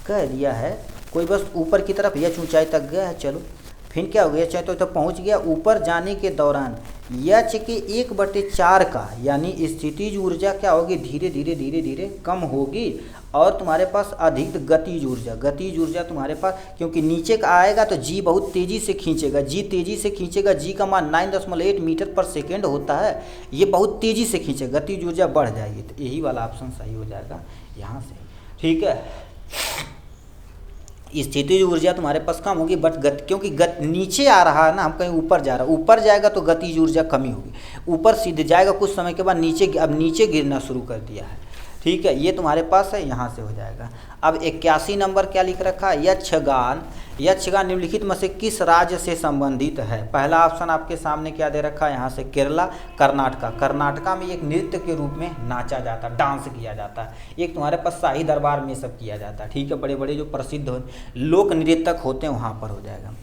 कह दिया है कोई बस ऊपर की तरफ यच ऊंचाई तक गया है, चलो फिर क्या हो गया, चाहे तो पहुंच गया। ऊपर जाने के दौरान यच के 1/4 का यानी स्थितिज ऊर्जा क्या होगी, धीरे धीरे धीरे धीरे कम होगी, और तुम्हारे पास अधिक गतिज ऊर्जा तुम्हारे पास, क्योंकि नीचे का आएगा तो जी बहुत तेज़ी से खींचेगा, जी तेज़ी से खींचेगा, जी का मान 9.8 मीटर पर सेकेंड होता है, ये बहुत तेज़ी से खींचेगा, गतिज ऊर्जा बढ़ जाएगी। तो यही वाला ऑप्शन सही हो जाएगा यहाँ से, ठीक है। स्थितिज ऊर्जा तुम्हारे पास कम होगी बट क्योंकि नीचे आ रहा है ना, हम कहीं ऊपर जा रहा है, ऊपर जाएगा तो गतिज ऊर्जा कमी होगी, ऊपर सीधे जाएगा कुछ समय के बाद नीचे, अब नीचे गिरना शुरू कर दिया है, ठीक है। ये तुम्हारे पास है, यहाँ से हो जाएगा। अब 81 नंबर क्या लिख रखा है, यक्षगान निम्नलिखित में से किस राज्य से संबंधित है। पहला ऑप्शन आपके सामने क्या दे रखा है, यहाँ से केरला, कर्नाटका में एक नृत्य के रूप में नाचा जाता है, डांस किया जाता है। एक तुम्हारे पास शाही दरबार में सब किया जाता है, ठीक है, बड़े बड़े जो प्रसिद्ध लोक नृत्यक होते हैं वहाँ पर हो जाएगा।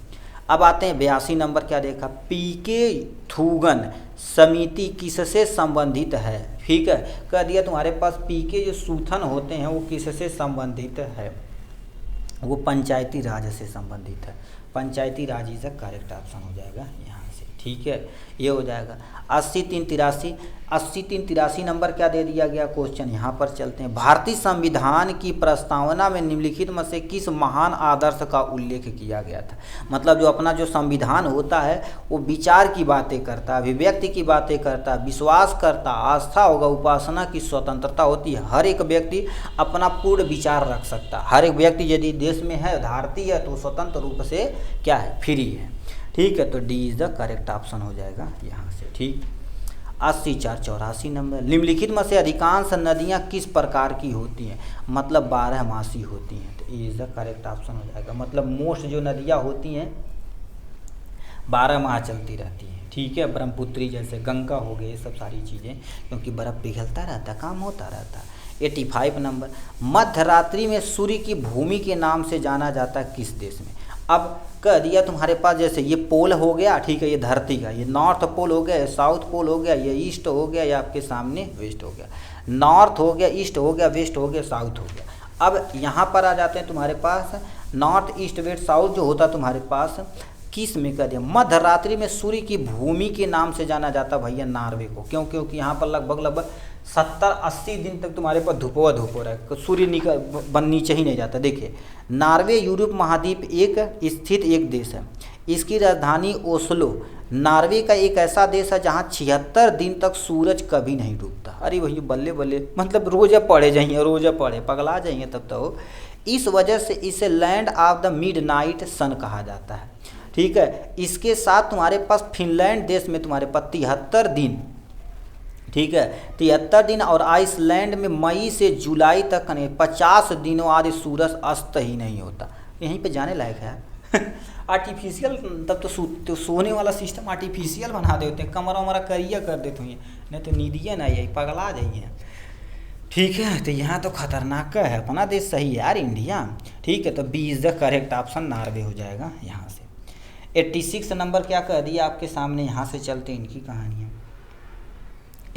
अब आते हैं 82 नंबर क्या देखा, पीके थूगन समिति किससे संबंधित है, ठीक है। कह दिया तुम्हारे पास पीके जो सूथन होते हैं वो किससे संबंधित है, वो पंचायती राज से संबंधित है, पंचायती राज इज करेक्ट ऑप्शन हो जाएगा यहाँ से, ठीक है, ये हो जाएगा। 80-3-83 नंबर क्या दे दिया गया क्वेश्चन, यहाँ पर चलते हैं। भारतीय संविधान की प्रस्तावना में निम्नलिखित में से किस महान आदर्श का उल्लेख किया गया था। मतलब जो अपना जो संविधान होता है वो विचार की बातें करता है, अभिव्यक्ति की बातें करता है, विश्वास करता, आस्था होगा, उपासना की स्वतंत्रता होती है। हर एक व्यक्ति अपना पूर्ण विचार रख सकता है। हर एक व्यक्ति यदि देश में है, भारतीय है, तो स्वतंत्र रूप से क्या है, फ्री है। ठीक है, तो D is the correct option हो जाएगा यहाँ से। ठीक, 80-4-84 नंबर। निम्नलिखित में से अधिकांश नदियाँ किस प्रकार की होती हैं। मतलब 12मासी होती हैं, तो A is the correct option हो जाएगा। मतलब मोस्ट जो नदियाँ होती हैं 12 माह चलती रहती हैं। ठीक है, ब्रह्मपुत्री जैसे, गंगा हो गए, ये सब सारी चीज़ें, क्योंकि बर्फ़ पिघलता रहता है, काम होता रहता है। 85 नंबर। मध्यरात्रि में सूर्य की भूमि के नाम से जाना जाता है किस देश में। अब कह दिया तुम्हारे पास, जैसे ये पोल हो गया, ठीक है, ये धरती का, ये नॉर्थ पोल हो गया, ये साउथ पोल हो गया, ये ईस्ट हो गया, ये आपके सामने वेस्ट हो गया। नॉर्थ हो गया, ईस्ट हो गया, वेस्ट हो गया, साउथ हो गया। अब यहाँ पर आ जाते हैं तुम्हारे पास नॉर्थ, ईस्ट, वेस्ट, साउथ जो होता तुम्हारे पास किस में कह दिया। मध्यरात्रि में सूर्य की भूमि के नाम से जाना जाता भैया नॉर्वे को। क्यों? क्योंकि यहाँ पर लगभग 70-80 दिन तक तुम्हारे पास धूपो रहा है, सूर्य नीचे ही नहीं जाता। देखिए, नॉर्वे यूरोप महाद्वीप एक स्थित एक देश है। इसकी राजधानी ओस्लो। नॉर्वे का एक ऐसा देश है जहाँ 76 दिन तक सूरज कभी नहीं डूबता। अरे भैया बल्ले बल्ले, मतलब रोज़ा पढ़े जाइए, रोज़ा पढ़े पगला जाइए तब तो। इस वजह से इसे लैंड ऑफ द मिडनाइट सन कहा जाता है। ठीक है, इसके साथ तुम्हारे पास फिनलैंड देश में तुम्हारे पास 73 दिन, ठीक है, 73 दिन, और आइसलैंड में मई से जुलाई तक 50 दिनों आदि सूरज अस्त ही नहीं होता। यहीं पे जाने लायक है आर्टिफिशियल, तब तो सोने वाला सिस्टम आर्टिफिशियल बना देते हैं, कमरा वमरा करिया कर देते हैं, नहीं तो नींदिए ना यही पगला जाइए। ठीक है, तो यहाँ तो खतरनाक है, अपना देश सही है यार, इंडिया। ठीक है, तो B is the correct option, Norway हो जाएगा यहाँ से। 86 नंबर क्या कह दिया आपके सामने, यहाँ से चलते इनकी कहानियाँ।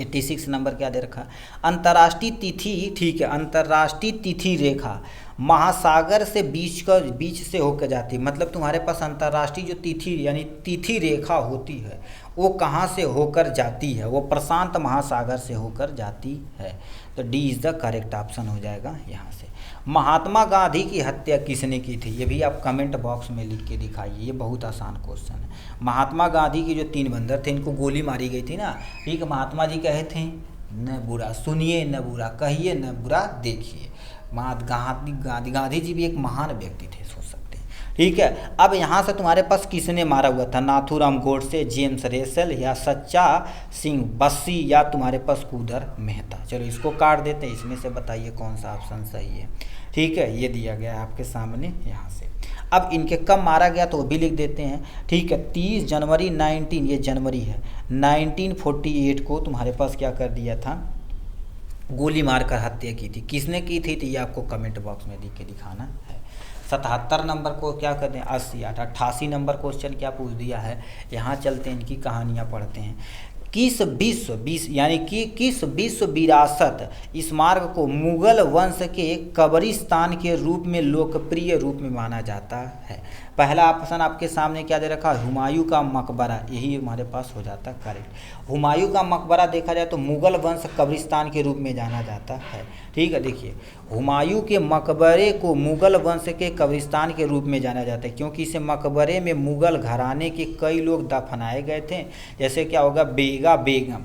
86 नंबर क्या दे रखा, अंतर्राष्ट्रीय तिथि। ठीक है, अंतर्राष्ट्रीय तिथि रेखा महासागर से बीच से होकर जाती है। मतलब तुम्हारे पास अंतर्राष्ट्रीय जो तिथि यानी तिथि रेखा होती है वो कहाँ से होकर जाती है, वो प्रशांत महासागर से होकर जाती है। तो D is the correct option हो जाएगा यहाँ से। महात्मा गांधी की हत्या किसने की थी, ये भी आप कमेंट बॉक्स में लिख के दिखाइए, ये बहुत आसान क्वेश्चन है। महात्मा गांधी के जो 3 बंदर थे, इनको गोली मारी गई थी ना। ठीक है, महात्मा जी कहे थे न बुरा सुनिए, न बुरा कहिए, न बुरा देखिए। गांधी जी भी एक महान व्यक्ति थे, सोच सकते हैं। ठीक है, अब यहाँ से तुम्हारे पास किसने मारा हुआ था, नाथूराम गोडसे, जेम्स रेसल, या सच्चा सिंह बस्सी, या तुम्हारे पास कूदर मेहता। चलो इसको काट देते हैं, इसमें से बताइए कौन सा ऑप्शन सही है। ठीक है, ये दिया गया है आपके सामने यहाँ से। अब इनके कब मारा गया तो वो भी लिख देते हैं। ठीक है, 30 जनवरी 19, ये जनवरी है, 1948 को तुम्हारे पास क्या कर दिया था, गोली मारकर हत्या की थी। किसने की थी तो ये आपको कमेंट बॉक्स में लिख के दिखाना है। 77 नंबर को क्या कहते हैं, 88 नंबर क्वेश्चन क्या पूछ दिया है, यहाँ चलते हैं, इनकी कहानियाँ पढ़ते हैं। किस विश्व विरासत स्मारक को मुगल वंश के कब्रिस्तान के रूप में लोकप्रिय रूप में माना जाता है। पहला ऑप्शन आपके सामने क्या दे रखा है, हुमायूं का मकबरा, यही हमारे पास हो जाता है करेक्ट। हुमायूं का मकबरा देखा जाए तो मुगल वंश कब्रिस्तान के रूप में जाना जाता है। ठीक है, देखिए हुमायूं के मकबरे को मुगल वंश के कब्रिस्तान के रूप में जाना जाता है, क्योंकि इस मकबरे में मुगल घराने के कई लोग दफनाए गए थे। जैसे क्या होगा, बेगा बेगम,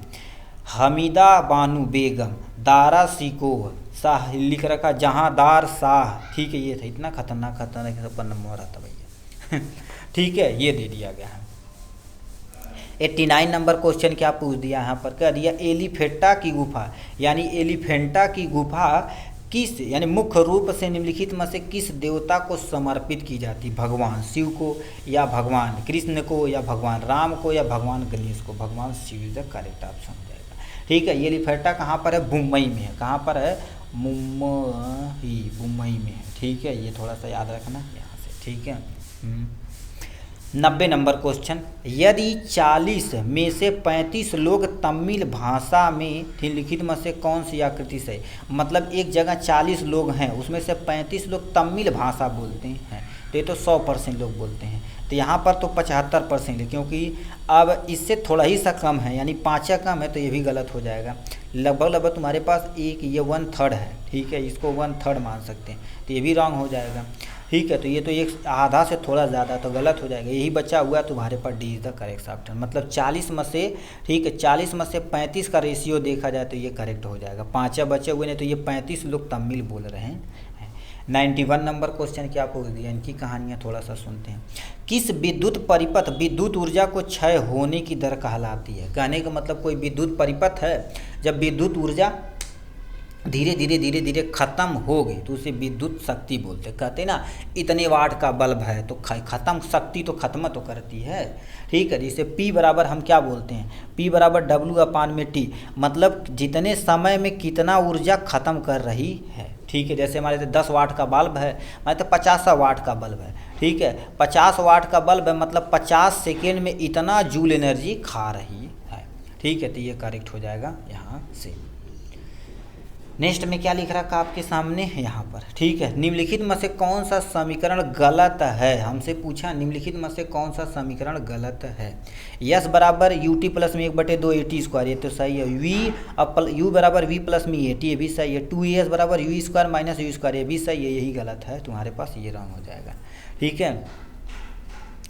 हमीदा बानू बेगम, दारा सिकोह शाह लिख रखा, जहांदार शाह। ठीक है, ये था, इतना खतरनाक सब नंबर आता भैया ठीक है, ये दे दिया गया है। 89 नंबर क्वेश्चन क्या पूछ दिया यहाँ पर, कह दिया एलिफेंटा की गुफा, यानी एलिफेंटा की गुफा किस यानी मुख्य रूप से निम्नलिखित में से किस देवता को समर्पित की जाती, भगवान शिव को, या भगवान कृष्ण को, या भगवान राम को, या भगवान गणेश को। भगवान Shiv is the correct option हो जाएगा। ठीक है, ये एलिफेंटा कहाँ पर है, मुंबई में है। कहाँ पर है, मुंबई में है। ठीक है, ये थोड़ा सा याद रखना यहाँ से। ठीक है, 90 नंबर क्वेश्चन, यदि 40 में से 35 लोग तमिल भाषा में निम्नलिखित में से कौन सी आकृति से, मतलब एक जगह 40 लोग हैं, उसमें से 35 लोग तमिल भाषा बोलते हैं, तो ये तो 100% लोग बोलते हैं। तो यहाँ पर तो 75% है, क्योंकि अब इससे थोड़ा ही सा कम है, यानी 5 कम है, तो ये भी गलत हो जाएगा। लगभग तुम्हारे पास एक ये 1/3 है, ठीक है, इसको 1/3 मान सकते हैं, तो ये भी रॉन्ग हो जाएगा, ठीक है। तो ये तो एक आधा से थोड़ा ज़्यादा, तो गलत हो जाएगा। यही बचा हुआ तुम्हारे पास D is the correct option, मतलब 40 में से, ठीक है, 40 में से 35 का रेशियो देखा जाए तो ये करेक्ट हो जाएगा। 5 बचे हुए ने, तो ये 35 लोग तमिल बोल रहे हैं। 91 नंबर क्वेश्चन क्या आपको दिया, इनकी कहानियाँ थोड़ा सा सुनते हैं। किस विद्युत परिपथ विद्युत ऊर्जा को क्षय होने की दर कहलाती है? कहने का मतलब कोई विद्युत परिपथ है, जब विद्युत ऊर्जा धीरे धीरे धीरे धीरे खत्म हो गई तो उसे विद्युत शक्ति बोलते। कहते ना इतने वाट का बल्ब है तो खत्म, शक्ति तो खत्म तो करती है, ठीक है। जैसे P बराबर हम क्या बोलते हैं, P बराबर W/T, मतलब जितने समय में कितना ऊर्जा खत्म कर रही है, ठीक है। जैसे हमारे 10 वाट का बल्ब है, हमारे 50 वाट का बल्ब है, ठीक है। 50 वाट का बल्ब है, मतलब 50 सेकेंड में इतना जूल एनर्जी खा रही है, ठीक है। तो ये करेक्ट हो जाएगा यहाँ से। नेक्स्ट में क्या लिख रखा आपके सामने यहाँ पर, ठीक है। निम्नलिखित में से कौन सा समीकरण गलत है? हमसे पूछा निम्नलिखित में से कौन सा समीकरण गलत है। यस बराबर ut प्लस में 1/2 AT स्क्वायर, ये तो सही है। यू बराबर v प्लस में AT, ये भी सही है। 2as बराबर u square minus u square, ये भी सही है। यही गलत है तुम्हारे पास, ये रॉन्ग हो जाएगा, ठीक है,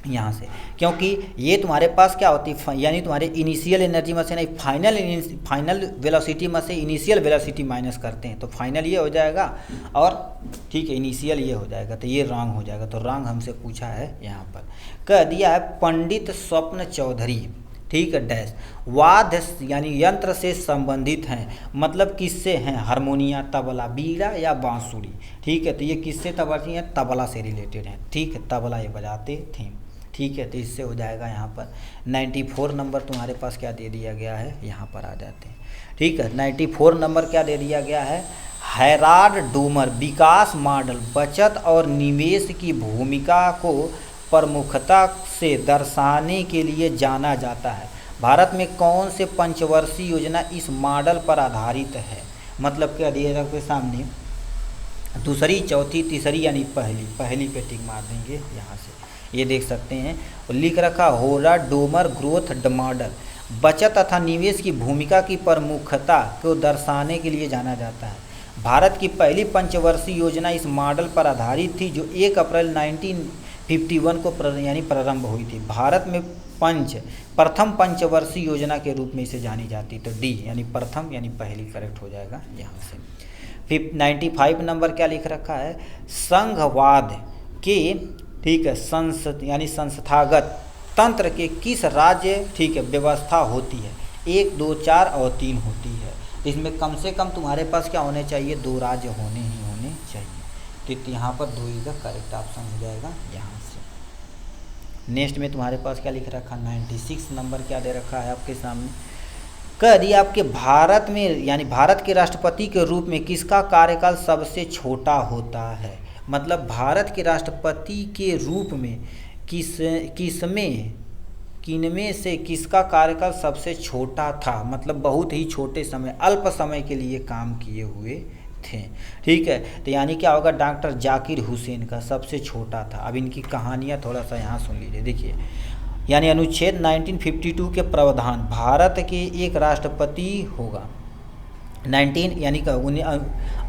यहाँ से, क्योंकि ये तुम्हारे पास क्या होती है, यानी तुम्हारे इनिशियल एनर्जी में से नहीं, फाइनल वेलोसिटी में से इनिशियल वेलोसिटी माइनस करते हैं, तो फाइनल ये हो जाएगा, और ठीक है इनिशियल ये हो जाएगा, तो ये रॉन्ग हो जाएगा। तो रॉन्ग हमसे पूछा है यहाँ पर, कह दिया है पंडित स्वप्न चौधरी, ठीक है, डैश वाद्य यानी यंत्र से संबंधित हैं, मतलब किससे हैं, हारमोनिया, तबला, बीड़ा या बांसुरी, ठीक है। तो ये किससे तबला हैं, तबला से रिलेटेड हैं, ठीक है, तबला ये बजाते थे, ठीक है। तो इससे हो जाएगा यहाँ पर 94 नंबर तुम्हारे पास क्या दे दिया गया है, यहाँ पर आ जाते हैं, ठीक है। 94 नंबर क्या दे दिया गया है, हैराल्ड डोमर विकास मॉडल बचत और निवेश की भूमिका को प्रमुखता से दर्शाने के लिए जाना जाता है। भारत में कौन से पंचवर्षीय योजना इस मॉडल पर आधारित है? मतलब क्या दिए रखे सामने, दूसरी, चौथी, तीसरी, यानी पहली पे टिक मार देंगे यहाँ से, ये देख सकते हैं। और लिख रखा हैराल्ड डोमर ग्रोथ मॉडल बचत तथा निवेश की भूमिका की प्रमुखता को दर्शाने के लिए जाना जाता है। भारत की पहली पंचवर्षीय योजना इस मॉडल पर आधारित थी, जो 1 अप्रैल 1951 को यानी प्रारंभ हुई थी। भारत में प्रथम पंचवर्षीय योजना के रूप में इसे जानी जाती, तो डी यानी प्रथम यानी पहली करेक्ट हो जाएगा यहाँ से। 95 नंबर क्या लिख रखा है, संघवाद के, ठीक है, संस्थागत तंत्र के किस राज्य, ठीक है, व्यवस्था होती है? 1, 2, 4 और 3 होती है। इसमें कम से कम तुम्हारे पास क्या होने चाहिए, 2 राज्य होने चाहिए, तो यहाँ पर 2 इज द करेक्ट ऑप्शन हो जाएगा यहाँ से। नेक्स्ट में तुम्हारे पास क्या लिख रखा, 96 नंबर क्या दे रखा है आपके सामने, कह दिया आपके भारत में यानी भारत के राष्ट्रपति के रूप में किसका कार्यकाल सबसे छोटा होता है? मतलब भारत के राष्ट्रपति के रूप में किनमें से किसका कार्यकाल सबसे छोटा था? मतलब बहुत ही छोटे समय, अल्प समय के लिए काम किए हुए थे, ठीक है। तो यानी क्या होगा, डॉक्टर जाकिर हुसैन का सबसे छोटा था। अब इनकी कहानियाँ थोड़ा सा यहाँ सुन लीजिए, देखिए, यानी अनुच्छेद 1952 के प्रावधान, भारत के एक राष्ट्रपति होगा, 19 यानी का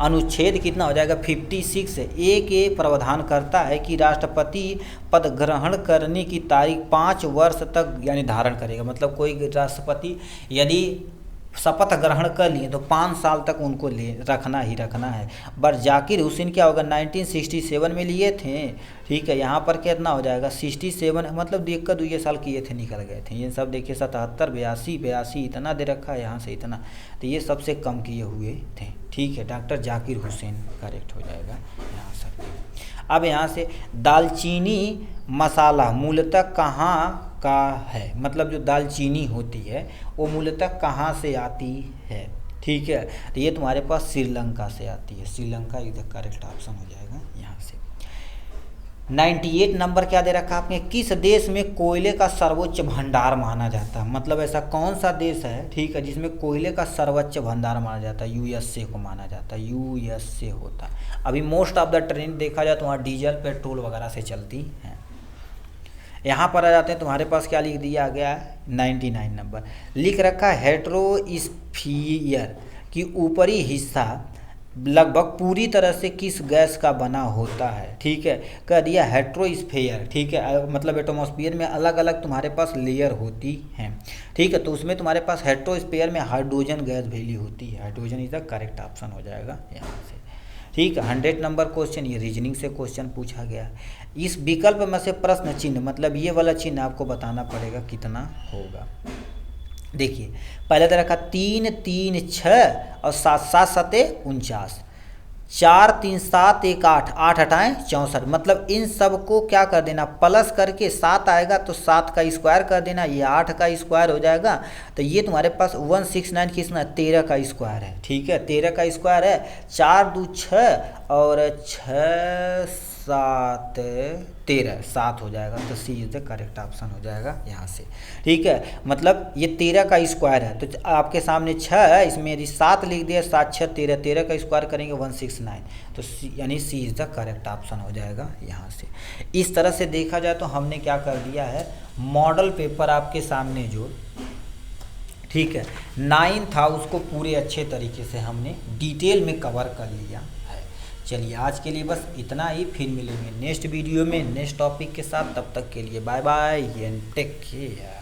अनुच्छेद कितना हो जाएगा, 56 ए के प्रावधान करता है कि राष्ट्रपति पद ग्रहण करने की तारीख 5 वर्ष तक यानी धारण करेगा। मतलब कोई राष्ट्रपति यदि शपथ ग्रहण कर लिए तो 5 साल तक उनको रखना ही रखना है। पर जाकिर हुसैन क्या होगा, 1967 में लिए थे, ठीक है। यहाँ पर कितना हो जाएगा, 67, मतलब 1 साल किए थे, निकल गए थे। ये सब देखिए 77, 82 इतना दे रखा है, यहाँ से इतना, तो ये सबसे कम किए हुए थे, ठीक है। डॉक्टर जाकिर हुसैन करेक्ट हो जाएगा यहाँ से। अब यहाँ से दालचीनी मसाला मूलतः कहाँ का है? मतलब जो दालचीनी होती है वो मूलतः कहाँ से आती है, ठीक है। तो ये तुम्हारे पास श्रीलंका से आती है, श्रीलंका इधर करेक्ट ऑप्शन हो जाएगा यहाँ से। 98 नंबर क्या दे रखा आपने, किस देश में कोयले का सर्वोच्च भंडार माना जाता है? मतलब ऐसा कौन सा देश है, ठीक है, जिसमें कोयले का सर्वोच्च भंडार माना जाता है? USA को माना जाता है, USA होता है। अभी मोस्ट ऑफ द ट्रेन देखा जाए तो वहाँ डीजल पेट्रोल वगैरह से चलती हैं। यहाँ पर आ जाते हैं, तुम्हारे पास क्या लिख दिया गया है 99 नंबर लिख रखा है हेट्रोस्फीयर की ऊपरी हिस्सा लगभग पूरी तरह से किस गैस का बना होता है। ठीक है, कह दिया हेट्रोस्फीयर। ठीक है, मतलब एटमॉस्फेयर में अलग अलग तुम्हारे पास लेयर होती हैं। ठीक है, तो उसमें तुम्हारे पास हेट्रोस्फीयर में हाइड्रोजन गैस भैली होती है। Hydrogen is the correct option हो जाएगा यहाँ से। ठीक है, 100 नंबर क्वेश्चन, ये रीजनिंग से क्वेश्चन पूछा गया। इस विकल्प में से प्रश्न चिन्ह, मतलब ये वाला चिन्ह आपको बताना पड़ेगा कितना होगा। देखिए पहले तो रखा 3 3 6 और 7 7 सते 49, 4 3 7 1 8 8 हटाएं 64, मतलब इन सब को क्या कर देना प्लस करके 7 आएगा तो 7 का स्क्वायर कर देना, ये 8 का स्क्वायर हो जाएगा। तो ये तुम्हारे पास 169 कितना 13 का स्क्वायर है। ठीक है, 13 का स्क्वायर है, 4 2 6 और 6 7 13 7 हो जाएगा। तो सी इज द करेक्ट ऑप्शन हो जाएगा यहाँ से। ठीक है, मतलब ये 13 का स्क्वायर है, तो आपके सामने 6 है, इसमें यदि 7 लिख दिया 7 6 13, 13 का स्क्वायर करेंगे 169, तो यानी सी इज द करेक्ट ऑप्शन हो जाएगा यहाँ से। इस तरह से देखा जाए तो हमने क्या कर दिया है, मॉडल पेपर आपके सामने जो ठीक है 9 था उसको पूरे अच्छे तरीके से हमने डिटेल में कवर कर लिया। चलिए आज के लिए बस इतना ही, फिर मिलेंगे नेक्स्ट वीडियो में नेक्स्ट टॉपिक के साथ। तब तक के लिए bye bye and take care.